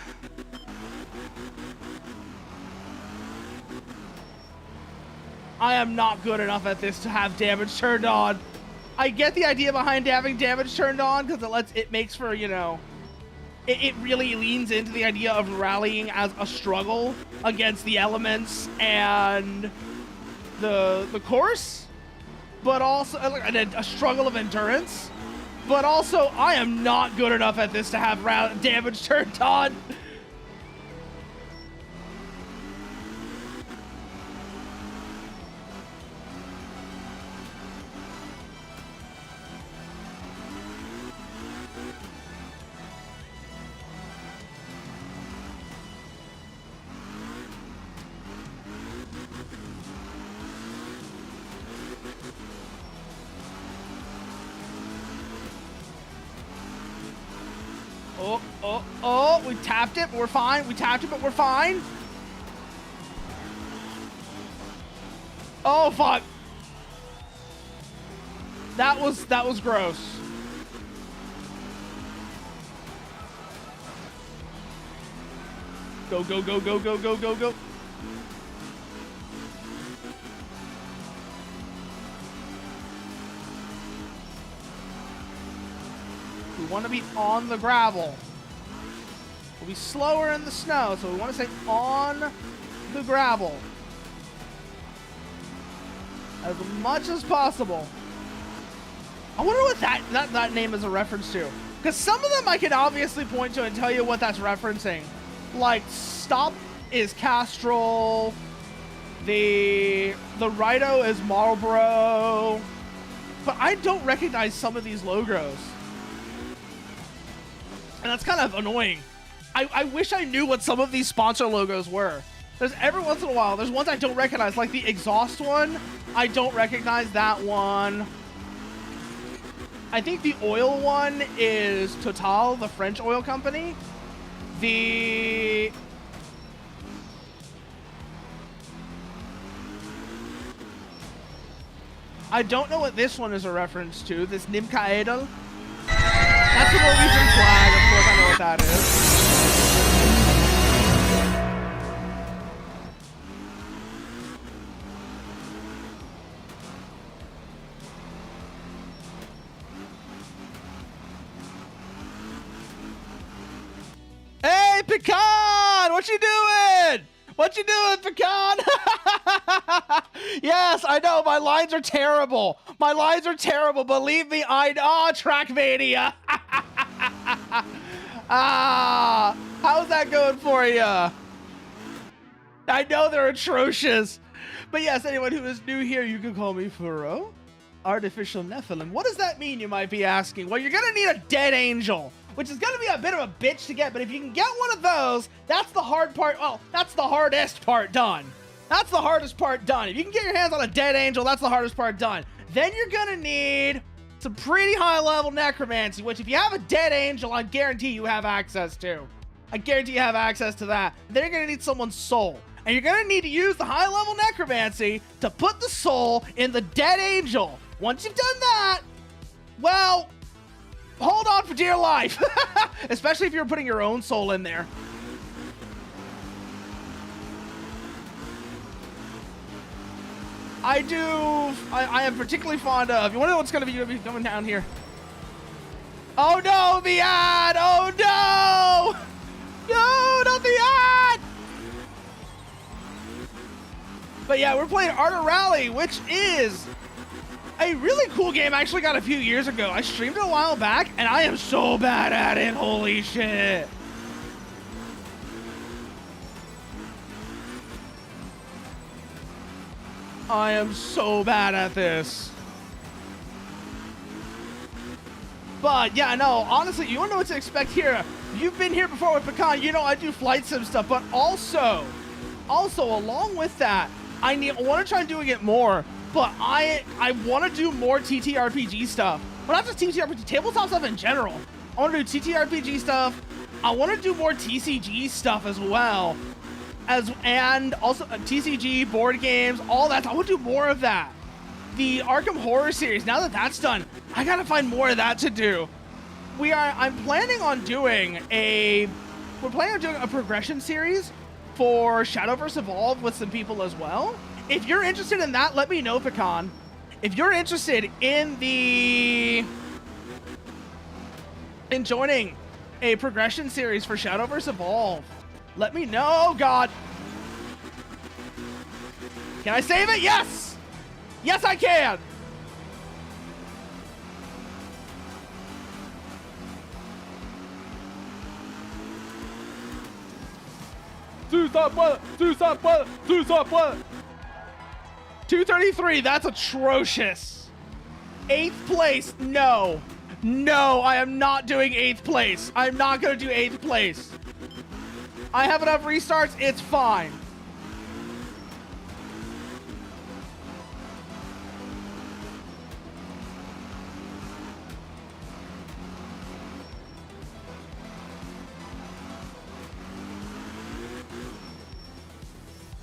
A: I am not good enough at this to have damage turned on. I get the idea behind having damage turned on because it makes for, you know, it really leans into the idea of rallying as a struggle against the elements and the course, but also a struggle of endurance. But also, I am not good enough at this to have damage turned on. Oh, we tapped it, but we're fine. We tapped it, but we're fine. Oh, fuck. That was gross. Go, go, go, go, go, go, go, go. We want to be on the gravel. We'll be slower in the snow, so we want to stay on the gravel as much as possible. I wonder what that name is a reference to, because some of them I can obviously point to and tell you what that's referencing. Like Stop is Castrol, the Rhino is Marlboro, but I don't recognize some of these logos. And that's kind of annoying. I wish I knew what some of these sponsor logos were. There's every once in a while, there's ones I don't recognize, like the exhaust one. I don't recognize that one. I think the oil one is Total, the French oil company. I don't know what this one is a reference to, this Nimka Edel. That's the Norwegian flag, of course I know what that is. Pecan! What you doing? What you doing, Pecan? Yes, I know, my lines are terrible. My lines are terrible, believe me, I know. Trackmania. How's that going for you? I know they're atrocious. But yes, anyone who is new here, you can call me Furo. Artificial Nephilim. What does that mean, you might be asking? Well, you're gonna need a dead angel, which is gonna be a bit of a bitch to get, but if you can get one of those, that's the hard part. Oh, that's the hardest part done. That's the hardest part done. If you can get your hands on a dead angel, that's the hardest part done. Then you're gonna need some pretty high level necromancy, which if you have a dead angel, I guarantee you have access to. I guarantee you have access to that. Then you're gonna need someone's soul. And you're gonna need to use the high level necromancy to put the soul in the dead angel. Once you've done that, well, hold on for dear life. Especially if you're putting your own soul in there. I am particularly fond of. You wanna know what's gonna be coming down here? Oh no, the ad! Oh no! No, not the ad! But yeah, we're playing Art of Rally, which is a really cool game I actually got a few years ago. I streamed it a while back, and I am so bad at it. Holy shit. I am so bad at this. But yeah, no, honestly, you don't know what to expect here. You've been here before with Pecan. You know I do flight sim stuff, but also along with that, I want to try doing it more, but I want to do more TTRPG stuff. Well, not just TTRPG, tabletop stuff in general. I want to do TTRPG stuff. I want to do more TCG stuff as well. And also TCG, board games, all that. I want to do more of that. The Arkham Horror series, now that that's done, I got to find more of that to do. I'm planning on doing a progression series for Shadowverse Evolved with some people as well. If you're interested in that, let me know, Pecan. If you're interested in joining a progression series for Shadowverse Evolved, let me know. Oh God. Can I save it? Yes! Yes, I can! Suicide 233, that's atrocious. 8th place, no. No, I am not doing 8th place. I'm not gonna do 8th place. I have enough restarts, it's fine.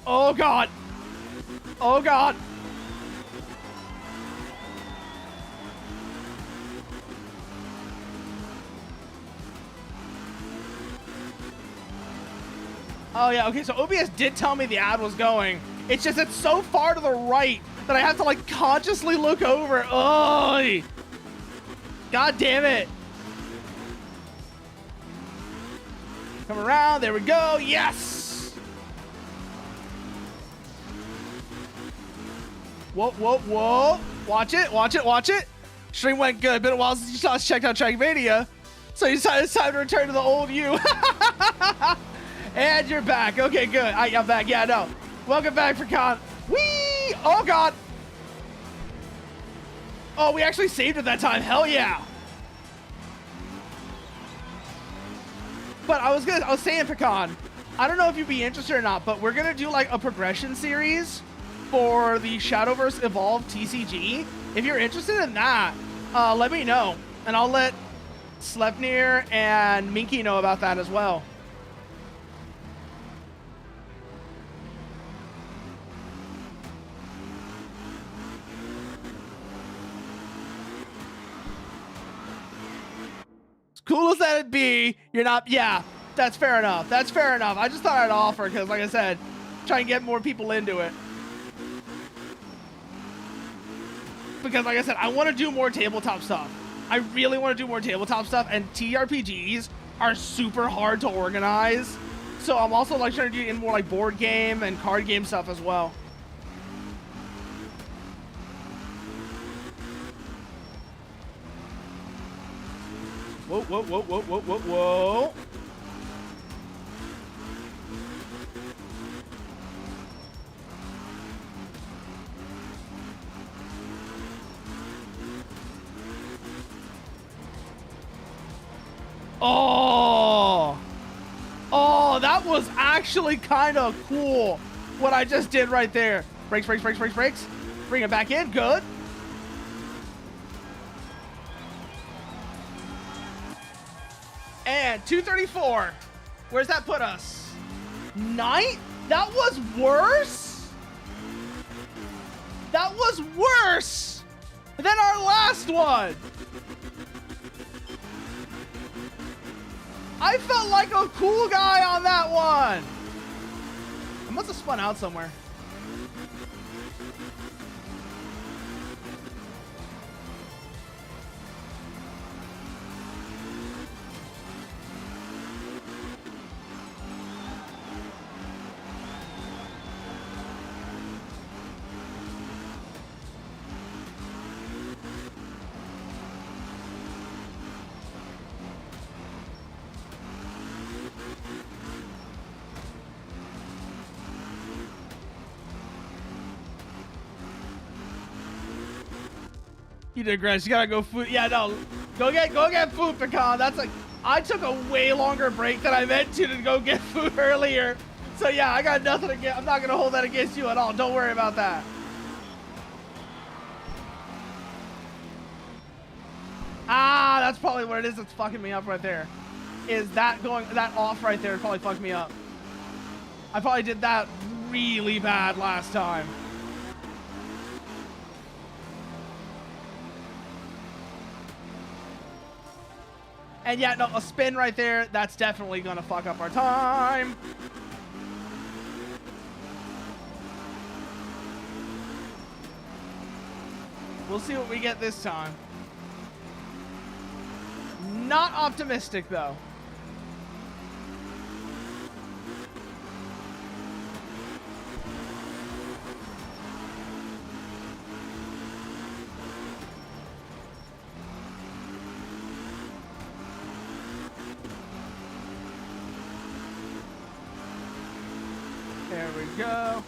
A: Oh God. Oh God. Oh yeah, okay, so OBS did tell me the ad was going. It's just it's so far to the right that I have to like consciously look over. Oh, God damn it. Come around, there we go, yes! Whoa, whoa, whoa. Watch it, watch it, watch it. Stream went good. Been a while since you last checked out Trackmania. So you decided it's time to return to the old you. And you're back. Okay, good. I'm back. Yeah, no. Welcome back for Con. Whee! Oh, God. Oh, we actually saved it that time. Hell yeah. But I was saying, Pecan, I don't know if you'd be interested or not, but we're going to do like a progression series for the Shadowverse Evolved TCG. If you're interested in that, let me know. And I'll let Sleipnir and Minky know about that as well. As cool as that'd be, you're not, yeah, that's fair enough. That's fair enough. I just thought I'd offer because, like I said, try and get more people into it. Because, like I said, I want to do more tabletop stuff. I really want to do more tabletop stuff, and TRPGs are super hard to organize. So I'm also like trying to do it in more like board game and card game stuff as well. Whoa, whoa, whoa, whoa, whoa, whoa, whoa. Oh, oh, that was actually kind of cool what I just did right there. Brakes, brakes, brakes, brakes, brakes. Bring it back in. Good. And 234. Where's that put us? 9th? That was worse? That was worse than our last one. I felt like a cool guy on that one. I must have spun out somewhere. You digress. You gotta go food. Yeah, no. Go get food, pecan. That's like, I took a way longer break than I meant to go get food earlier. So yeah, I got nothing against. I'm not gonna hold that against you at all. Don't worry about that. Ah, that's probably what it is that's fucking me up right there. Is that off right there probably fucked me up. I probably did that really bad last time. And yeah, no, a spin right there, that's definitely gonna fuck up our time. We'll see what we get this time. Not optimistic though. There we go.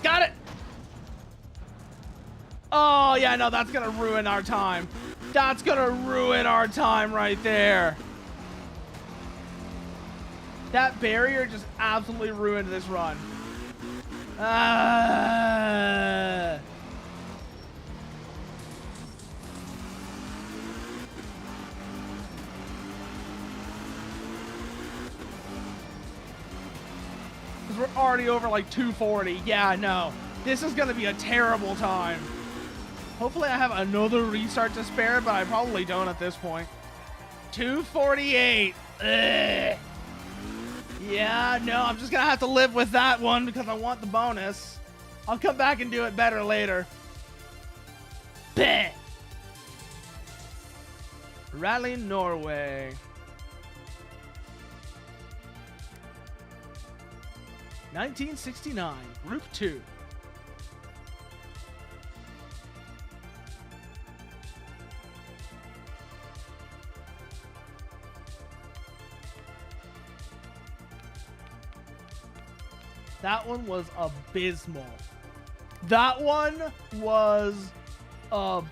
A: Got it. Oh, yeah, no, that's going to ruin our time. That's going to ruin our time right there. That barrier just absolutely ruined this run. We're already over like 240. Yeah, no. This is going to be a terrible time. Hopefully I have another restart to spare, but I probably don't at this point. 248. Ugh. Yeah, no, I'm just going to have to live with that one because I want the bonus. I'll come back and do it better later. Bleh. Rally Norway. 1969, Group 2. That one was abysmal. That one was abysmal.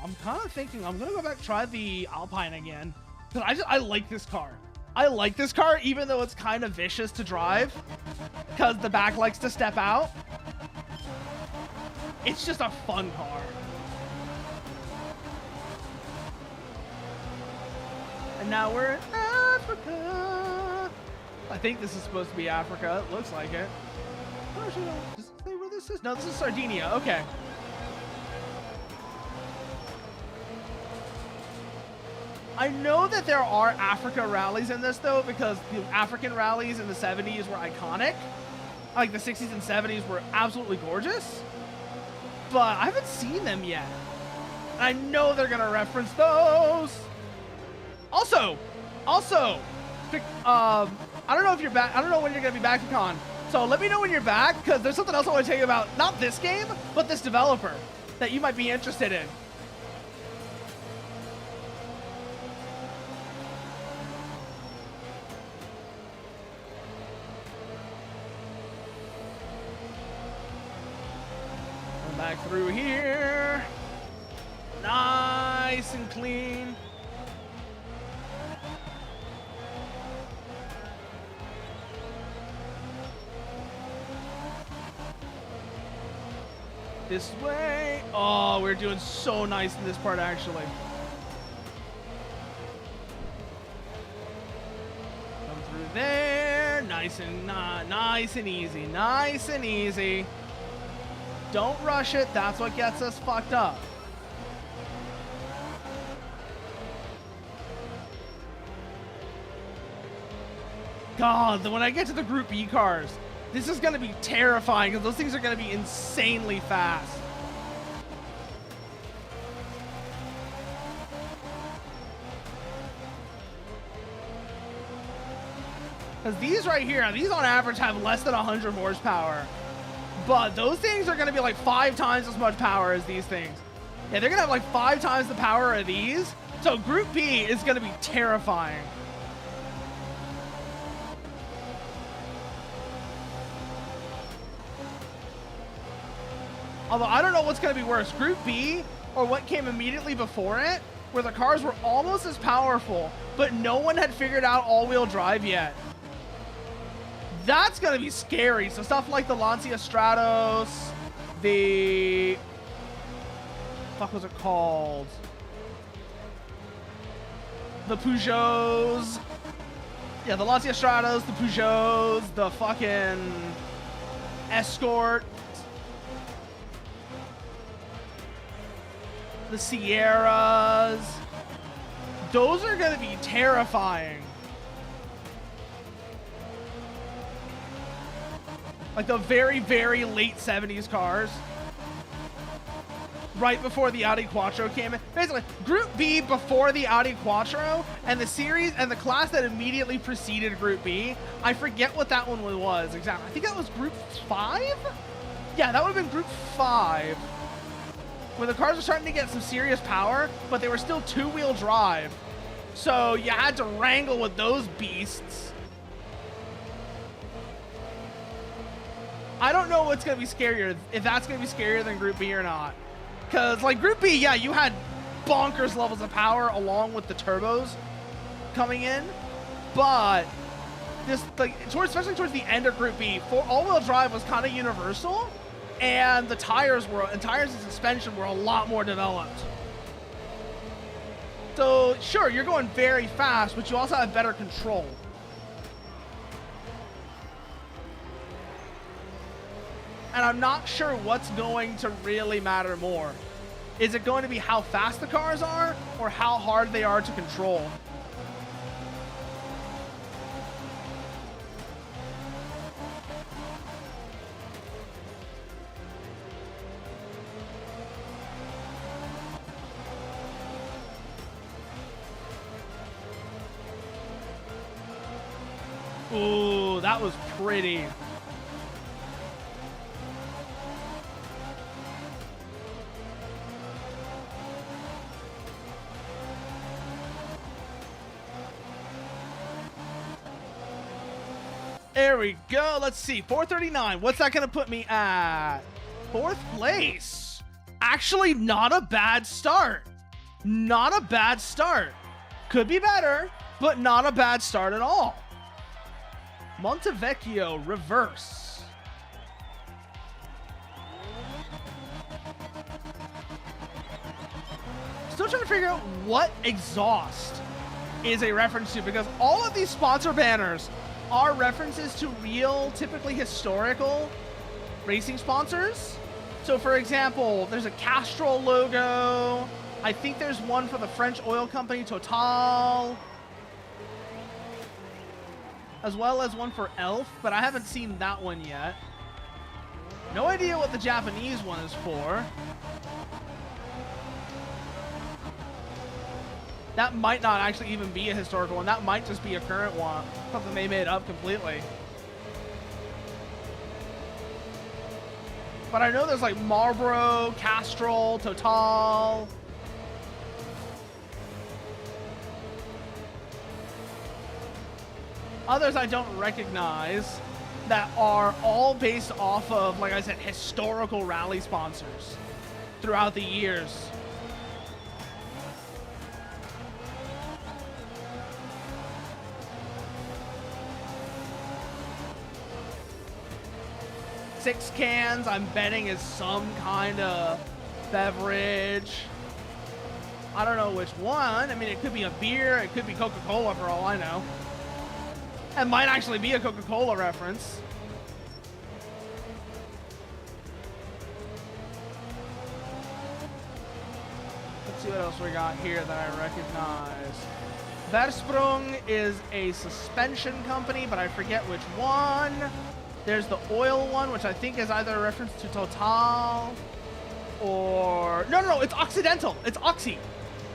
A: I'm kind of thinking I'm gonna go back and try the Alpine again because I like this car. I like this car, even though it's kind of vicious to drive because the back likes to step out. It's just a fun car. And now we're in Africa. I think this is supposed to be Africa. It looks like it. Oh, should I just say where this is? No, this is Sardinia. Okay. I know that there are Africa rallies in this, though, because the African rallies in the 70s were iconic. Like, the 60s and 70s were absolutely gorgeous. But I haven't seen them yet. And I know they're going to reference those. Also, I don't know if you're back. I don't know when you're going to be back to con. So let me know when you're back, because there's something else I want to tell you about. Not this game, but this developer that you might be interested in. Back through here. Nice and clean. This way. Oh, we're doing so nice in this part, actually. Come through there. Nice and easy. Nice and easy. Don't rush it. That's what gets us fucked up. God, when I get to the Group B cars, this is going to be terrifying because those things are going to be insanely fast. Because these right here, these on average have less than 100 horsepower. But those things are going to be like 5 times as much power as these things. Yeah, they're going to have like 5 times the power of these. So Group B is going to be terrifying. Although I don't know what's going to be worse, Group B or what came immediately before it, where the cars were almost as powerful, but no one had figured out all-wheel drive yet. That's going to be scary. So stuff like the Lancia Stratos, the... fuck was it called? The Peugeots. Yeah, the Lancia Stratos, the Peugeots, the fucking Escort. The Sierras. Those are going to be terrifying. Like the very, very late 70s cars. Right before the Audi Quattro came in. Basically, Group B before the Audi Quattro and the series and the class that immediately preceded Group B. I forget what that one was exactly. I think that was Group 5? Yeah, that would have been Group 5. When the cars were starting to get some serious power, but they were still two-wheel drive. So you had to wrangle with those beasts. I don't know what's going to be scarier, if that's going to be scarier than Group B or not. Because, like, Group B, yeah, you had bonkers levels of power along with the turbos coming in. But, this, like, especially towards the end of Group B, all-wheel drive was kind of universal. And the tires and suspension were a lot more developed. So, sure, you're going very fast, but you also have better control. And I'm not sure what's going to really matter more. Is it going to be how fast the cars are or how hard they are to control? Ooh, that was pretty. There we go. Let's see. 439. What's that going to put me at? 4th place. Actually, not a bad start. Not a bad start. Could be better, but not a bad start at all. Montevecchio reverse. Still trying to figure out what exhaust is a reference to, because all of these sponsor banners are references to real, typically historical racing sponsors. So for example, there's a Castrol logo, I think there's one for the French oil company, Total, as well as one for Elf, but I haven't seen that one yet. No idea what the Japanese one is for. That might not actually even be a historical one. That might just be a current one. Something they made up completely. But I know there's like Marlboro, Castrol, Total. Others I don't recognize that are all based off of, like I said, historical rally sponsors throughout the years. Six cans, I'm betting, is some kind of beverage. I don't know which one. I mean, it could be a beer. It could be Coca-Cola for all I know. It might actually be a Coca-Cola reference. Let's see what else we got here that I recognize. Versprung is a suspension company, but I forget which one. There's the oil one, which I think is either a reference to Total or... No, it's Occidental. It's Oxy.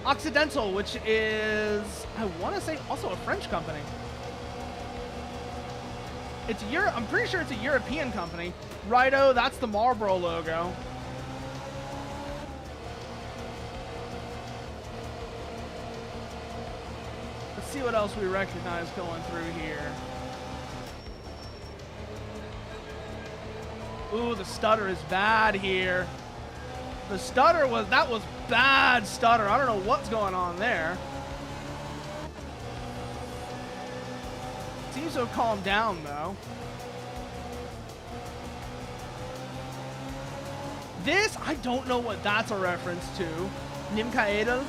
A: Occidental, which is, I want to say, also a French company. It's I'm pretty sure it's a European company. Righto, that's the Marlboro logo. Let's see what else we recognize going through here. Ooh, the stutter is bad here. The stutter that was bad stutter. I don't know what's going on there. Seems to have calmed down, though. This, I don't know what that's a reference to. Nimka Edel?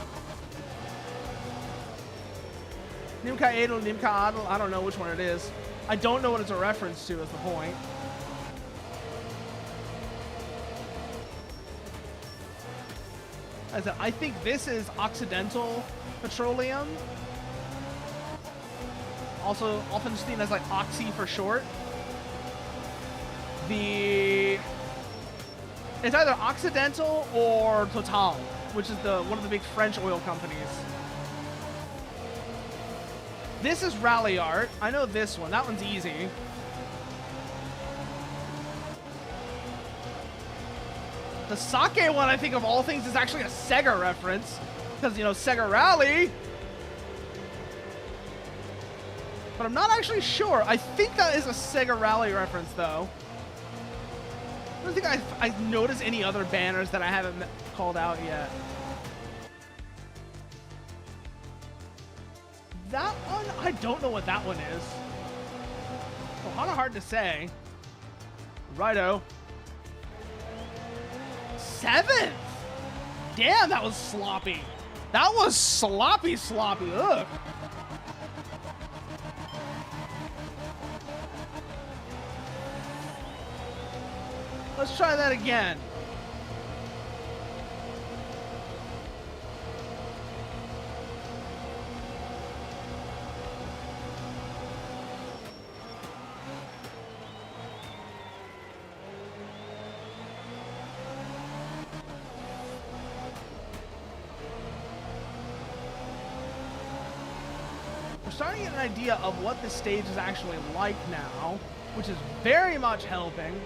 A: Nimka Edel, Nimka Adel? I don't know which one it is. I don't know what it's a reference to, is the point. I think this is Occidental Petroleum. Also often seen as like Oxy for short. It's either Occidental or Total, which is one of the big French oil companies. This is Rally Art. I know this one. That one's easy. The sake one, I think, of all things, is actually a Sega reference. Because, you know, Sega Rally. But I'm not actually sure. I think that is a Sega Rally reference, though. I don't think I've noticed any other banners that I haven't called out yet. That one, I don't know what that one is. Well, kind of hard to say. Righto. 7th! Damn, that was sloppy. That was sloppy. Ugh. Let's try that again. We're starting to get an idea of what the stage is actually like now, which is very much helping.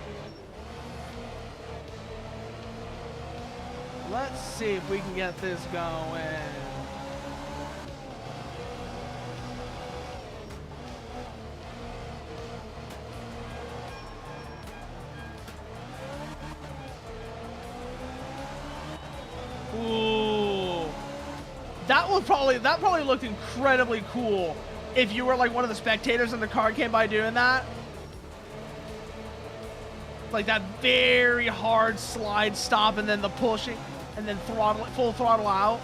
A: Let's see if we can get this going. Ooh. That probably looked incredibly cool if you were like one of the spectators and the car came by doing that. Like that very hard slide stop and then the pushing and then full throttle out.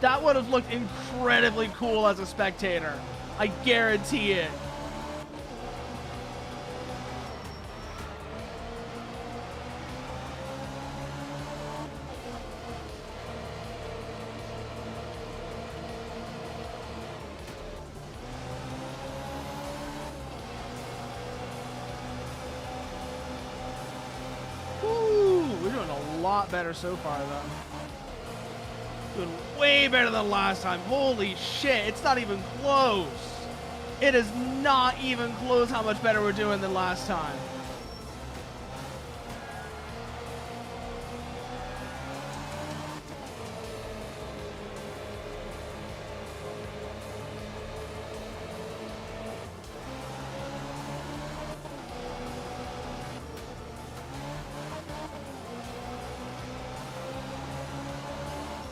A: That would have looked incredibly cool as a spectator. I guarantee it. lot better so far, though. Doing way better than last time. Holy shit, it's not even close. It is not even close how much better we're doing than last time.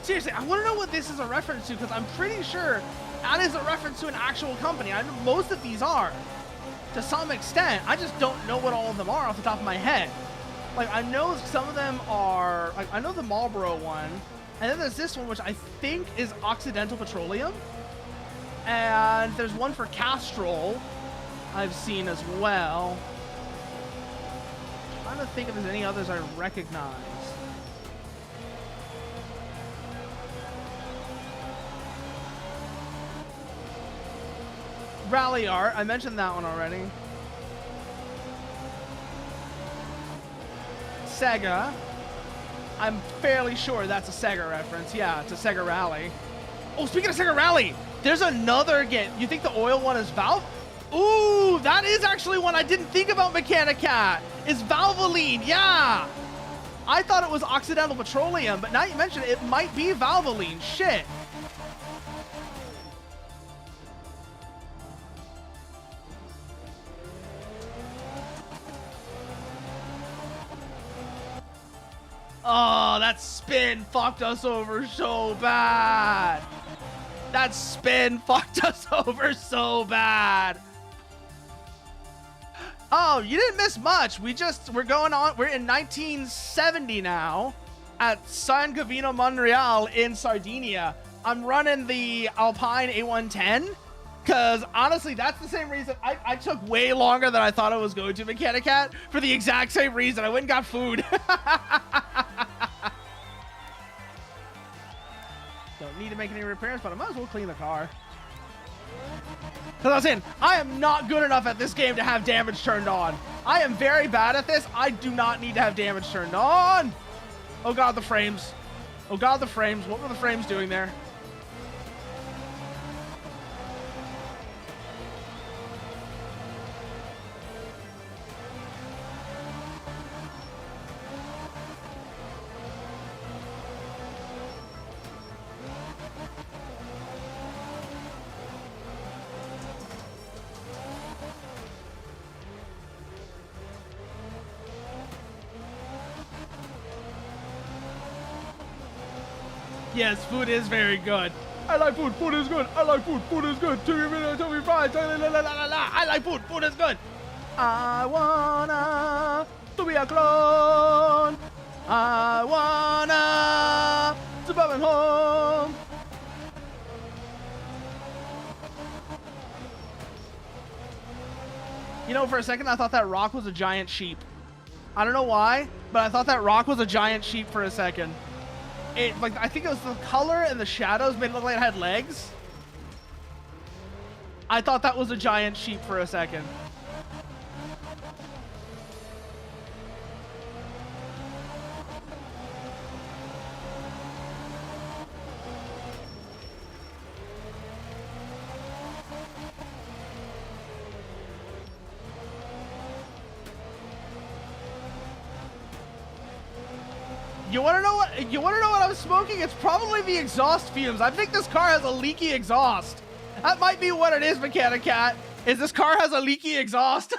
A: Seriously, I want to know what this is a reference to, because I'm pretty sure that is a reference to an actual company. I know most of these are, to some extent. I just don't know what all of them are off the top of my head. Like, I know some of them are, like, I know the Marlboro one, and then there's this one, which I think is Occidental Petroleum. And there's one for Castrol I've seen as well. I'm trying to think if there's any others I recognize. Rally Art, I mentioned that one already. Sega. I'm fairly sure that's a Sega reference. Yeah, it's a Sega Rally. Oh, speaking of Sega Rally, there's another game. You think the oil one is Valve? Ooh, that is actually one I didn't think about, Mechanicat. It's Valvoline, yeah. I thought it was Occidental Petroleum, but now you mention it, it might be Valvoline. Shit. Oh, that spin fucked us over so bad. That spin fucked us over so bad. Oh, you didn't miss much. We're going on. We're in 1970 now at San Gavino Monreal in Sardinia. I'm running the Alpine A110 because honestly, that's the same reason I took way longer than I thought I was going to, Mechanicat, for the exact same reason. I went and got food. Don't need to make any repairs, but I might as well clean the car. Because I was saying, I am not good enough at this game to have damage turned on. I am very bad at this. I do not need to have damage turned on. Oh god, the frames. Oh god, the frames. What were the frames doing there? Yes, food is very good. I like food. Food is good. I like food. Food is good. To be fried. I like food. Food is good. I wanna to be a clone. I wanna to come home. You know, for a second, I thought that rock was a giant sheep. I don't know why, but I thought that rock was a giant sheep for a second. Like, I think it was the color and the shadows made it look like it had legs. I thought that was a giant sheep for a second. You want to know what? You want to know what I'm smoking? It's probably the exhaust fumes. I think this car has a leaky exhaust. That might be what it is, Mechanicat. Is this car has a leaky exhaust?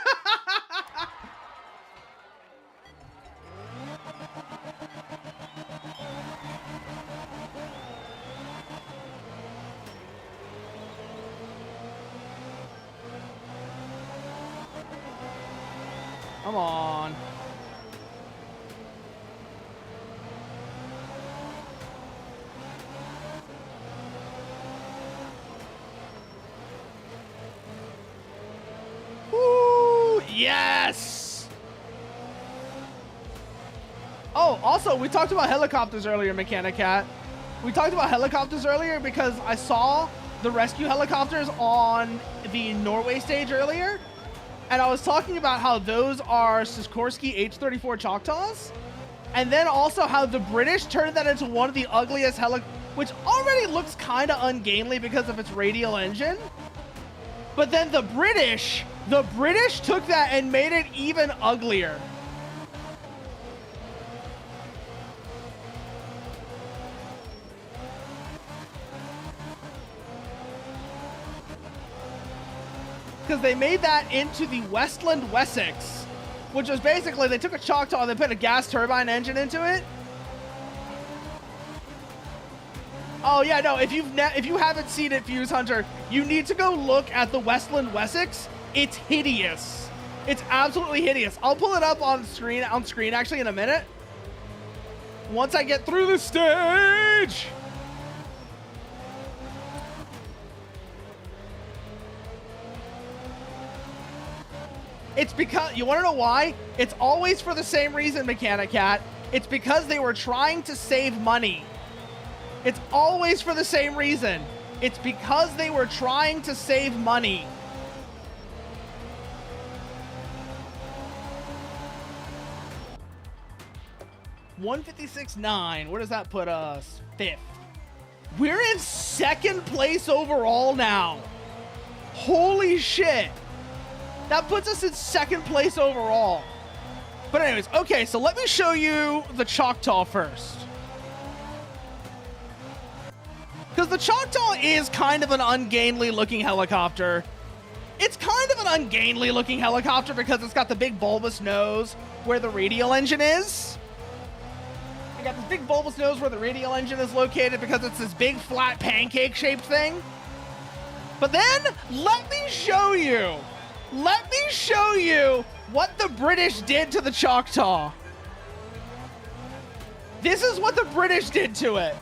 A: Come on. Yes! Oh, also, we talked about helicopters earlier, Mechanicat. We talked about helicopters earlier because I saw the rescue helicopters on the Norway stage earlier. And I was talking about how those are Sikorsky H-34 Choctaws. And then also how the British turned that into one of the ugliest which already looks kind of ungainly because of its radial engine. But then the British took that and made it even uglier. Because they made that into the Westland Wessex, which was basically, they took a Choctaw and they put a gas turbine engine into it. Oh yeah, no, if you haven't seen it, Fuse Hunter, you need to go look at the Westland Wessex. It's hideous. It's absolutely hideous. I'll pull it up on screen actually in a minute. Once I get through the stage. It's because, you want to know why? It's always for the same reason, Mechanic Cat. It's because they were trying to save money. It's always for the same reason. It's because they were trying to save money. $156.9. Where does that put us? 5th. We're in 2nd place overall now. Holy shit. That puts us in 2nd place overall. But anyways, okay, so let me show you the Choctaw first. Because the Choctaw is kind of an ungainly looking helicopter. It's kind of an ungainly looking helicopter because it's got the big bulbous nose where the radial engine is. You got this big bulbous nose where the radial engine is located because it's this big flat pancake shaped thing. But then let me show you what the British did to the Choctaw. This is what the British did to it.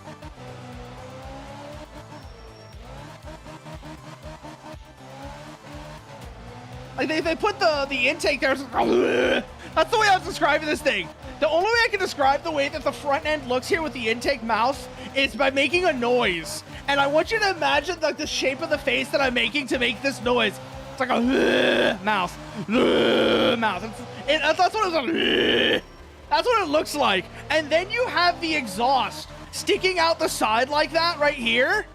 A: Like they put the intake there. That's the way I was describing this thing. The only way I can describe the way that the front end looks here with the intake mouth is by making a noise. And I want you to imagine like the shape of the face that I'm making to make this noise. It's like a mouth. Mouth. That's what it's like. That's what it looks like. And then you have the exhaust sticking out the side like that right here.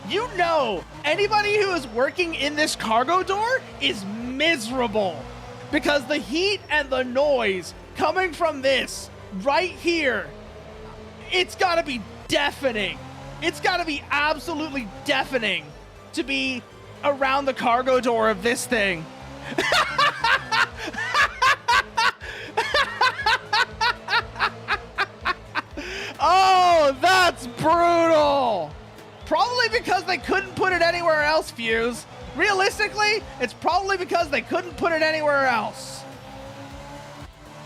A: You know, anybody who is working in this cargo door is miserable because the heat and the noise coming from this right here, it's got to be deafening. It's got to be absolutely deafening to be around the cargo door of this thing. Oh, that's brutal. Probably because they couldn't put it anywhere else, Fuse. Realistically, it's probably because they couldn't put it anywhere else.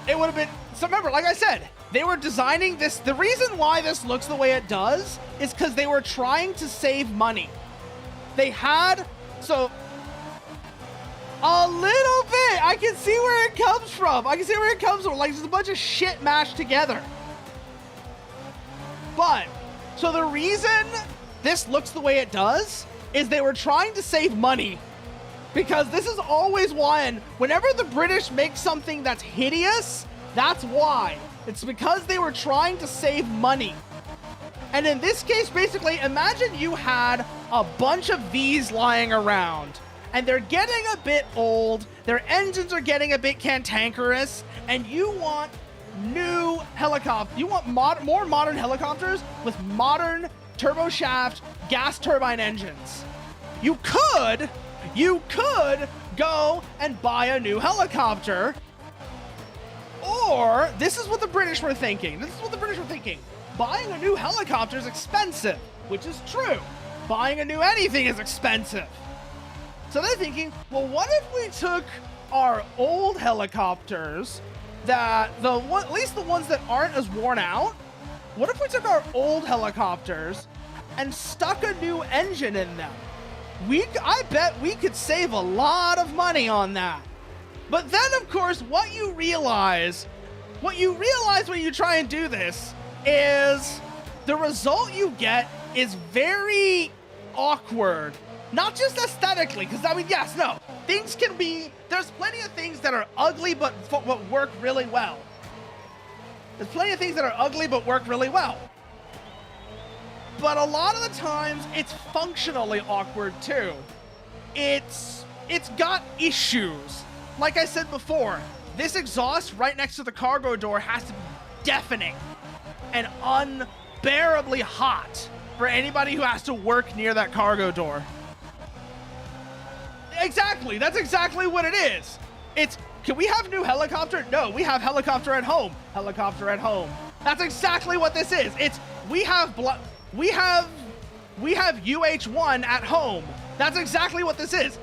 A: It would have been... So remember, like I said, they were designing this... The reason why this looks the way it does is because they were trying to save money. They had... So... A little bit! I can see where it comes from. Like, there's a bunch of shit mashed together. But... So the reason this looks the way it does is they were trying to save money, because this is always why, whenever the British make something that's hideous, that's why. It's because they were trying to save money. And in this case, basically, imagine you had a bunch of these lying around and they're getting a bit old, their engines are getting a bit cantankerous, and you want new helicopters. You want more modern helicopters with modern turboshaft gas turbine engines. You could go and buy a new helicopter, or this is what the British were thinking. Buying a new helicopter is expensive, which is true. Buying a new anything is expensive. So they're thinking, well, what if we took our old helicopters, at least the ones that aren't as worn out, what if we took our old helicopters and stuck a new engine in them? I bet we could save a lot of money on that. But then, of course, what you realize when you try and do this is the result you get is very awkward. Not just aesthetically, because I mean, yes, no, there's plenty of things that are ugly but work really well. There's plenty of things that are ugly but work really well. But a lot of the times, it's functionally awkward too. It's got issues. Like I said before, this exhaust right next to the cargo door has to be deafening and unbearably hot for anybody who has to work near that cargo door. Exactly, that's exactly what it is. Can we have new helicopter? No, we have helicopter at home. Helicopter at home. That's exactly what this is. We have UH-1 at home. That's exactly what this is.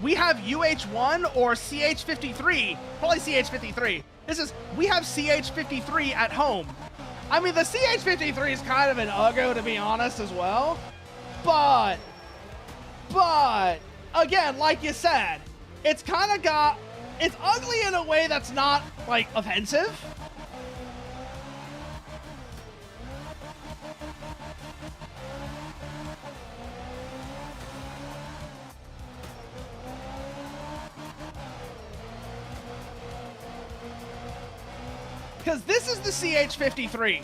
A: We have UH-1 or CH-53, probably CH-53. We have CH-53 at home. I mean, the CH-53 is kind of an uggo, to be honest, as well. But, again, like you said, it's ugly in a way that's not, like, offensive. Because this is the CH-53.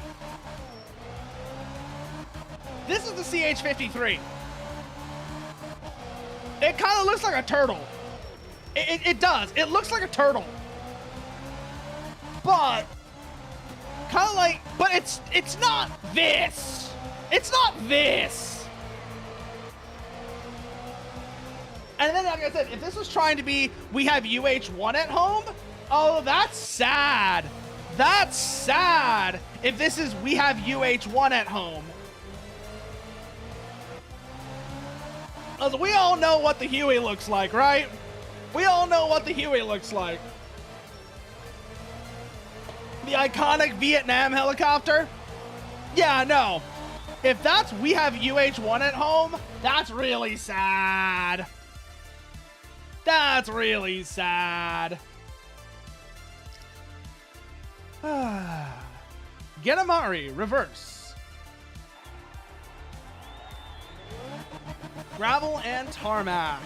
A: This is the CH-53. It kind of looks like a turtle. It does. It looks like a turtle. But, kind of like, but it's not this. It's not this. And then, like I said, if this was trying to be, we have UH-1 at home, oh, that's sad. That's sad if this is, we have UH-1 at home. We all know what the Huey looks like, right? We all know what the Huey looks like. The iconic Vietnam helicopter? Yeah, no. If that's, we have UH-1 at home, that's really sad. That's really sad. Genamari, reverse. Gravel and tarmac.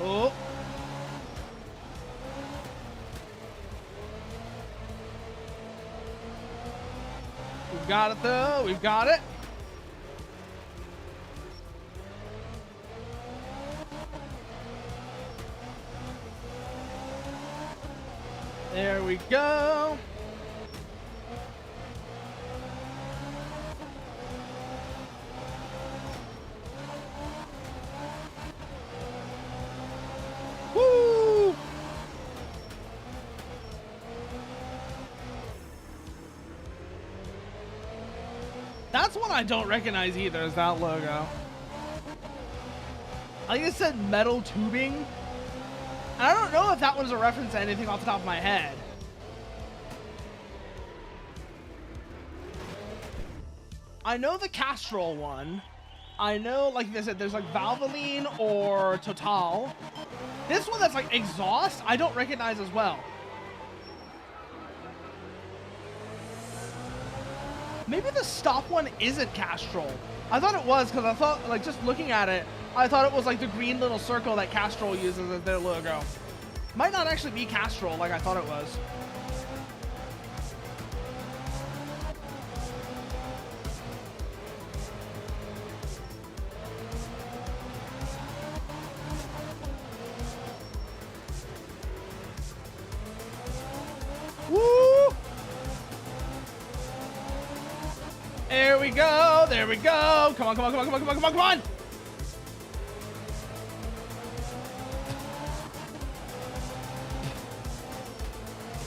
A: Oh. We've got it though, we've got it. There we go. Woo! That's one I don't recognize either, is that logo. I think it said metal tubing. And I don't know if that was a reference to anything off the top of my head. I know the Castrol one. I know, like I said, there's like Valvoline or Total. This one that's like exhaust, I don't recognize as well. Maybe the stop one isn't Castrol. I thought it was, because I thought, like, just looking at it, I thought it was like the green little circle that Castrol uses as their logo. Might not actually be Castrol like I thought it was. Woo! There we go, there we go. Come on, come on, come on, come on, come on, come on, come on.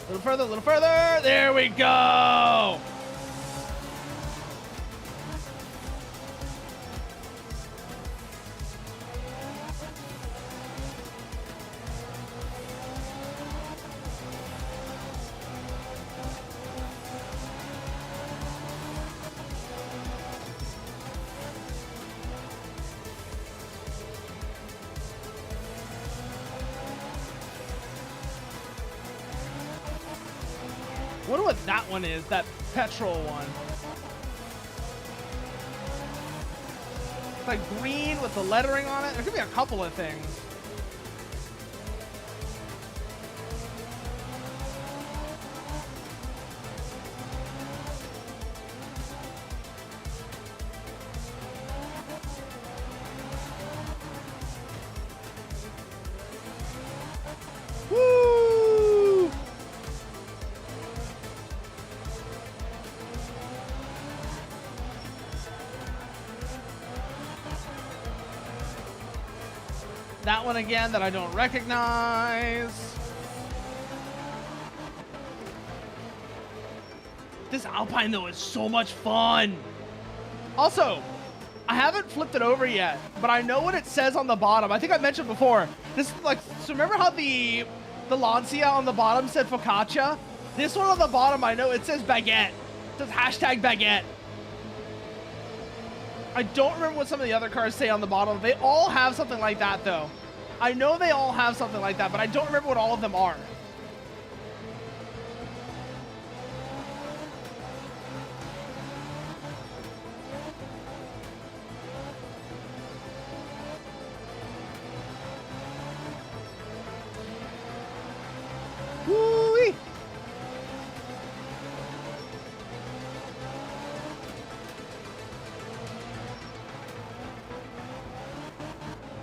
A: A little further, a little further. There we go. I wonder what that one is, that petrol one. It's like green with the lettering on it. There could be a couple of things. Woo! That one again that I don't recognize. This Alpine though is so much fun. Also, I haven't flipped it over yet, but I know what it says on the bottom. I think I mentioned before. This is like, so remember how the Lancia on the bottom said focaccia? This one on the bottom, I know it says baguette. It says hashtag baguette. I don't remember what some of the other cars say on the bottom. They all have something like that though. I know they all have something like that, but I don't remember what all of them are. Woo-wee.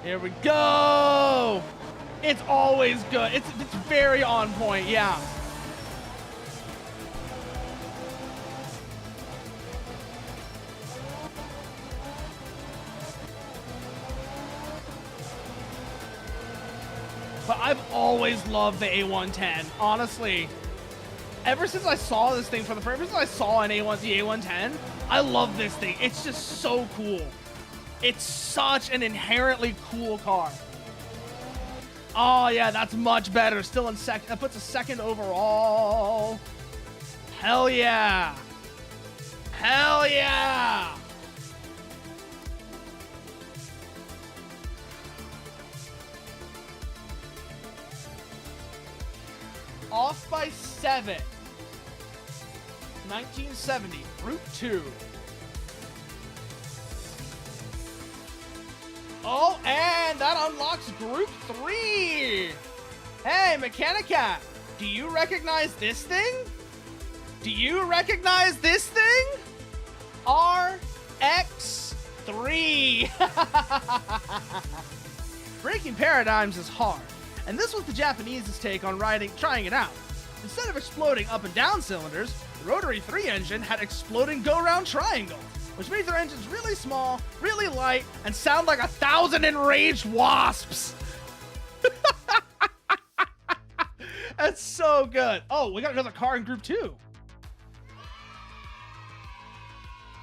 A: Here we go. It's always good. It's very on point. Yeah. But I've always loved the A110. Honestly, ever since I saw this thing for the first, ever since I saw the A110, I love this thing. It's just so cool. It's such an inherently cool car. Oh yeah, that's much better. Still in second. That puts a second overall. Hell yeah. Hell yeah. Off by 7. 1970, Route 2. Oh, and that unlocks Group 3. Hey, Mechanica, do you recognize this thing? Do you recognize this thing? RX3. Breaking paradigms is hard, and this was the Japanese's take on trying it out. Instead of exploding up and down cylinders, the rotary 3 engine had exploding go-round triangles, which made their engines really small, really light, and sound like 1,000 enraged wasps. That's so good. Oh, we got another car in Group 2.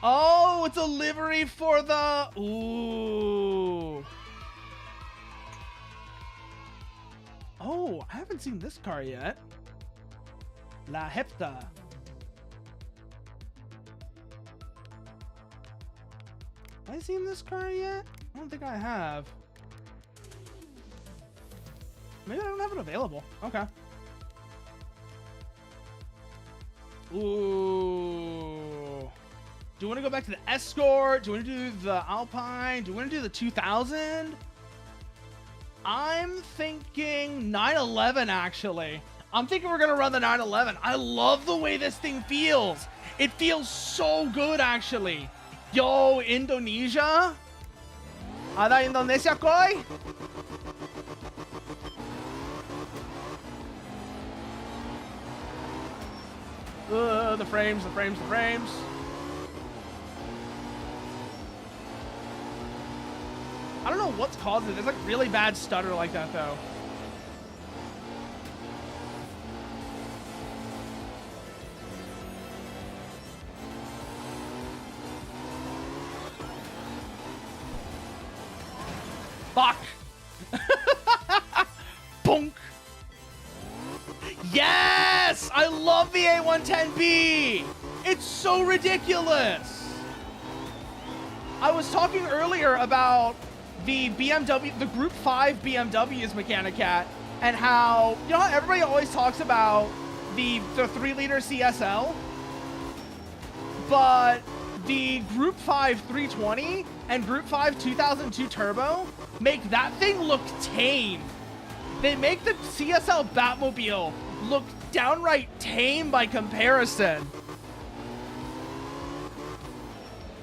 A: Oh, it's a livery for the... Ooh. Oh, I haven't seen this car yet. La Hepta. Have I seen this car yet? I don't think I have. Maybe I don't have it available. Okay. Ooh. Do you want to go back to the Escort? Do you want to do the Alpine? Do you want to do the 2000? I'm thinking 911, actually. I'm thinking we're going to run the 911. I love the way this thing feels. It feels so good, actually. Yo, Indonesia? Ada Indonesia, koi? The frames. I don't know what's causing it. There's like really bad stutter like that, though. Fuck! Bonk! Yes! I love the A110B! It's so ridiculous! I was talking earlier about the BMW, the Group 5 BMW's Mechanicat, and how, you know how everybody always talks about the 3-liter CSL, but the Group 5 320 and Group 5 2002 Turbo make that thing look tame. They make the CSL Batmobile look downright tame by comparison.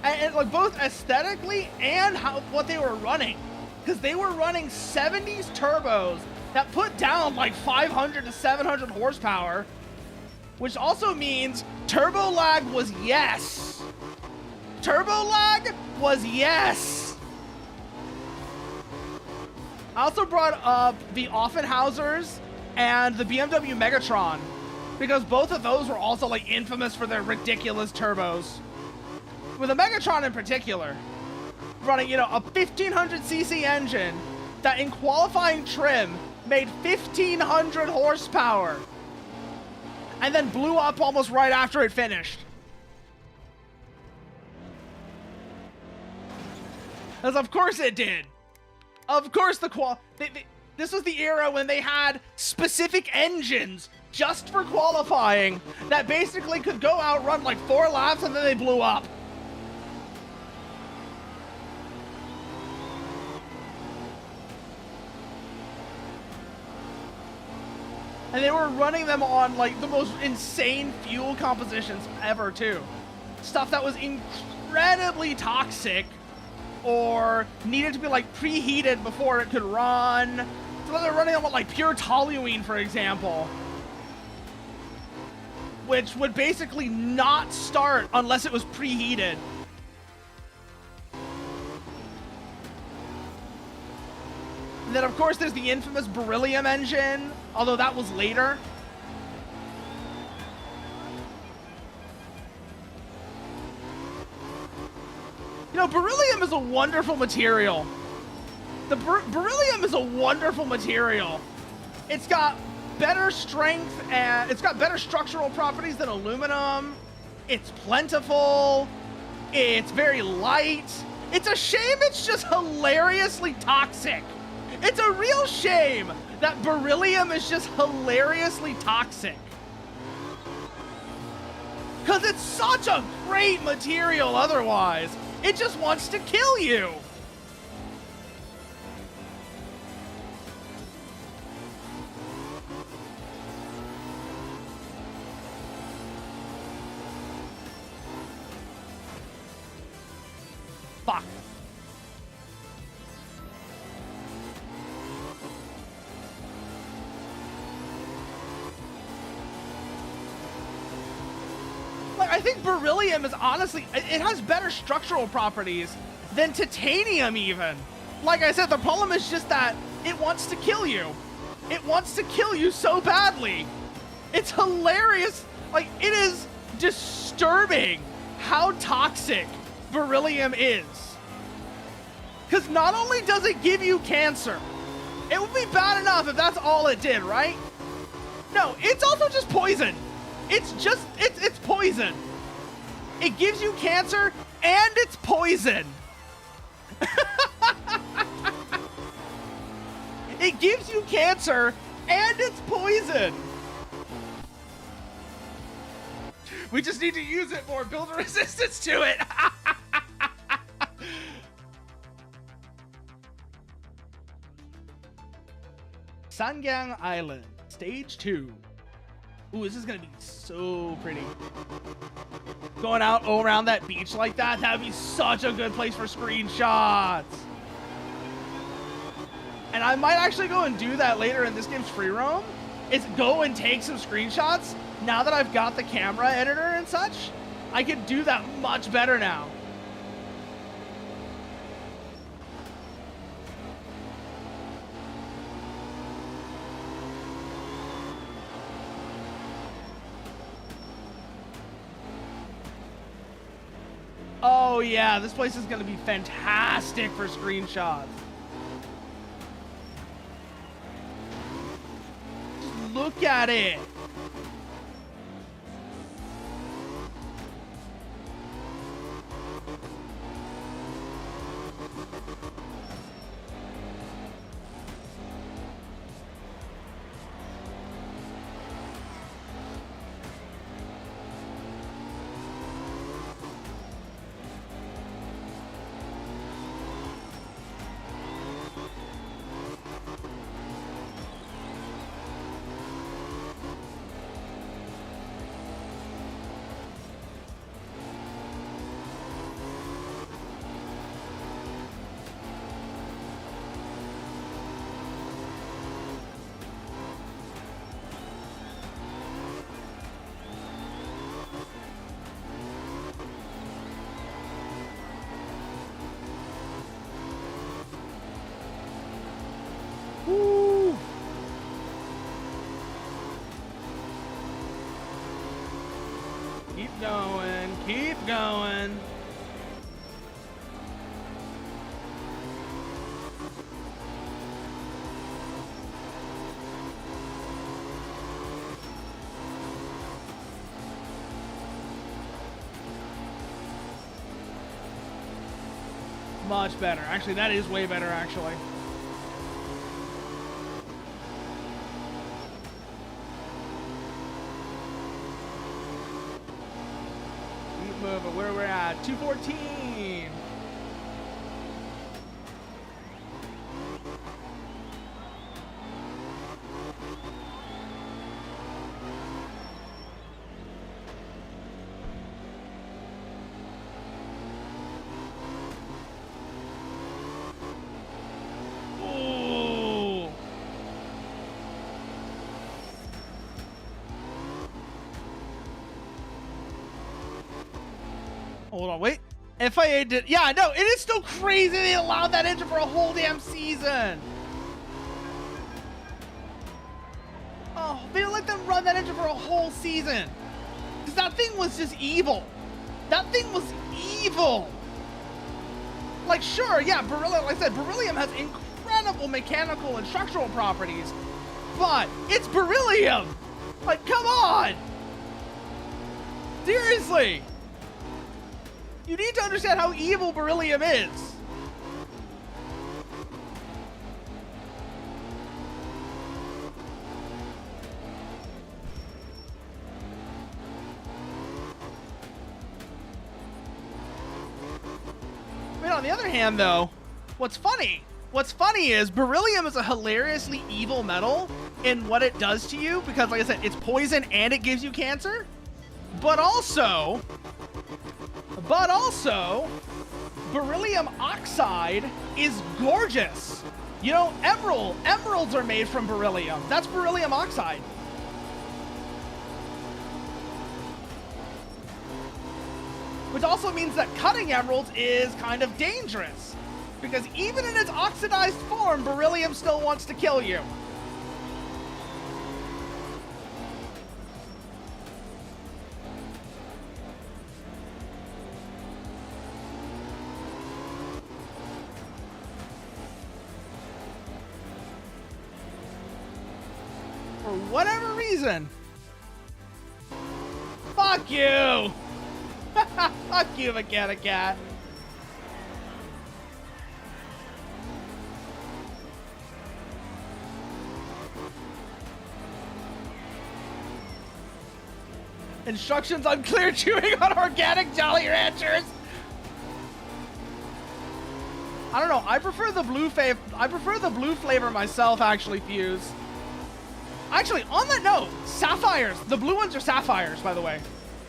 A: And like both aesthetically and what they were running. Because they were running 70s turbos that put down like 500 to 700 horsepower, which also means turbo lag was yes. Turbo lag was yes. I also brought up the Offenhausers and the BMW Megatron because both of those were also like infamous for their ridiculous turbos. With the Megatron in particular, running, you know, a 1500cc engine that in qualifying trim made 1500 horsepower and then blew up almost right after it finished. As of course it did. Of course this was the era when they had specific engines just for qualifying that basically could go out, run like 4 laps, and then they blew up. And they were running them on like the most insane fuel compositions ever too. Stuff that was incredibly toxic or needed to be like preheated before it could run. So they're running them on like pure toluene, for example, which would basically not start unless it was preheated. And then of course there's the infamous beryllium engine, although that was later. You know, beryllium is a wonderful material. The beryllium is a wonderful material. It's got better strength and it's got better structural properties than aluminum. It's plentiful. It's very light. It's a shame it's just hilariously toxic. It's a real shame that beryllium is just hilariously toxic. Because it's such a great material otherwise. It just wants to kill you. Fuck. I think beryllium is honestly, it has better structural properties than titanium even. Like I said, the problem is just that it wants to kill you. It wants to kill you so badly. It's hilarious. Like, it is disturbing how toxic beryllium is. Because not only does it give you cancer, it would be bad enough if that's all it did, right? No, it's also just poison. It's poison. It gives you cancer and it's poison. It gives you cancer and it's poison. We just need to use it more, build a resistance to it. Sangyang Island, Stage 2. Ooh, this is gonna be so pretty. Going out around that beach like that, that would be such a good place for screenshots. And I might actually go and do that later in this game's free roam. Is go and take some screenshots. Now that I've got the camera editor and such, I can do that much better now. Oh yeah, this place is gonna be fantastic for screenshots. Just look at it. Keep going. Much better. Actually, that is way better, actually. Keep moving. Where we're at? 214. Hold on, wait. FIA did, yeah, no, it is still crazy they allowed that engine for a whole damn season. Oh, they let them run that engine for a whole season. Because that thing was just evil. That thing was evil. Like, sure, yeah, beryllium, like I said, beryllium has incredible mechanical and structural properties, but it's beryllium. Like, come on. Seriously. You need to understand how evil beryllium is. But on the other hand, though, what's funny is beryllium is a hilariously evil metal in what it does to you because, like I said, it's poison and it gives you cancer. But also, beryllium oxide is gorgeous. You know, emeralds are made from beryllium. That's beryllium oxide. Which also means that cutting emeralds is kind of dangerous. Because even in its oxidized form, beryllium still wants to kill you. For whatever reason. Fuck you! Fuck you, Mechanic Cat. Instructions unclear, chewing on organic Jolly Ranchers. I don't know. I prefer the blue flavor myself, actually, Fuse. Actually, on that note, sapphires. The blue ones are sapphires, by the way.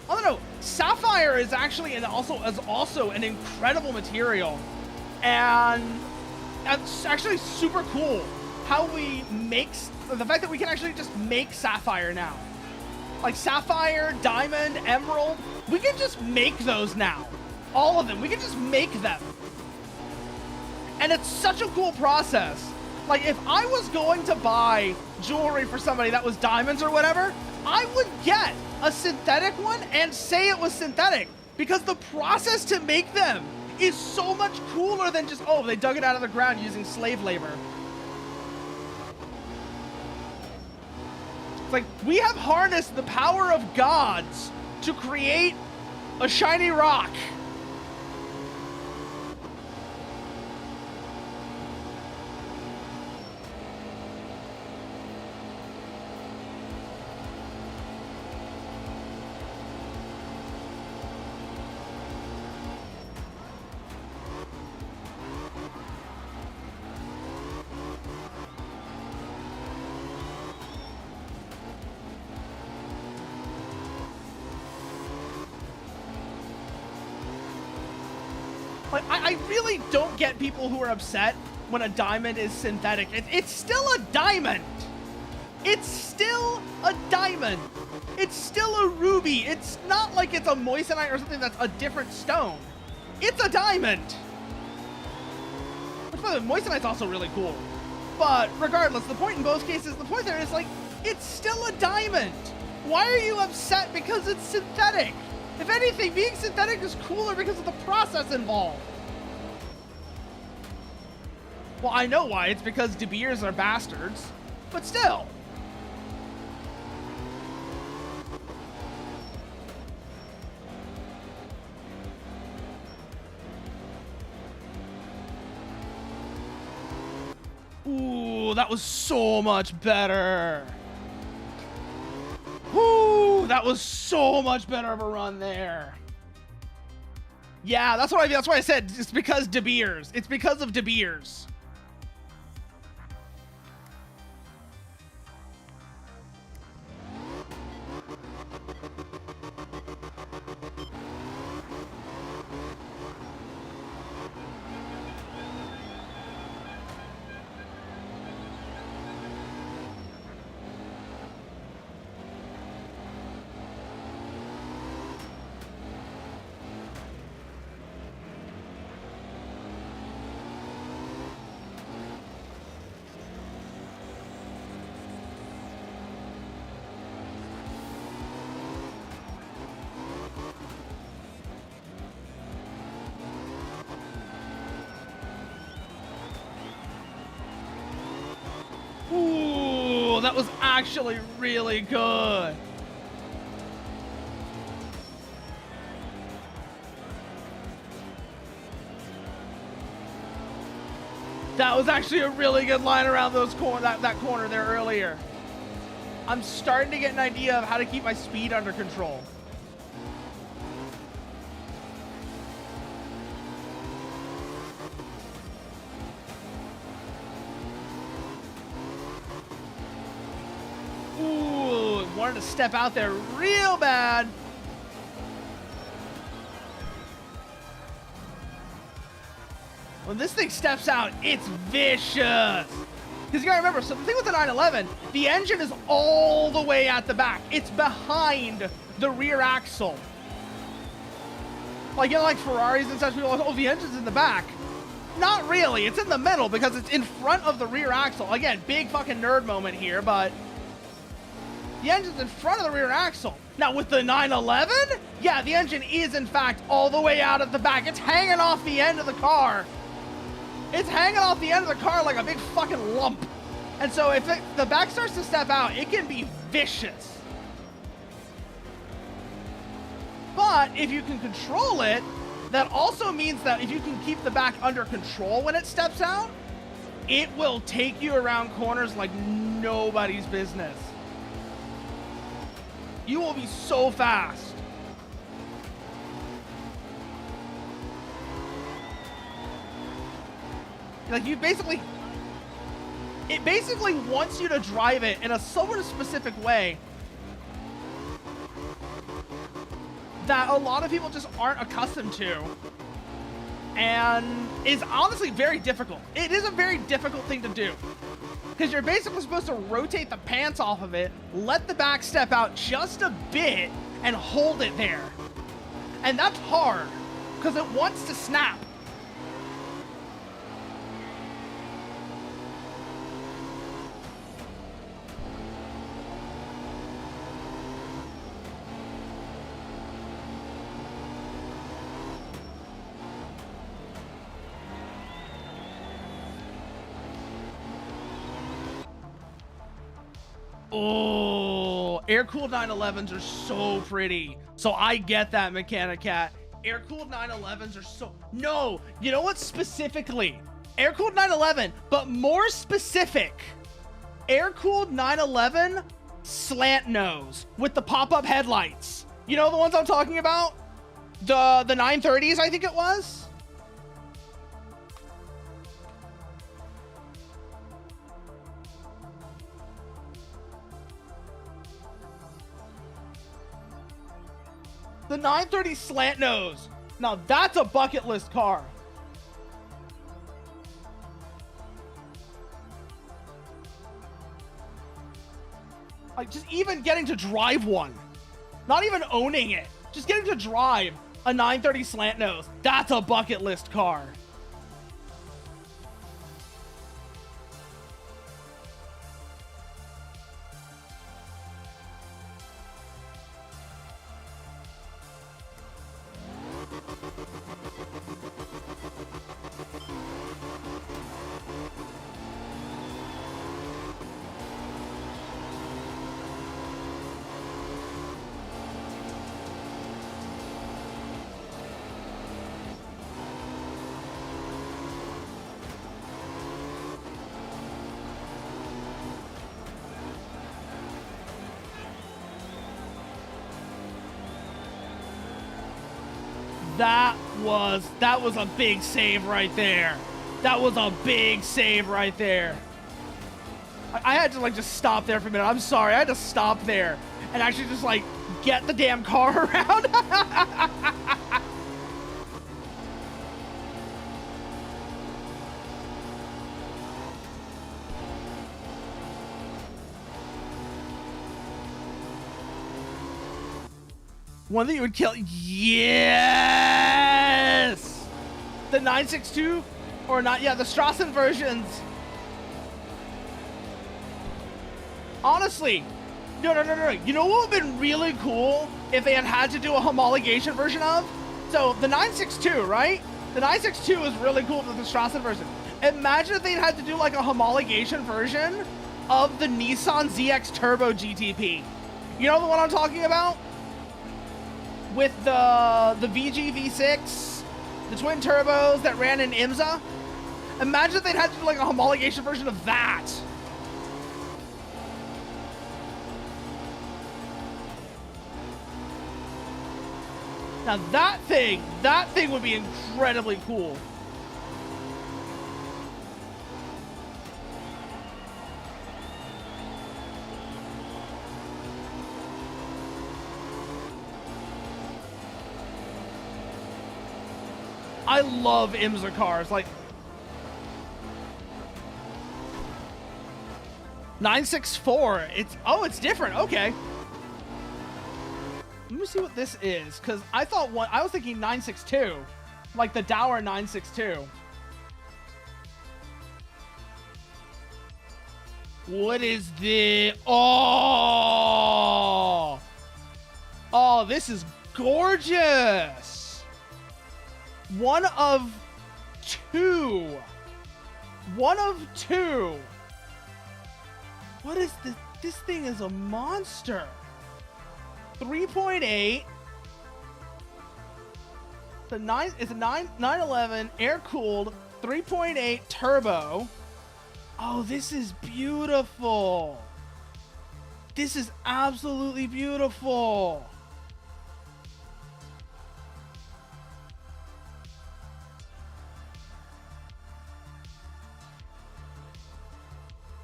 A: On the note, sapphire is actually also an incredible material, and it's actually super cool how we make the fact that we can actually just make sapphire now. Like sapphire, diamond, emerald, we can just make those now. All of them, we can just make them. And it's such a cool process. Like if I was going to buy jewelry for somebody that was diamonds or whatever, I would get a synthetic one and say it was synthetic because the process to make them is so much cooler than just, oh, they dug it out of the ground using slave labor. It's like, we have harnessed the power of gods to create a shiny rock. Like, I really don't get people who are upset when a diamond is synthetic. It's still a diamond. It's still a diamond. It's still a ruby. It's not like it's a moissanite or something that's a different stone. It's a diamond. Which, by the way, moissanite's also really cool. But regardless, the point in both cases, the point there is, like, it's still a diamond. Why are you upset because it's synthetic? If anything, being synthetic is cooler because of the process involved. Well, I know why. It's because De Beers are bastards. But still. Ooh, that was so much better. Ooh, that was so much better of a run there. Yeah, that's why I said it's because De Beers. It's because of De Beers. Ooh, that was actually really good. That was actually a really good line around those that corner there earlier. I'm starting to get an idea of how to keep my speed under control. Ooh, wanted to step out there real bad. When this thing steps out, it's vicious. Because you gotta remember, so the thing with the 911, the engine is all the way at the back. It's behind the rear axle. Like, you know, like Ferraris and such, people are like, oh, the engine's in the back. Not really, it's in the middle because it's in front of the rear axle. Again, big fucking nerd moment here, but the engine's in front of the rear axle. Now with the 911, yeah, the engine is in fact all the way out at the back. It's hanging off the end of the car. It's hanging off the end of the car like a big fucking lump. And so if the back starts to step out, it can be vicious. But if you can control it, that also means that if you can keep the back under control when it steps out, it will take you around corners like nobody's business. You will be so fast. Like it basically wants you to drive it in a somewhat specific way that a lot of people just aren't accustomed to, and is honestly very difficult. It is a very difficult thing to do because you're basically supposed to rotate the pants off of it, let the back step out just a bit, and hold it there. And that's hard because it wants to snap. Oh, air-cooled 911s are so pretty. So I get that, Mechanic Cat. Air-cooled 911s are so... No, you know what specifically? Air-cooled 911, but more specific. Air-cooled 911 slant nose with the pop-up headlights. You know the ones I'm talking about? The 930s, I think it was? The 930 slant nose. Now that's a bucket list car. Like just even getting to drive one. Not even owning it. Just getting to drive a 930 slant nose. That's a bucket list car. That was a big save right there. That was a big save right there. I had to like just stop there for a minute. I'm sorry. I had to stop there and actually just like get the damn car around. One that you would kill. Yes! The 962 or not. Yeah, the Strassen versions. Honestly, no. You know what would have been really cool if they had to do a homologation version of? So the 962, right? The 962 is really cool with the Strassen version. Imagine if they had to do like a homologation version of the Nissan ZX Turbo GTP. You know the one I'm talking about? With the VG V6, the twin turbos that ran in IMSA. Imagine if they'd had to do like a homologation version of that. Now that thing would be incredibly cool. I love IMSA cars, like 964. It's different. Okay. Let me see what this is, because I was thinking 962, like the Dower 962. What is this? Oh, this is gorgeous. One of two. What is this? This thing is a monster. 3.8. It's a 911 air-cooled 3.8 turbo. Oh, this is beautiful. This is absolutely beautiful.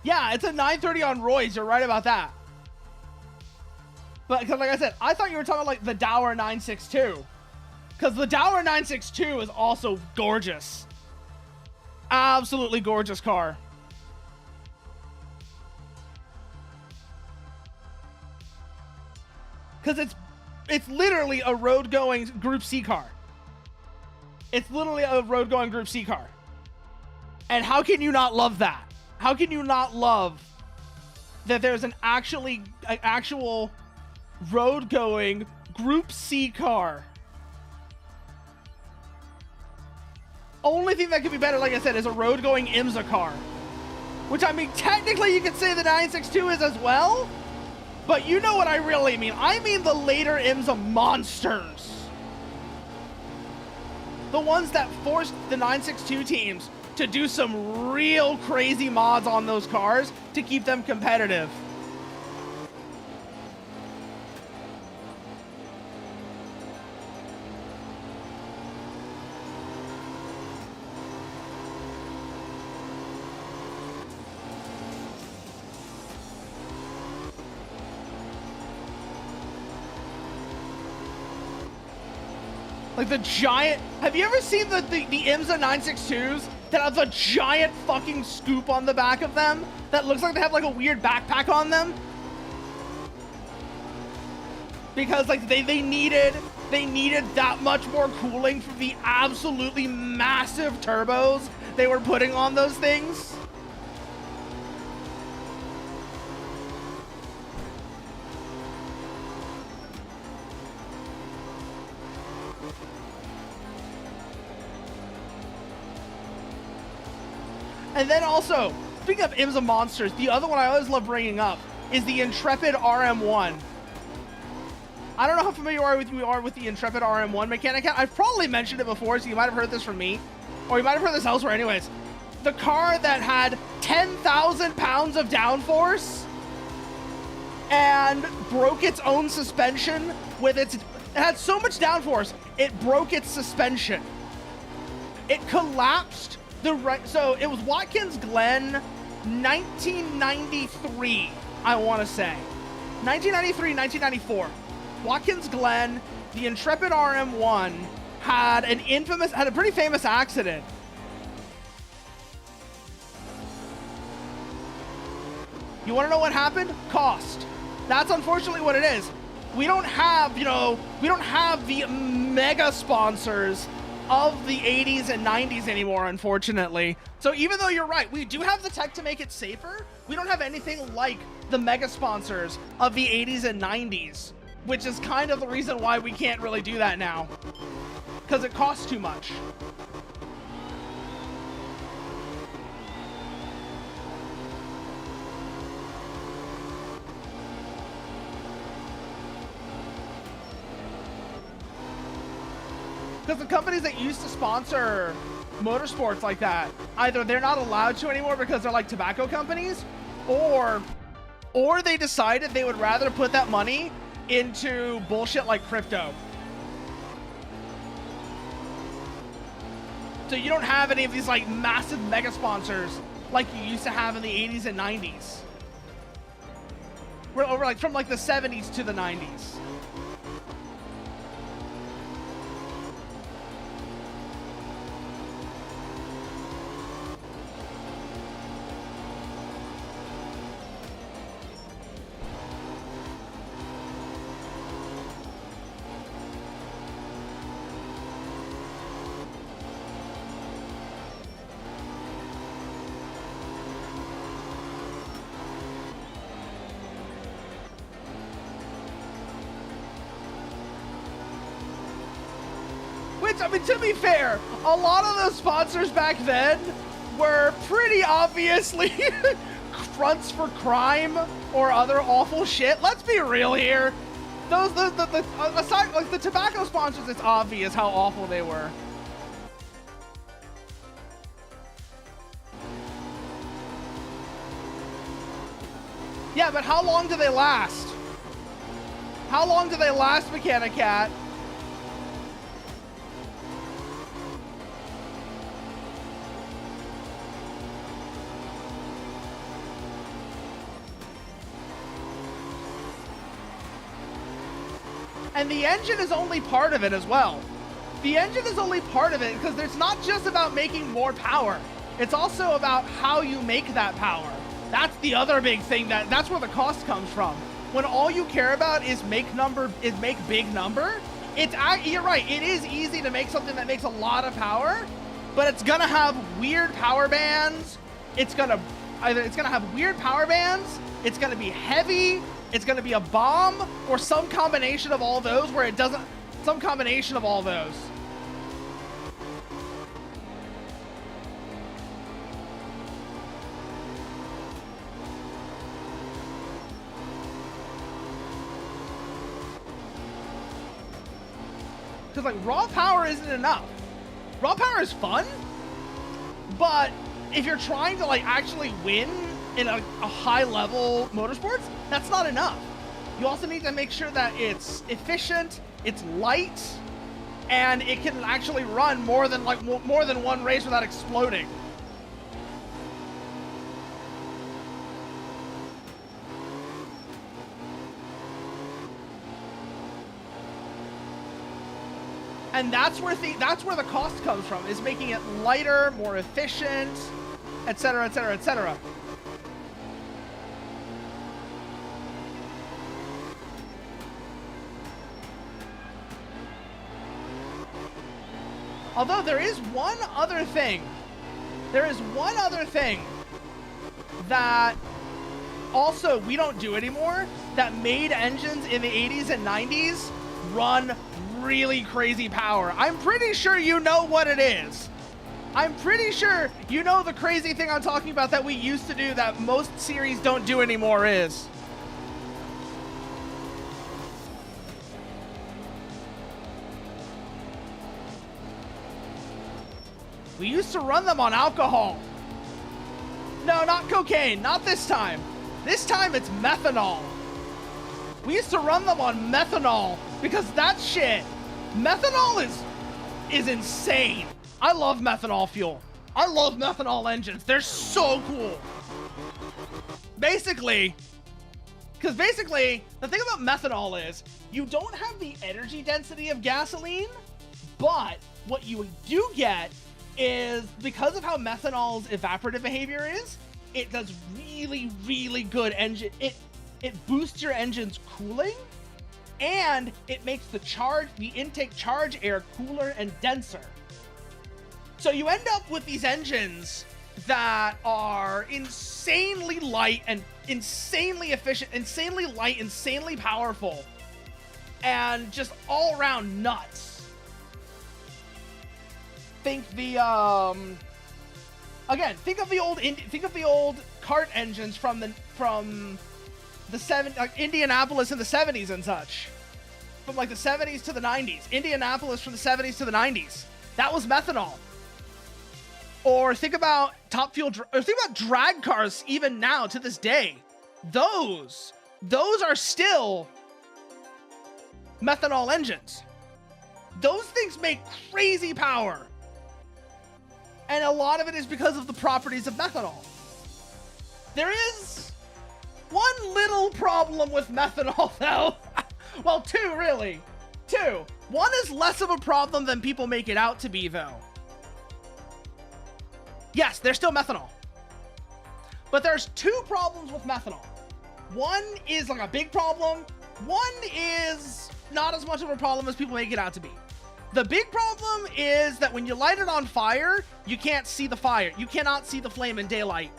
A: Yeah, it's a 930 on Roy's. You're right about that. But because, like I said, I thought you were talking like the Dower 962. Because the Dower 962 is also gorgeous. Absolutely gorgeous car. Because it's literally a road-going Group C car. It's literally a road-going Group C car. And how can you not love that? How can you not love that there's an actual road-going Group C car? Only thing that could be better, like I said, is a road-going IMSA car. Which, I mean, technically you could say the 962 is as well, but you know what I really mean. I mean the later IMSA monsters. The ones that forced the 962 teams to do some real crazy mods on those cars to keep them competitive. Like the giant, have you ever seen the IMSA 962s that have a giant fucking scoop on the back of them that looks like they have like a weird backpack on them? Because like they needed that much more cooling from the absolutely massive turbos they were putting on those things. And then also, speaking of IMSA monsters, the other one I always love bringing up is the Intrepid RM1. I don't know how familiar you are with the Intrepid RM1 mechanic. I've probably mentioned it before, so you might have heard this from me. Or you might have heard this elsewhere anyways. The car that had 10,000 pounds of downforce and broke its own suspension with its It had so much downforce, it broke its suspension. It collapsed the right. So it was Watkins Glen, 1993, I want to say. 1993, 1994. Watkins Glen, the Intrepid RM1 had a pretty famous accident. You want to know what happened? Cost. That's unfortunately what it is. We don't have, we don't have the mega sponsors of the 80s and 90s anymore, unfortunately. So even though you're right, we do have the tech to make it safer, we don't have anything like the mega sponsors of the 80s and 90s, which is kind of the reason why we can't really do that now, because it costs too much. Because the companies that used to sponsor motorsports like that, either they're not allowed to anymore because they're like tobacco companies, or they decided they would rather put that money into bullshit like crypto. So you don't have any of these like massive mega sponsors like you used to have in the 80s and 90s. We're over like from like the 70s to the 90s. I mean, to be fair, a lot of those sponsors back then were pretty obviously fronts for crime or other awful shit. Let's be real here. Aside, like the tobacco sponsors, it's obvious how awful they were. Yeah, but how long do they last? How long do they last, Mechanic Cat? And the engine is only part of it as well. The engine is only part of it because it's not just about making more power. It's also about how you make that power. That's the other big thing, that's where the cost comes from. When all you care about is make big number, you're right, it is easy to make something that makes a lot of power, but it's gonna have weird power bands. It's gonna have weird power bands, it's gonna be heavy, it's going to be a bomb, or some combination of all those where it doesn't... Some combination of all those. Because, like, raw power isn't enough. Raw power is fun, but if you're trying to, like, actually win in a high-level motorsports, that's not enough. You also need to make sure that it's efficient, it's light, and it can actually run more than one race without exploding. And that's where the cost comes from, is making it lighter, more efficient, etc., etc., etc. Although there is one other thing. There is one other thing that also we don't do anymore that made engines in the 80s and 90s run really crazy power. I'm pretty sure you know what it is. I'm pretty sure you know the crazy thing I'm talking about that we used to do that most series don't do anymore is. We used to run them on alcohol. No, not cocaine. Not this time. This time it's methanol. We used to run them on methanol Because that shit, methanol is insane. I love methanol fuel. I love methanol engines. They're so cool. Basically, the thing about methanol is you don't have the energy density of gasoline, but what you do get is, because of how methanol's evaporative behavior is, it does really, really good engine. It boosts your engine's cooling, and it makes the intake charge air cooler and denser. So you end up with these engines that are insanely light and insanely efficient, insanely light, insanely powerful, and just all around nuts. Think the old kart engines from the Indianapolis in the 70s and such. From like the 70s to the 90s. Indianapolis from the 70s to the 90s. That was methanol. Or think about drag cars even now to this day. Those are still methanol engines. Those things make crazy power. And a lot of it is because of the properties of methanol. There is one little problem with methanol though. Well, two really. Two. One is less of a problem than people make it out to be though. Yes, there's still methanol. But there's two problems with methanol. One is like a big problem. One is not as much of a problem as people make it out to be. The big problem is that when you light it on fire, you can't see the fire. You cannot see the flame in daylight.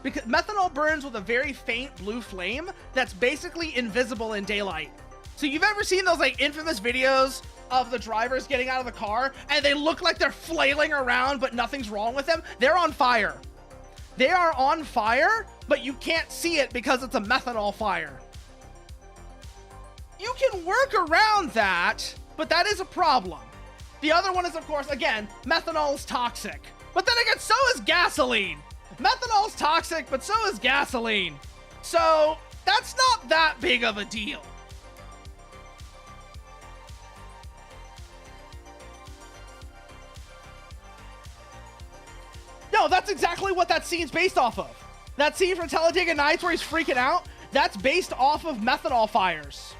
A: Because methanol burns with a very faint blue flame that's basically invisible in daylight. So you've ever seen those like infamous videos of the drivers getting out of the car and they look like they're flailing around but nothing's wrong with them? They're on fire. They are on fire, but you can't see it because it's a methanol fire. You can work around that, but that is a problem. The other one is, of course, again, methanol is toxic. But then again, so is gasoline. Methanol is toxic, but so is gasoline. So that's not that big of a deal. No, that's exactly what that scene's based off of. That scene from Talladega Nights where he's freaking out, that's based off of methanol fires.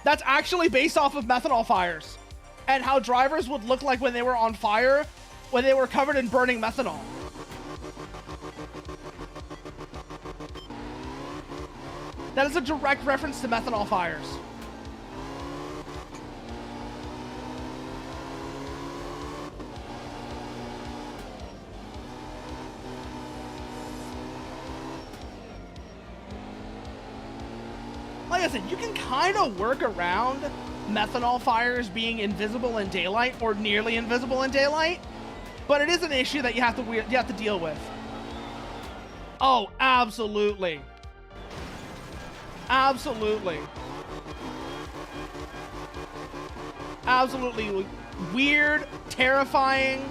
A: That's actually based off of methanol fires. And how drivers would look like when they were on fire, when they were covered in burning methanol. That is a direct reference to methanol fires. Like I said, you can kind of work around methanol fires being invisible in daylight or nearly invisible in daylight, but it is an issue that you have to deal with. Oh, absolutely. Absolutely. Absolutely weird, terrifying.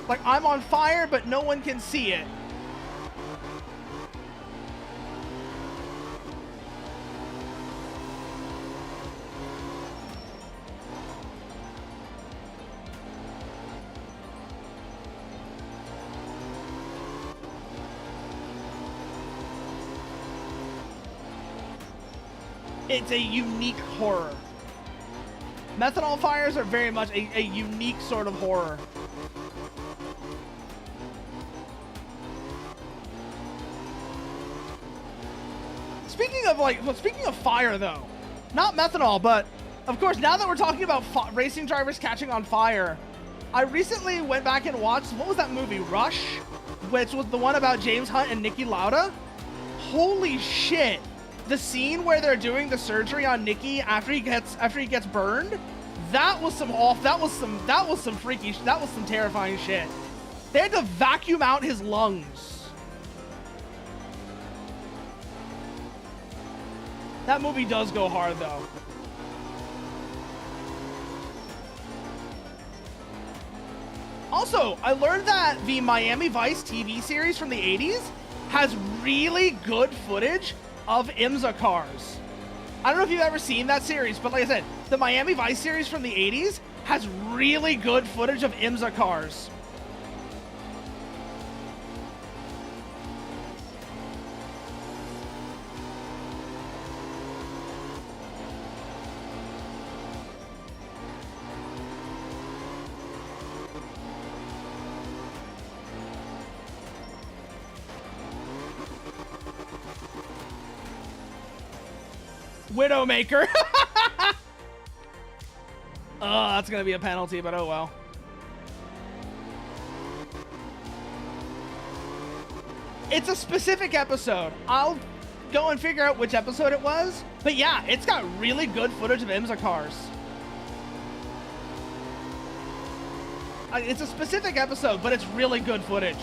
A: Like I'm on fire, but no one can see it. It's a unique horror. Methanol fires are very much a unique sort of horror. Speaking of fire though, not methanol, but of course now that we're talking about racing drivers catching on fire, I recently went back and watched, what was that movie, Rush? Which was the one about James Hunt and Niki Lauda. Holy shit. The scene where they're doing the surgery on Nicky after he gets burned, that was some terrifying shit. They had to vacuum out his lungs. That movie does go hard though. Also, I learned that the Miami Vice TV series from the 80s has really good footage of IMSA cars. I don't know if you've ever seen that series, but like I said, the Miami Vice series from the 80s has really good footage of IMSA cars. Widowmaker. Oh, that's gonna be a penalty, but oh well. It's a specific episode. I'll go and figure out which episode it was. But yeah, it's got really good footage of IMSA cars. It's a specific episode, but it's really good footage.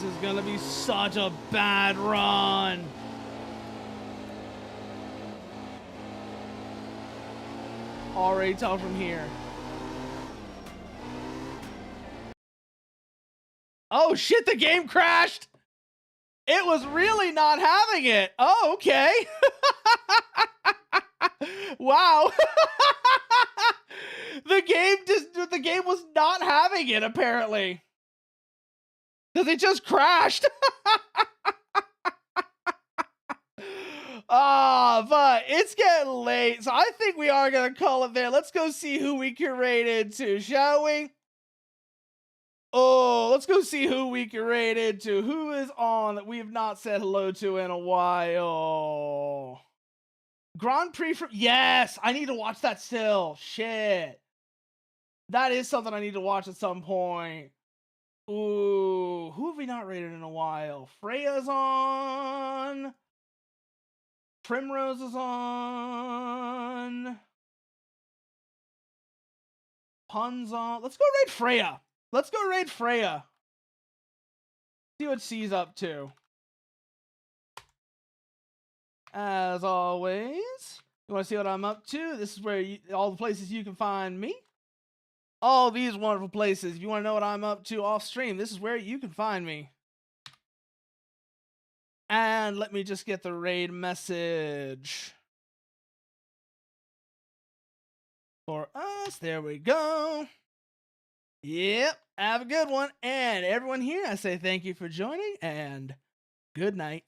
A: This is gonna be such a bad run. Already tell from here. Oh shit, the game crashed. It was really not having it. Oh, okay. Wow. The game was not having it apparently. Because it just crashed. But it's getting late, so I think we are going to call it there. Let's go see who we can rate into, shall we? Oh, let's go see who we can rate into. Who is on that we have not said hello to in a while? Grand Prix from... Yes, I need to watch that still. Shit. That is something I need to watch at some point. Ooh, who have we not rated in a while? Freya's on. Primrose is on. Pun's on. Let's go raid Freya. Let's go raid Freya. See what she's up to. As always, you want to see what I'm up to? This is where all the places you can find me. All these wonderful places. If you want to know what I'm up to off stream, this is where you can find me. And let me just get the raid message for us. There we go. Yep. Have a good one. And everyone here, I say thank you for joining and good night.